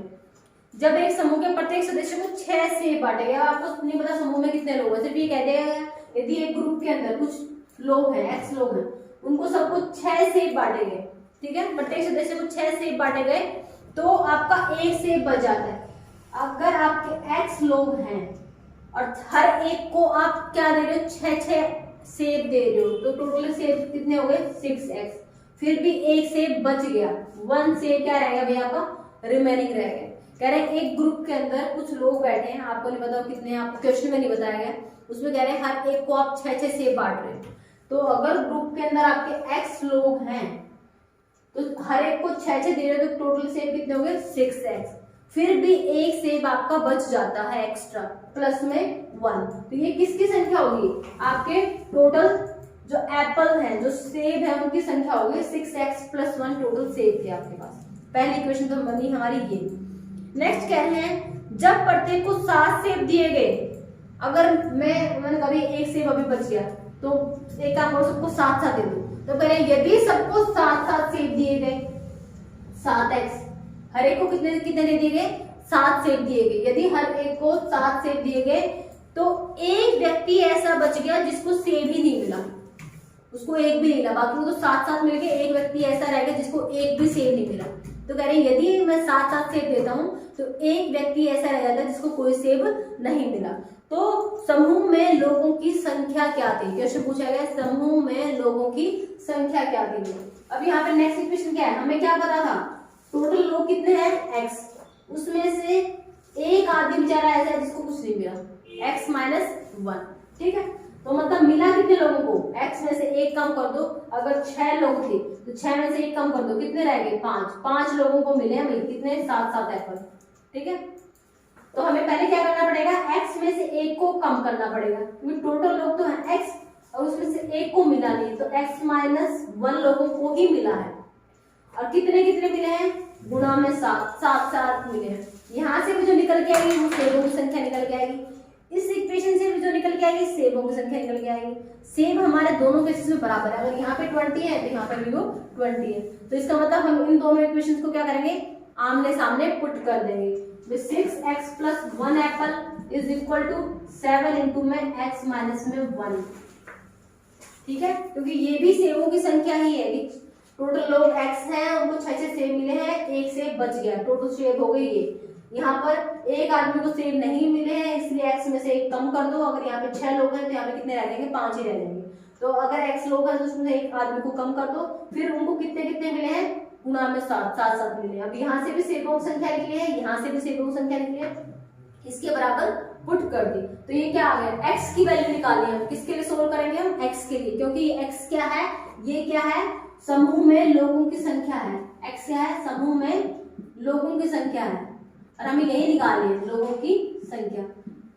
जब एक समूह के प्रत्येक सदस्य को 6 सेब बांटे गए, आपको नहीं पता समूह में कितने लोग हैं, सिर्फ ये कह दिया यदि एक ग्रुप के अंदर कुछ लोग हैं, एक्स लोग हैं, उनको सबको 6 सेब बांटे गए, ठीक है, प्रत्येक सदस्य को 6 सेब बांटे गए तो आपका 1 सेब बच जाता है। अगर आपके एक्स लोग हैं और हर एक को आप क्या दे रहे हो, 6 सेब दे रहे हो, तो टोटल सेब कितने हो गए, 6x, फिर भी 1 सेब बच गया, 1 सेब क्या रहेगा भैया आपका रिमेनिंग रहेगा। कह रहे हैं एक ग्रुप के अंदर कुछ लोग बैठे हैं, आपको नहीं पता कितने, आपको क्वेश्चन में नहीं बताया गया, उसमें कह रहे हैं हर एक को आप 6 सेब बांट रहे हैं। तो अगर ग्रुप के अंदर आपके x लोग हैं तो हर एक को 6 दे रहे हो, तो टोटल सेब कितने हो गए, 6x, फिर भी 1 सेब आपका बच जाता है एक्स्ट्रा, प्लस में 1। तो ये किसकी संख्या होगी, आपके टोटल जो एप्पल है, जो सेब है, उनकी संख्या होगी 6x + 1 टोटल सेब थे आपके पास। पहली इक्वेशन तो बनी हमारी ये। नेक्स्ट कह रहे हैं जब प्रत्येक को 7 सेब दिए गए अगर मैंने कभी एक सेब अभी बच गया तो एक काम करो, सबको साथ साथ दे दो। तो कह रहे हैं यदि सबको साथ साथ सेब दिए गए 7x, हर एक को कितने कितने दे दिए गए 7 सेब दिए गए, यदि हर एक को 7 सेब दिए गए तो एक व्यक्ति ऐसा बच गया जिसको सेब ही नहीं मिला, उसको एक भी नहीं मिला, बाकी को तो 7 मिल गए, एक व्यक्ति ऐसा रह गया जिसको एक भी सेब नहीं मिला। तो कह रहे हैं यदि मैं 7 सेब देता हूं तो एक व्यक्ति ऐसा रह जाता है जिसको कोई सेब नहीं मिला। तो समूह में लोगों की संख्या क्या थी, क्वेश्चन पूछा गया समूह में लोगों की संख्या क्या थी। अब यहाँ पे नेक्स्ट इक्वेशन क्या है, हमें क्या पता था टोटल लोग कितने हैं x, उसमें से एक आदमी बेचारा ऐसा है जिसको कुछ नहीं मिला x - 1, ठीक है। तो मतलब मिला कितने लोगों को, x में से एक कम कर दो, अगर 6 लोग थे तो 6 में से एक कम कर दो, कितने रह गए 5 लोगों को मिले हमें कितने 7 एप्पल, ठीक है। तो हमें पहले क्या करना पड़ेगा, x में से एक को कम करना पड़ेगा क्योंकि टोटल लोग तो हैं x और उसमें से एक को मिला नहीं, तो x - 1 लोगों को ही मिला है। और कितने कितने मिले हैं, गुणा में 7 मिले हैं। यहाँ से भी जो निकल के आएगी वो सेबों की संख्या निकल के आएगी, इस इक्वेशन से भी जो निकल के आएगी सेबों की संख्या निकल के आएगी। सेब हमारे दोनों केसेस में बराबर है, अगर यहाँ पे 20 है तो यहाँ पे भी वो 20 है, तो इसका मतलब हम इन दोनों इक्वेशंस को क्या करेंगे, आमने सामने पुट कर देंगे। 6x + 1 एप्पल इज इक्वल टू 7 इंटू में x माइनस में 1, ठीक है, क्योंकि ये भी सेबों की संख्या ही है। टोटल लोग x हैं, उनको 6 सेब मिले हैं, एक सेब बच गया, टोटल सेब हो गई ये। यहाँ पर एक आदमी को सेब नहीं मिले हैं इसलिए x में से एक कम कर दो, अगर यहाँ पे 6 लोग हैं तो यहाँ पे कितने रह जाएंगे 5 ही रह जाएंगे। तो अगर x लोग हैं तो उसमें से एक आदमी को कम कर दो, फिर उनको कितने कितने मिले हैं, गुणा में 7 मिले। अब यहाँ से भी सेबों की संख्या निकली है, यहाँ से भी सेबों की संख्या निकली है, इसके बराबर पुट कर दी। तो ये क्या आ गया, x की वैल्यू निकालनी है, किसके लिए सोल्व करेंगे हम, x के लिए, क्योंकि x क्या है, ये क्या है, समूह में लोगों की संख्या है। x क्या है, समूह में लोगों की संख्या है और हमें यही निकालनी है लोगों की संख्या।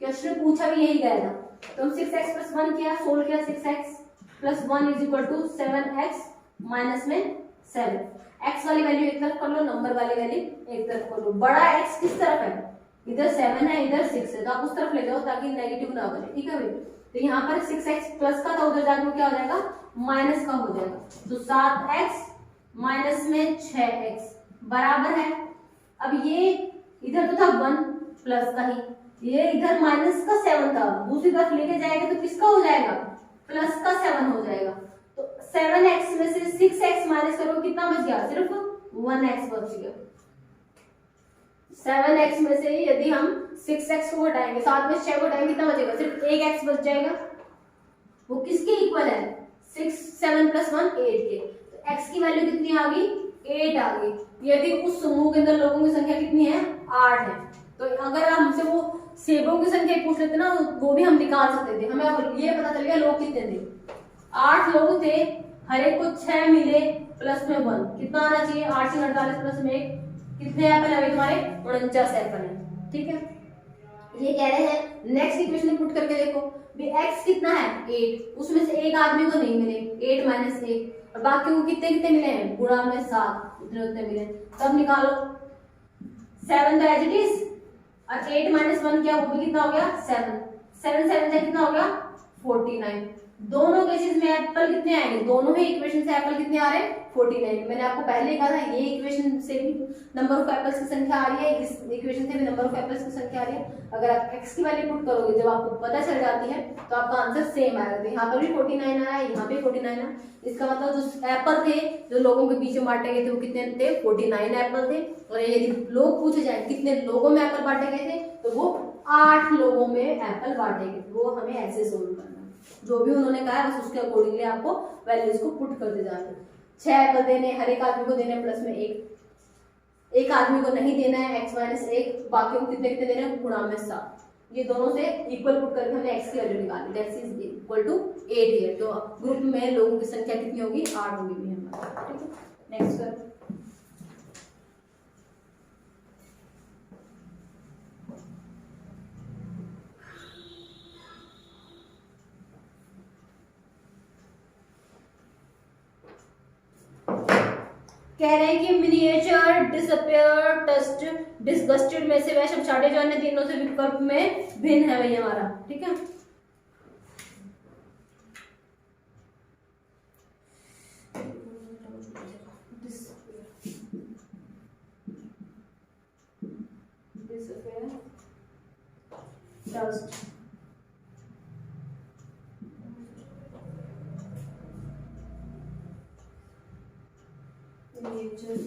क्वेश्चन पूछा भी यही गया था, तो हम 6x + 1 किया, सोल्व किया, 6x + 1 is equal to 7x minus में 7। x वाली वैल्यू एक तरफ कर लो, नंबर वाली वैल्यू एक तरफ कर लो। बड़ा x किस तरफ है, इधर 7 है इधर 6 है, तो आप उस तरफ ले जाओ ताकि नेगेटिव ना बने, ठीक है भाई। तो यहाँ पर 6x प्लस का था, उधर जाके क्या हो जाएगा माइनस का हो जाएगा, तो 7x माइनस में 6x बराबर है। अब ये इधर तो था 1 प्लस का ही, ये इधर माइनस का 7 था, दूसरी तरफ लेके जाएगा तो किसका हो जाएगा, प्लस का 7 हो जाएगा। तो 7x में से 6x माइनस करो, कितना बच गया, सिर्फ 1x बच गया। 7x में से यदि हम 6x को हटाएंगे, 7 में 6 को हटाएंगे, कितना बचेगा, सिर्फ 1x बच जाएगा। वो किसके इक्वल है, 6 7 + 1 8 के। तो x की वैल्यू कितनी आ गई, 8 आ गई। यदि उस समूह के अंदर लोगों की संख्या कितनी है, 8 है। तो अगर हमसे वो सेबों की संख्या पूछ लेते ना, वो भी हम निकाल सकते थे, हमें अब ये पता चल गया लोग कितने थे, 8 लोग थे, हर एक को 6 मिले प्लस में 1, कितना आना चाहिए, 8 से 48 प्लस में 1, कितने एप्पल है तुम्हारे, 49 एप्पल है, ठीक है। ये कह रहे हैं नेक्स्ट इक्वेशन पुट करके देखो, भी x कितना है 8, उसमें से एक आदमी को नहीं मिले, 8 माइनस 1, और बाकी को कितने कितने मिले हैं, गुणा में 7, उतने उतने मिले, तब निकालो। 7 तो एज इट इज, और 8 माइनस 1 क्या, वो भी कितना हो गया 7, 7 7 से कितना हो गया 49। दोनों केसेस में एप्पल कितने आएंगे, दोनों ही इक्वेशन से एप्पल कितने आ रहे हैं 49। मैंने आपको पहले कहा था ये इक्वेशन से भी नंबर ऑफ एप्पल्स की संख्या आ रही है, इस इक्वेशन से भी नंबर ऑफ एप्पल्स की संख्या आ रही है। अगर आप x की वैल्यू पुट करोगे, जब आपको पता चल जाती है तो आपका आंसर सेम आएगा। तो यहाँ पर भी 49 आया, यहाँ पे 49 आया, इसका मतलब जो एप्पल थे जो लोगों के बीच में बांटे गए थे वो कितने थे, 49 एप्पल थे। और यदि लोग पूछे जाए कितने लोगों में एप्पल बांटे गए थे, तो वो 8 लोगों में एप्पल बांटे गए। वो हमें ऐसे सोल्व करना, जो भी उन्होंने कहा है बस उसके अकॉर्डिंगली आपको वैल्यूज को पुट करते जाना। 6 एप्पल देने, हर एक आदमी को देने प्लस में 1, एक आदमी को नहीं देना है x माइनस 1, बाकी को कितने कितने देने हैं, गुणा में 7। ये दोनों से इक्वल पुट करके हमने x की वैल्यू निकाली, दैट इज इक्वल टू 8 है। तो ग्रुप में लोगों की संख्या कितनी होगी, 8 होगी भी हमारी, ठीक है। नेक्स्ट कर, कह रहे हैं कि मिनिएचर, डिसअपियर, टस्ट, डिसगस्टेड में से वह शब्द छाटे जो अन्य तीनों से विकल्प में भिन्न है। भैया हमारा ठीक है। Dust. Miniature.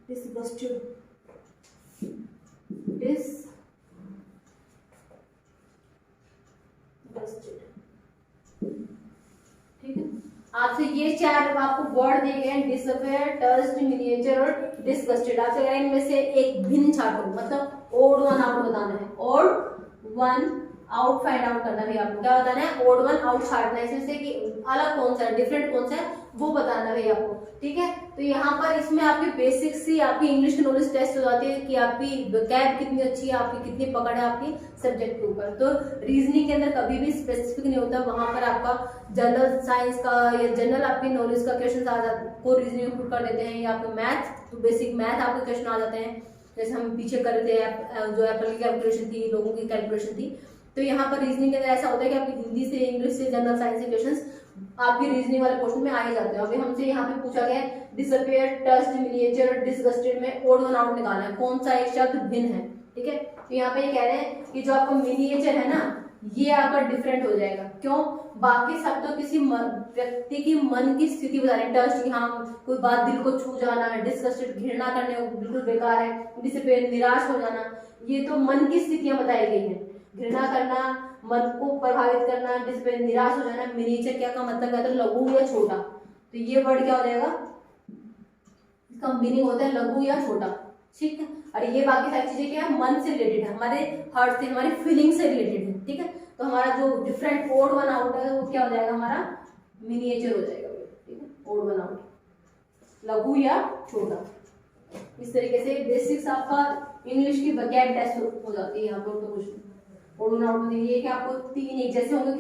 Disgusted. ठीक है, आपसे ये चार आपको वर्ड दिए गए हैं, डिसअपियर, टस्ट, मिनिएचर और डिस्गस्टेड। आपसे कह रहे हैं इनमें से एक भिन्न छाटो, मतलब ओड वन आउट बताना है, odd one out find out करना है आपको। क्या बताना है? ओड वन आउट छाटना है, इसमें से कि अलग कौन सा है, डिफरेंट कौन सा है, वो बताना है आपको। ठीक है, तो यहाँ पर इसमें आपकी बेसिक सी आपकी इंग्लिश की नॉलेज टेस्ट हो जाती है कि आपकी कैब कितनी अच्छी है, आपकी कितनी पकड़ है आपकी सब्जेक्ट के ऊपर। तो रीजनिंग के अंदर कभी भी स्पेसिफिक नहीं होता, वहां पर आपका जनरल साइंस का या जनरल आपकी नॉलेज का क्वेश्चन आ जाता को रीजनिंग पुट कर देते हैं, या आपको मैथ, तो बेसिक मैथ आपके क्वेश्चन आ जाते हैं, जैसे हम पीछे कर रहे थे जो एप्पल की कैलकुलेशन थी, लोगों की कैलकुलेशन थी। तो यहाँ पर रीजनिंग के अंदर ऐसा होता है कि आपकी हिंदी से, इंग्लिश से, जनरल साइंस से क्वेश्चंस आपकी रीजनिंग वाले पोर्शन में आ ही जाते हैं। अभी हमसे यहाँ पे पूछा गया डिसअपियर, टस्ट, मिनिएचर और डिसगस्टेड में ओड वन आउट निकालना है, कौन सा एक शब्द भिन्न है। ठीक है, तो यहाँ पे ये कह रहे हैं कि जो आपका मिनिएचर है ना, ये आपका डिफरेंट हो जाएगा। क्यों? बाकी सब तो किसी व्यक्ति की मन की स्थिति बता रहे हैं। टस्ट, यहाँ कोई बात दिल को छू जाना, डिसगस्टेड घृणा करने को बिल्कुल बेकार है, डिसअपियर निराश हो जाना, ये तो मन की स्थितियां बताई गई हैं। घृणा करना, मन को प्रभावित करना, डिसअपियर निराश हो जाना। मिनिएचर क्या का मतलब है? तो लघु या छोटा। तो ये वर्ड क्या हो जाएगा? इसका मीनिंग होता है लघु या छोटा। ठीक है, और ये बाकी सारी चीजें क्या है? मन से रिलेटेड है, हमारे हार्ट से, हमारी फीलिंग से रिलेटेड है। ठीक है, तो हमारा जो डिफरेंट ओड वन आउट है वो क्या हो जाएगा? हमारा मिनिएचर हो जाएगा। ठीक है, ओड वन आउट, लघु या छोटा। इस तरीके से बेसिक्स आपका इंग्लिश की वोकैब टेस्ट हो जाती है यहाँ पर। तो कुछ ओड वन आउट में ये कि आपको तीन एक जैसे होंगे,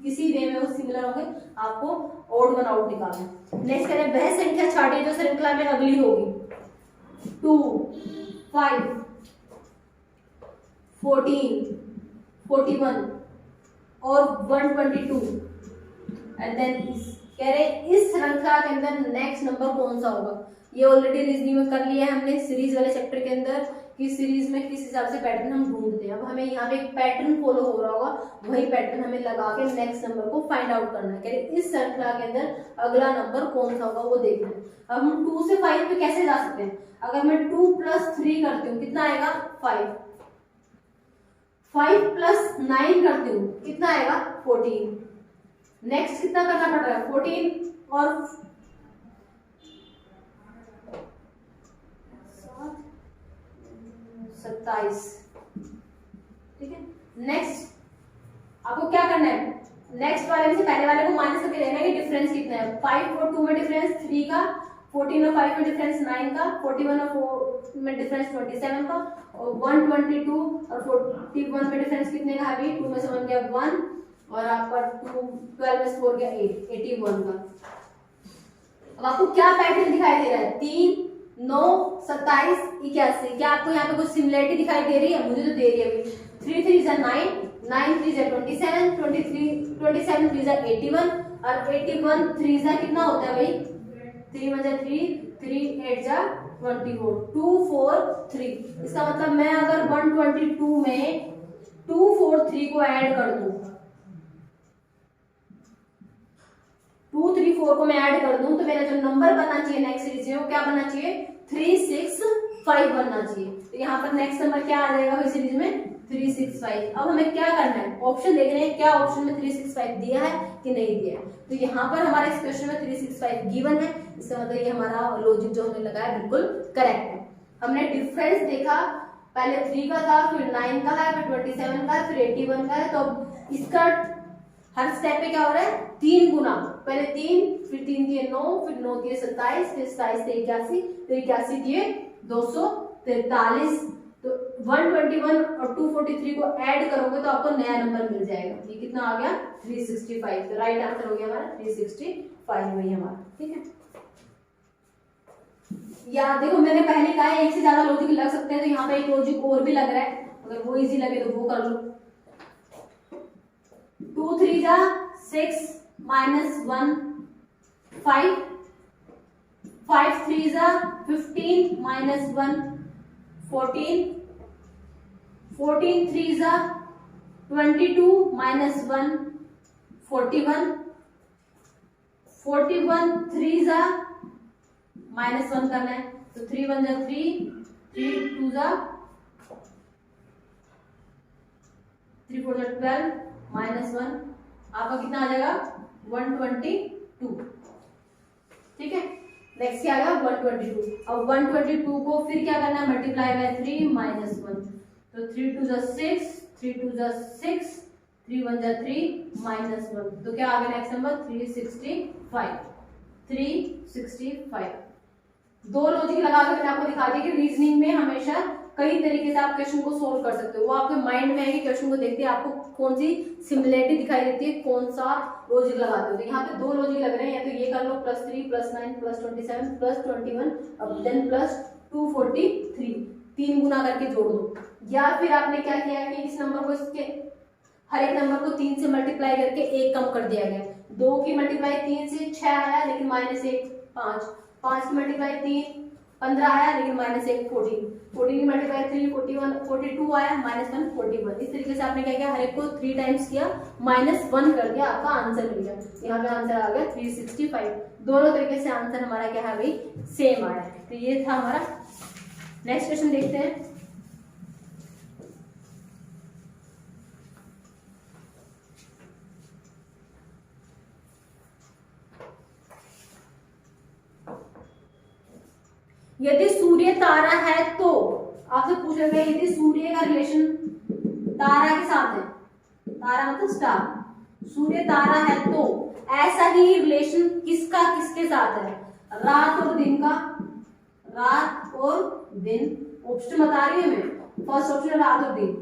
किसी वे में वो सिमिलर होंगे, आपको ओड वन आउट निकालना है। नेक्स्ट करें, वह संख्या छाटिए जो श्रृंखला में अगली होगी। 2, 5, 14, 41 और 122 एंड देन कह रहे इस श्रृंखला के अंदर नेक्स्ट नंबर कौन सा होगा। ये ऑलरेडी रीजनिंग में कर लिया है हमने सीरीज वाले चैप्टर के अंदर कि सीरीज में किस हिसाब से पैटर्न हम ढूंढते हैं। अब हमें यहाँ पे एक पैटर्न फॉलो हो रहा होगा, वही पैटर्न हमें लगा के नेक्स्ट नंबर को फाइंड आउट करना है। कह रहे इस श्रृंखला के अंदर अगला नंबर कौन सा होगा वो देखना है। अब हम 2 से 5 पे कैसे जा सकते हैं? अगर मैं 2 + 3 करती हूँ कितना आएगा? 5। 5 + 9 करती हूँ कितना आएगा? 14। नेक्स्ट कितना करना पड़ रहा है? 14 और 27। ठीक है, नेक्स्ट आपको क्या करना है? नेक्स्ट वाले में से पहले वाले को माइनस करके देखना है कि डिफरेंस कितना है। 5 और 2 में डिफरेंस 3 का, 14 और 5 में डिफरेंस 9 का, 41 और 4 में डिफरेंस 27 का, और 122 और 41 में डिफरेंस कितने का? अभी 2 में से 1 गया 1 और आपका 12 में से 4 गया 8, 81 का। अब आपको क्या पैटर्न दिखाई दे रहा है? 3, 9, 27, 81। क्या आपको यहाँ पे कुछ सिमिलरिटी दिखाई दे रही है? मुझे तो दे रही है अभी। 3 3 9, 9 3 27, 27 3 81 और 81 3 कितना होता है भाई? 3 1 3, 3 8 24, 2 4 3। इसका मतलब मैं अगर 122 में 2 4 3 को ऐड कर दूं, 2 3 4 को मैं ऐड कर दूं, तो मेरा जो नंबर बनना चाहिए नेक्स्ट सीरीज में वो क्या बनना चाहिए? 3 6 5 बनना चाहिए। तो यहाँ पर नेक्स्ट नंबर क्या आ जाएगा इस सीरीज में? 3 6 5। अब हमें क्या करना है? ऑप्शन देखने हैं, क्या ऑप्शन में 3 6 5 दिया है कि नहीं दिया है। तो यहाँ पर हमारे इस क्वेश्चन में 3 6 5 गिवन है, इसका मतलब ये हमारा लॉजिक जो हमने लगाया बिल्कुल करेक्ट है। हमने डिफरेंस देखा, पहले 3 का था, फिर 9 का है, फिर 27 का है, फिर 81 का है। तो इसका हर स्टेप पे क्या हो रहा है? 3 गुना, पहले 3, फिर 3 दिए 9, फिर 9 दिए 27, फिर 27 से 81, फिर 81 दिए 243। तो 121 और 243 को ऐड करोगे तो आपको नया नंबर मिल जाएगा। ये कितना आ गया? 365। तो राइट आंसर हो गया हमारा 365 वही हमारा। ठीक है। या देखो मैंने पहले कहा है एक से ज्यादा लॉजिक लग सकते हैं, तो यहाँ पे एक लॉजिक और भी लग रहा है, अगर वो इजी लगे तो वो कर लो। 2 3 जा 6 -1 5, 5 3 जा 15 -1 14, 14 3 जा 22 -1 41, 41 3 जा -1 करना है, तो 3 1 जा 3, 3 2 जा 3 4 जा 12 -1, आपका कितना आ जाएगा 122। ठीक है, नेक्स्ट क्या आएगा 122। अब 122 को फिर क्या करना है, मल्टीप्लाई बाय 3 -1, तो 3 2 जा 6, 3 2 जा 6, 3 1 जा 3 -1, तो क्या आ गया नेक्स्ट नंबर 365। 365 दो लॉजिक लगा के मैंने आपको दिखा दिया कि रीजनिंग में हमेशा कई तरीके से आप क्वेश्चन को सोल्व कर सकते हो। वो आपके माइंड में है कि क्वेश्चन को देखते हैं आपको कौन सी सिमिलरिटी दिखाई देती है, कौन सा लॉजिक लगाते हो। तो यहाँ पे दो लॉजिक लग रहे हैं, या तो ये कर लो +3 +9 +27 +21 अब देन +243, 3 गुना करके जोड़ दो। या फिर आपने क्या किया कि इस नंबर को इसके हर एक नंबर को 3 से मल्टीप्लाई करके 1 कम कर दिया गया। 2 की मल्टीप्लाई 3 से 6 आया, लेकिन -1 5, 5 की मल्टीप्लाई 3 15 आया, लेकिन -1 14, 14 की मल्टीप्लाई 3 41 42 आया, -1 41। इस तरीके से आपने क्या किया, हर एक को 3 टाइम्स किया, -1 कर दिया, आपका आंसर मिल गया। यहाँ पे आंसर आ गया 365। दोनों तरीके से आंसर हमारा क्या है भाई, सेम आया। तो ये था हमारा। नेक्स्ट क्वेश्चन देखते हैं। यदि सूर्य तारा है तो आपसे पूछा गया, यदि सूर्य का रिलेशन तारा के साथ है, तारा मतलब स्टार, सूर्य तारा है तो ऐसा ही रिलेशन किसका किसके साथ है, रात और दिन का। रात और दिन ऑप्शन बता रही हूं मैं। फर्स्ट ऑप्शन है रात और दिन,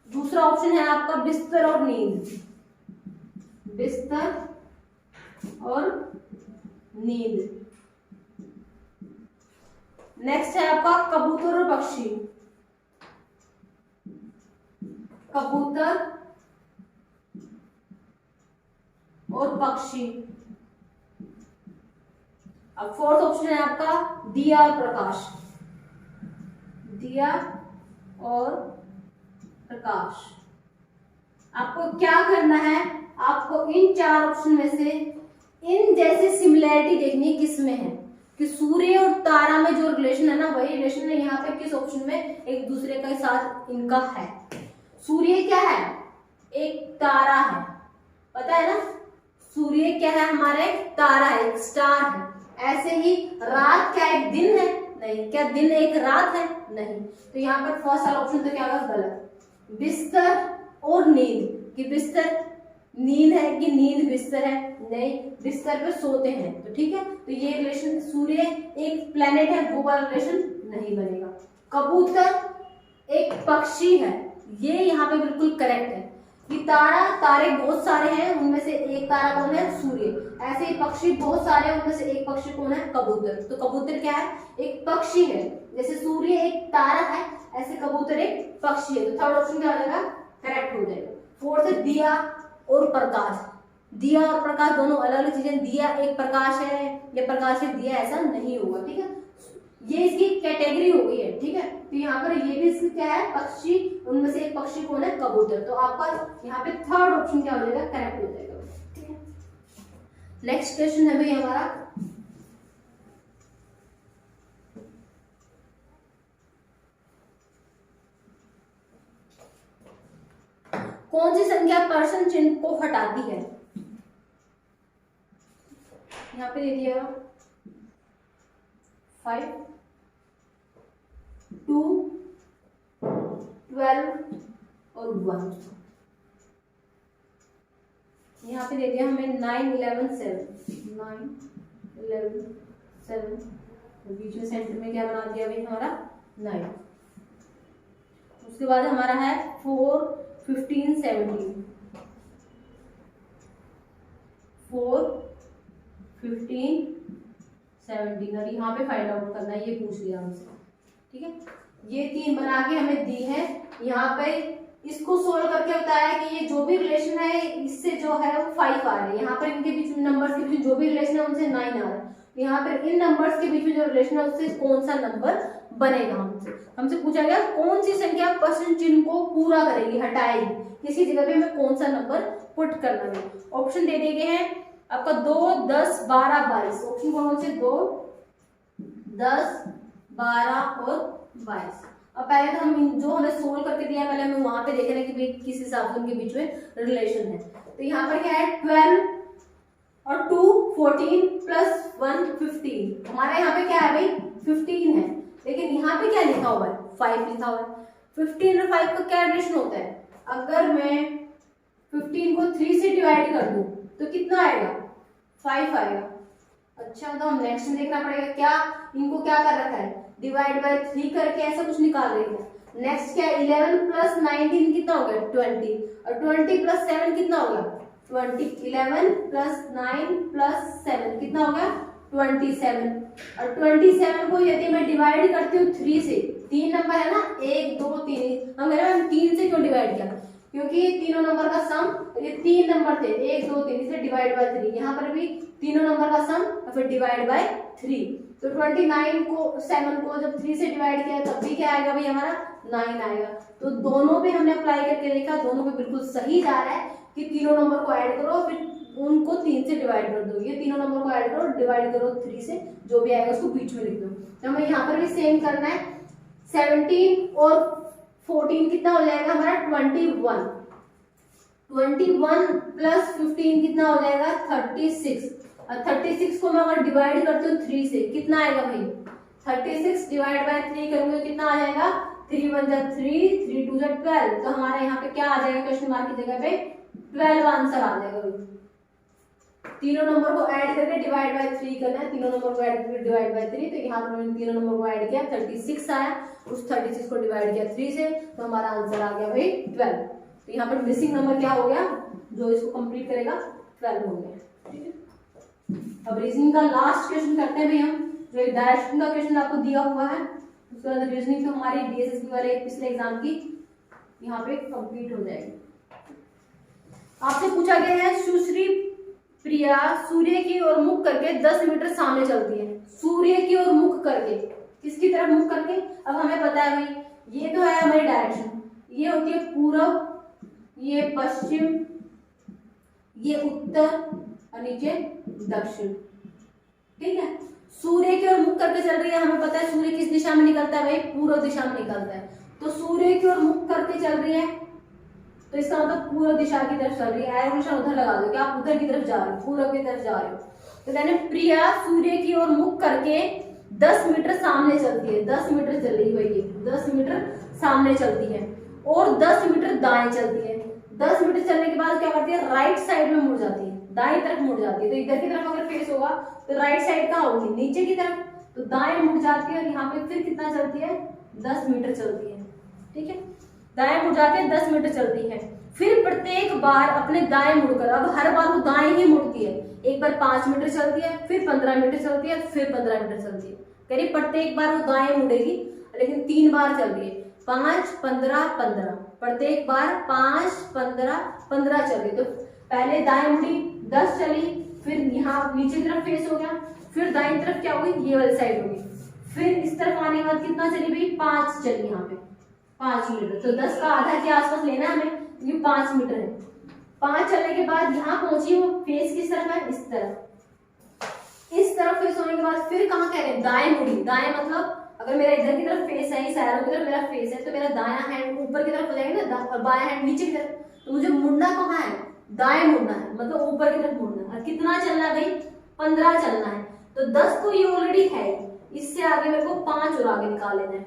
दूसरा ऑप्शन है आपका बिस्तर और नींद, बिस्तर और नींद। नेक्स्ट है आपका कबूतर और पक्षी, कबूतर और पक्षी। अब फोर्थ ऑप्शन है आपका दिया और प्रकाश, दिया और प्रकाश। आपको क्या करना है, आपको इन 4 ऑप्शन में से इन जैसे सिमिलैरिटी देखनी किस में है, कि सूर्य और तारा में जो रिलेशन है ना, वही रिलेशन है यहाँ पे किस ऑप्शन में एक दूसरे के साथ इनका है। सूर्य क्या है, एक तारा है, पता है ना, सूर्य क्या है हमारा, एक तारा है, एक स्टार है। ऐसे ही रात क्या एक दिन है, नहीं। क्या दिन एक रात है, नहीं। तो यहाँ पर फर्स्ट वाला ऑप्शन तो क्या होगा, गलत। बिस्तर और नींद, कि बिस्तर नींद है कि नींद बिस्तर है, नहीं, बिस्तर पे सोते हैं, तो ठीक है। तो ये रिलेशन, सूर्य एक प्लेनेट है, वो वाला रिलेशन नहीं बनेगा। कबूतर एक पक्षी है, ये यहाँ पे बिल्कुल करेक्ट है। कि तारे बहुत सारे हैं, उनमें से एक तारा कौन है, सूर्य। ऐसे ही पक्षी बहुत सारे हैं, उनमें से एक पक्षी कौन है, कबूतर। तो कबूतर क्या है, एक पक्षी है। जैसे सूर्य एक तारा है, ऐसे कबूतर एक पक्षी है। तो थर्ड ऑप्शन क्या हो जाएगा, करेक्ट हो जाएगा। फोर्थ है दिया और प्रकाश। दिया और प्रकाश दोनों अलग अलग चीजें, दिया एक प्रकाश है या प्रकाश एक दिया, ऐसा नहीं होगा, ठीक है। ये इसकी कैटेगरी हो गई है, ठीक है। तो यहाँ पर ये भी इसकी क्या है, पक्षी, उनमें से एक पक्षी कौन है, कबूतर। तो आपका यहाँ पे थर्ड ऑप्शन क्या हो जाएगा, करेक्ट हो जाएगा, ठीक है। नेक्स्ट क्वेश्चन है भाई हमारा, कौन सी संख्या परसेंट चिन्ह को हटाती है। यहाँ पे दे दिया 5 2 12 और 1। यहाँ पे दे दिया हमें 9 11 7, 9 11 7, बीच में सेंटर में क्या बना दिया भाई हमारा 9। उसके बाद हमारा है 4 15 17, 4 15 17 और यहाँ पे फाइंड आउट करना है, ये पूछ लिया हमसे। ठीक है, ये 3 बना के हमें दी है। यहाँ पे इसको सोल्व करके बताया कि ये जो भी रिलेशन है इससे जो है वो 5 आ रहा है। यहाँ पर इनके बीच में नंबर्स के बीच जो भी रिलेशन है उनसे 9 आ रहा है। यहाँ पर इन नंबर्स के बीच में जो रिलेशन है उससे कौन सा नंबर बनेगा। हमसे पूछा गया कौन सी संख्या परसेंट चिन्ह को पूरा करेगी, हटाएगी, किसी जगह पे हमें कौन सा नंबर पुट करना है। ऑप्शन दे दिए गए हैं आपका 2, 10, 12, 22। ऑप्शन कौन से 2, 10, 12 और 22। अब पहले तो हम जो हमें सोल्व करके दिया पहले हमें वहां पे देख रहे हैं कि भाई किस हिसाब से उनके बीच में रिलेशन है। तो यहाँ पर क्या है 12 और 2 14 प्लस 1 15। हमारे यहाँ पे क्या है भाई 15 है, लेकिन यहाँ पे क्या लिखा हुआ है 5 लिखा हुआ है। 15 और 5 का क्या रिलेशन होता है, अगर मैं 15 को 3 से डिवाइड कर दूं तो कितना आएगा 5 आएगा। अच्छा, तो हम नेक्स्ट में देखना पड़ेगा क्या इनको क्या कर रखा है, डिवाइड बाय 3 करके ऐसा कुछ निकाल रही है। नेक्स्ट क्या 11 प्लस 19 कितना हो गया 20, और 20 प्लस 7 कितना हो गया 20। 11 प्लस 9 प्लस 7 कितना हो गया 27। और 27 को यदि मैं डिवाइड करती हूँ 3 से, 3 नंबर है ना 1 2 3, हम 3 से क्यों डिवाइड किया, क्योंकि ये तीनों नंबर का सम, ये 3 नंबर थे 1 2 3 से डिवाइड बाय 3, यहाँ पर भी तीनों नंबर का सम और फिर डिवाइड बाय 3। तो 29 को 7 को जब 3 से डिवाइड किया तब भी क्या आएगा भाई हमारा 9 आएगा। तो दोनों पे हमने अप्लाई करके देखा, दोनों पे बिल्कुल सही जा रहा है कि तीनों नंबर को ऐड करो फिर उनको 3 से डिवाइड कर दो, ये तीनों नंबर को ऐड करो डिवाइड करो 3 से, जो भी आएगा उसको बीच में लिख दो। तो हमें यहाँ पर भी सेम करना है। 17 और 14 कितना हो जाएगा हमारा 21। 21 प्लस 15 कितना हो जाएगा 36। और 36 को मैं अगर डिवाइड करती हूँ 3 से कितना आएगा भाई 36 डिवाइड बाय 3 करूंगे कितना आ जाएगा 3 1 जा 3 3 2 जा 12। तो हमारे यहाँ पे क्या आ जाएगा क्वेश्चन मार्क की जगह पे 12 आंसर आ जाएगा भाई। तीनों नंबर को ऐड करके डिवाइड बाय 3 करना है, तीनों नंबर को ऐड करके डिवाइड बाय 3। तो यहाँ पर मैंने तीनों नंबर को ऐड किया 36 आया, उस 36 को डिवाइड किया 3 से, तो हमारा आंसर आ गया भाई 12। तो यहाँ पर मिसिंग नंबर क्या हो गया जो इसको कंप्लीट करेगा 12 हो गया। ठीक है, अब रीजनिंग का लास्ट क्वेश्चन करते हैं भाई हम, जो डायरेक्शन का क्वेश्चन आपको दिया हुआ है, उसके बाद रीजनिंग तो हमारी डीएसएसबी वाले पिछले एग्जाम की यहाँ पे कंप्लीट हो जाएगी। आपसे पूछा गया है सुश्री प्रिया सूर्य की ओर मुख करके 10 मीटर सामने चलती है। सूर्य की ओर मुख करके, किसकी तरफ मुख करके, अब हमें पता है भाई ये तो है हमारी डायरेक्शन, ये होती है पूर्व, ये पश्चिम, ये उत्तर और नीचे दक्षिण। ठीक है, सूर्य की ओर मुख करके चल रही है, हमें पता है सूर्य किस दिशा में निकलता है भाई पूर्व दिशा में निकलता है। तो सूर्य की ओर मुख करके चल रही है तो इसका मतलब पूर्व दिशा की तरफ चल रही है। एरो निशान उधर लगा दो कि आप उधर की तरफ जा रहे हो, पूर्व की तरफ जा रहे हो। तो कहने प्रिया सूर्य की ओर मुख करके 10 मीटर सामने चलती है। 10 मीटर चल रही है, 10 मीटर सामने चलती है और 10 मीटर दाएं चलती है। 10 मीटर चलने के बाद क्या करती है राइट साइड में मुड़ जाती है, दाएं तरफ मुड़ जाती है। तो इधर की तरफ अगर फेस होगा तो राइट साइड कहाँ होगी नीचे की तरफ, तो दाएं मुड़ जाती है और यहाँ पे फिर कितना चलती है 10 मीटर चलती है। ठीक है, दाएं मुड़ जाती है 10 मीटर चलती है। फिर प्रत्येक बार अपने दाएं मुड़कर, अब हर बार वो दाएं ही मुड़ती है, एक बार 5 मीटर चलती है, फिर 15 मीटर चलती है, फिर 15 मीटर चलती है। करीब प्रत्येक बार वो दाएं मुड़ेगी, लेकिन 3 बार चल रही है 5 15 15, प्रत्येक बार 5 15 15 चल रही। तो पहले दाएं मुड़ी 10 चली, फिर यहाँ नीचे की तरफ फेस हो गया, फिर दाएं तरफ क्या होगी ये वाली साइड होगी, फिर इस तरफ आने के बाद कितना चली भाई 5 चली, यहाँ पे 5 मीटर। तो 10 का आधा के आसपास लेना है हमें, ये 5 मीटर है। 5 चलने के बाद यहाँ पहुंची वो फेस किस तरफ है इस तरफ, इस तरफ फेस होने के बाद फिर कहाँ कह रहे हैं दाएं मुड़ी। दाएं मतलब अगर मेरा इधर की तरफ फेस है, इस एरो की तरफ मेरा फेस है, तो मेरा दायां हैंड ऊपर की तरफ हो जाएगा ना और बायां हैंड नीचे की तरफ। तो मुझे मुड़ना कहाँ है दाएं मुड़ना है, मतलब ऊपर की तरफ मुड़ना है। और कितना चलना है भाई 15 चलना है। तो 10 तो ये ऑलरेडी है, इससे आगे मेरे को 5 और आगे निकाल लेना है।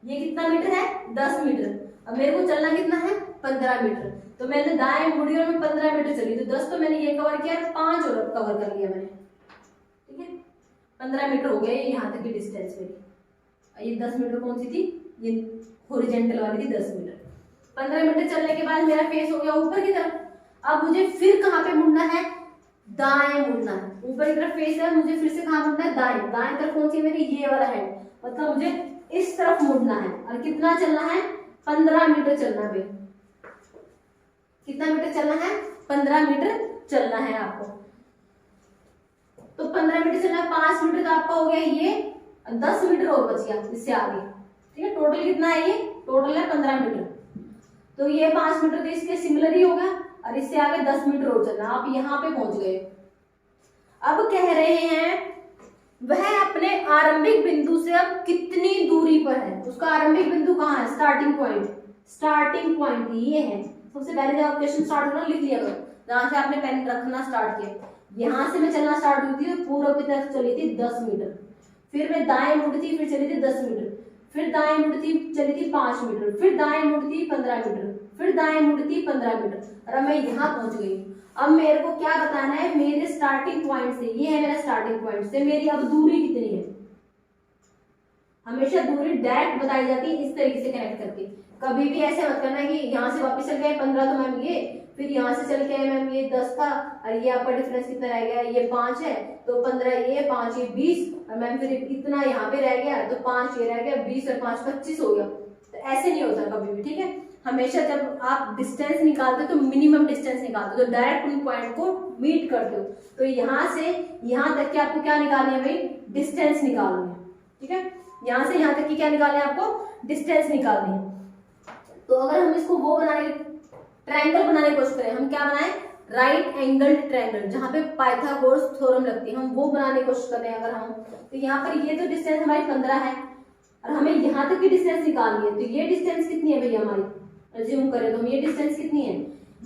ये कितना मीटर है 10 मीटर, अब मेरे को चलना कितना है 15 मीटर। तो मैंने दाएं मुड़ी और मैं 15 मीटर चली, तो 10 तो मैंने ये कवर किया, 5 और कवर कर लिया मैंने। ठीक है, 15 मीटर हो गया यहाँ तक की डिस्टेंस मेरी। ये 10 मीटर कौन सी थी, ये हॉरिजॉन्टल वाली थी 10 मीटर। 15 मीटर चलने के बाद मेरा फेस हो गया ऊपर की तरफ। अब मुझे फिर कहाँ पे मुड़ना है दाएं मुड़ना है। ऊपर की तरफ फेस है, मुझे फिर से कहाँ मुड़ना है, दाएं। दाएं तरफ कौन सी है मेरी, ये वाला है, मतलब मुझे इस तरफ मुड़ना है। और कितना चलना है, 15 मीटर चलना है। कितना मीटर चलना है, 15 मीटर चलना है आपको। तो 15 मीटर चलना है, 5 मीटर का आपका हो गया ये, 10 मीटर और बच गया इससे आगे। ठीक है, टोटल कितना है ये, टोटल है 15 मीटर। तो ये 5 मीटर तो इसके सिमिलर ही होगा, और इससे आगे 10 मीटर और चलना। आप यहाँ पे पहुंच गए। अब कह रहे हैं वह अपने आरंभिक बिंदु से अब कितनी दूरी पर है। उसका आरंभिक बिंदु कहाँ है, स्टार्टिंग पॉइंट। स्टार्टिंग पॉइंट ये है। सबसे पहले जब क्वेश्चन स्टार्ट होना लिख लिया करो, जहां से आपने पेन रखना स्टार्ट किया। यहां से मैं चलना स्टार्ट हुई थी, पूर्व की तरफ चली थी 10 मीटर, फिर मैं दाएं मुड़ती, फिर चली थी 10 मीटर, फिर दाएं मुड़ती चली थी 5 मीटर, फिर दाएं मुड़ती 15 मीटर, फिर दाएं मुड़ती 15 मीटर, और अब मैं यहाँ पहुंच गई। अब मेरे को क्या बताना है, मेरे स्टार्टिंग पॉइंट से, ये है मेरा स्टार्टिंग पॉइंट से मेरी अब दूरी कितनी है। हमेशा दूरी डायरेक्ट बताई जाती है इस तरीके से कनेक्ट करके। कभी भी ऐसे मत करना कि यहाँ से वापस चल गए 15, तो मैम ये, फिर यहाँ से चल के आए मैम ये 10 था, और ये आपका डिफरेंस कितना रह गया, ये 5 है, तो 15 ये, 5 ये 20, और मैम फिर इतना यहाँ पे रह गया, तो 5 ये रह गया, 20 और 5 25 हो गया। तो ऐसे नहीं होता कभी भी। ठीक है, हमेशा जब आप डिस्टेंस निकालते हो तो मिनिमम डिस्टेंस निकालते हो, तो डायरेक्ट उन पॉइंट को मीट करते हो। तो यहाँ से यहाँ तक की आपको क्या निकालनी है भाई, डिस्टेंस निकालनी है। ठीक है, यहाँ से यहाँ तक की क्या निकालनी है आपको, डिस्टेंस निकालनी है। तो अगर हम इसको वो बनाने, ट्रायंगल बनाने की कोशिश करें, हम क्या बनाए, राइट एंगल ट्रायंगल, जहां पे पाइथागोरस थ्योरम लगती है, हम वो बनाने की कोशिश कर रहे हैं अगर हम। तो यहाँ पर ये जो डिस्टेंस हमारी 15 है, और हमें यहाँ तक की डिस्टेंस निकालनी है। तो ये डिस्टेंस कितनी है भैया हमारी, अज्यूम करें तो हम ये डिस्टेंस कितनी है,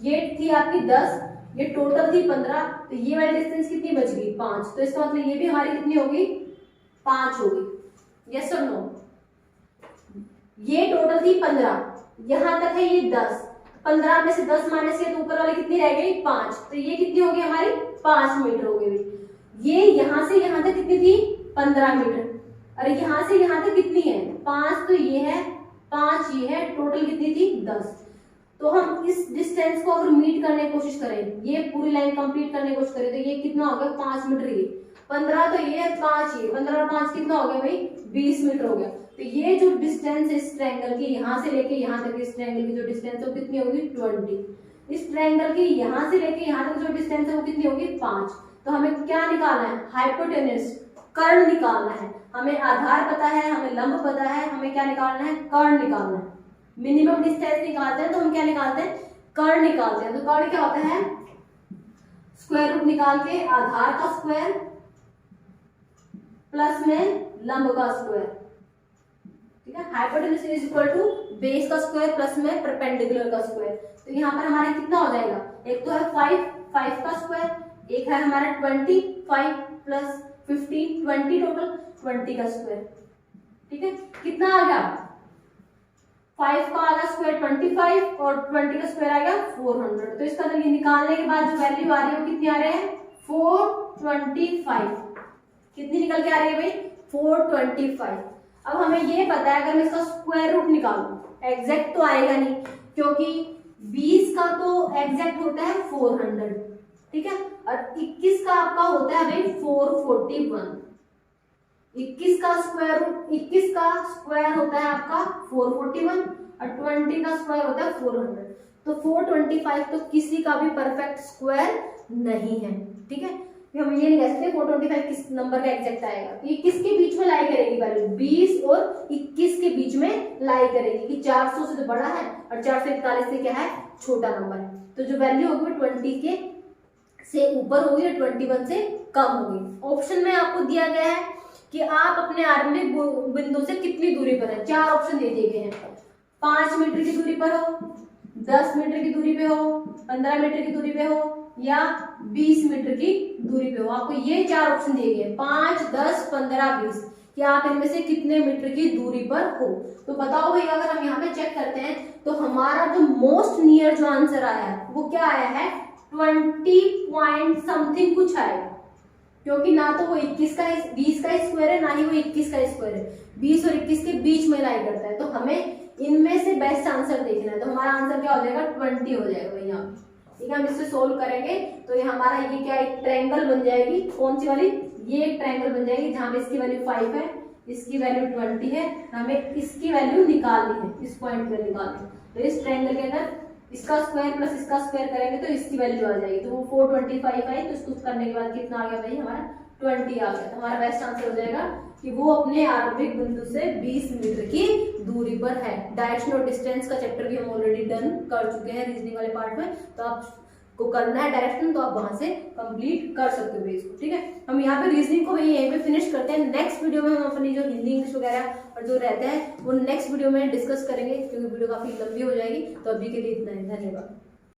ये थी आपकी 10, ये टोटल थी 15, तो ये वाली डिस्टेंस कितनी बच गई, 5। तो इसका मतलब ये भी हमारी कितनी होगी, 5 होगी। यस और नो। ये टोटल थी 15, यहां तक है ये 10, 15 में से 10 माइनस किया तो ऊपर वाली कितनी रह गई, 5। तो ये कितनी होगी हमारी, 5 मीटर हो गई। ये यहां से यहां तक कितनी थी, 15 मीटर, और यहां से यहां तक कितनी है, 5। तो ये है 5, ये है, टोटल कितनी थी, 10। तो हम इस डिस्टेंस को अगर मीट करने की कोशिश करें, ये पूरी लाइन कंप्लीट करने की कोशिश करें, तो ये कितना हो गया, 5 मीटर। ये 15 तो ये 5, ये 15 और 5 कितना हो गया भाई, 20 मीटर हो गया। तो ये जो डिस्टेंस इस ट्रायंगल की यहाँ से लेके यहाँ तक, इस ट्रायंगल की जो डिस्टेंस है वो कितनी होगी, 20। इस ट्रायंगल की यहाँ से लेके यहाँ तक जो डिस्टेंस है वो कितनी होगी, 5। तो हमें क्या निकालना है, हाइपोटेनस, कर्ण निकालना है। हमें आधार पता है, हमें लंब पता है, हमें क्या निकालना है, कर्ण निकालना है। मिनिमम डिस्टेंस निकालते हैं तो हम क्या निकालते हैं, कर्ण निकालते हैं। तो कर्ण क्या होता है, स्क्वायर रूट निकाल के आधार का स्क्वायर प्लस में लंब का स्क्वायर। ठीक है, hypotenuse is equal to base का स्क्वायर प्लस में परपेंडिकुलर का स्क्वायर। तो यहाँ पर हमारा कितना हो जाएगा, एक तो है 5 का स्क्वायर, एक है हमारा 25 प्लस 15, 20 टोटल, 20 का स्क्वायर। ठीक है, कितना आ गया, 5 का आ गया स्क्वायर 25 और 20 का स्क्वायर आ गया 400। तो इसका तो ये निकालने के बाद जो वैल्यू आ रही है वो कितनी आ रही है, 425। कितनी निकल के आ रही है भाई, 425। अब हमें ये पता है अगर मैं इसका स्क्वायर रूट निकालूं, एग्जैक्ट तो आएगा नहीं क्योंकि 20 का तो एग्जैक्ट होता है 400। ठीक है, और 21 का आपका होता है भाई 441। 21 का स्क्वायर रूट, 21 का स्क्वायर होता है आपका 441 और 20 का स्क्वायर होता है 400। तो 425 तो किसी का भी परफेक्ट स्क्वायर नहीं है। ठीक है, हम ये नहीं कह सकते 425 किस नंबर का एग्जैक्ट आएगा। तो ये किसके बीच में लाई करेगी वैल्यू, 20 और 21 के बीच में लाई करेगी कि 400 से तो बड़ा है और 441 से क्या है, छोटा नंबर है। तो जो वैल्यू होगी 20 के से ऊपर होगी और 21 से कम होगी। ऑप्शन में आपको दिया गया है कि आप अपने आरंभिक बिंदु से कितनी दूरी पर है। 4 ऑप्शन दे दिए गए हैं, 5 मीटर की दूरी पर हो, 10 मीटर की दूरी पे हो, 15 मीटर की दूरी पे हो या 20 मीटर की दूरी पे हो। आपको ये 4 ऑप्शन दिए गए हैं, 5, 10, 15, 20, कि आप इनमें से कितने मीटर की दूरी पर हो। तो बताओ भैया, अगर हम यहाँ पे चेक करते हैं तो हमारा जो मोस्ट नियर जो आंसर आया है वो क्या आया है, 20 पॉइंट समथिंग कुछ आएगा, क्योंकि ना तो वो 20 का स्क्वायर है, ना ही वो 21 का स्क्वायर है। 20 और 21 के बीच में लाई करता है। तो हमें इनमें से बेस्ट आंसर देखना है। तो हमारा आंसर क्या हो जाएगा, 20 हो जाएगा भैया। ठीक है। हम इससे सोल्व करेंगे तो ये हमारा ये क्या एक ट्रायंगल बन जाएगी, कौन सी वाली, ये एक ट्रायंगल बन जाएगी जहां पे इसकी वैल्यू 5 है, इसकी वैल्यू 20 है, हमें इसकी वैल्यू निकालनी है, इस पॉइंट पे निकालनी है। तो इस ट्रायंगल के अंदर इसका स्क्वायर प्लस इसका स्क्वायर करेंगे तो इसकी वैल्यू आ जाएगी, तो वो 425 आई, तो इसको करने के बाद कितना आ गया भाई हमारा 20 आ गया। तो हमारा बेस्ट आंसर हो जाएगा कि वो अपने आरंभिक बिंदु से 20 मीटर की दूरी पर है। डायरेक्शन और डिस्टेंस का चैप्टर भी हम ऑलरेडी डन कर चुके हैं रीजनिंग वाले पार्ट में, तो आप को करना है डायरेक्शन तो आप वहां से कंप्लीट कर सकते हो इसको, ठीक है। हम यहाँ पे रीजनिंग को भी यहीं पे फिनिश करते हैं। नेक्स्ट वीडियो में हम अपनी जो हिंदी इंग्लिश वगैरह और जो रहते हैं वो नेक्स्ट वीडियो में डिस्कस करेंगे, क्योंकि वीडियो काफी लंबी हो जाएगी। तो अभी के लिए इतना ही, धन्यवाद।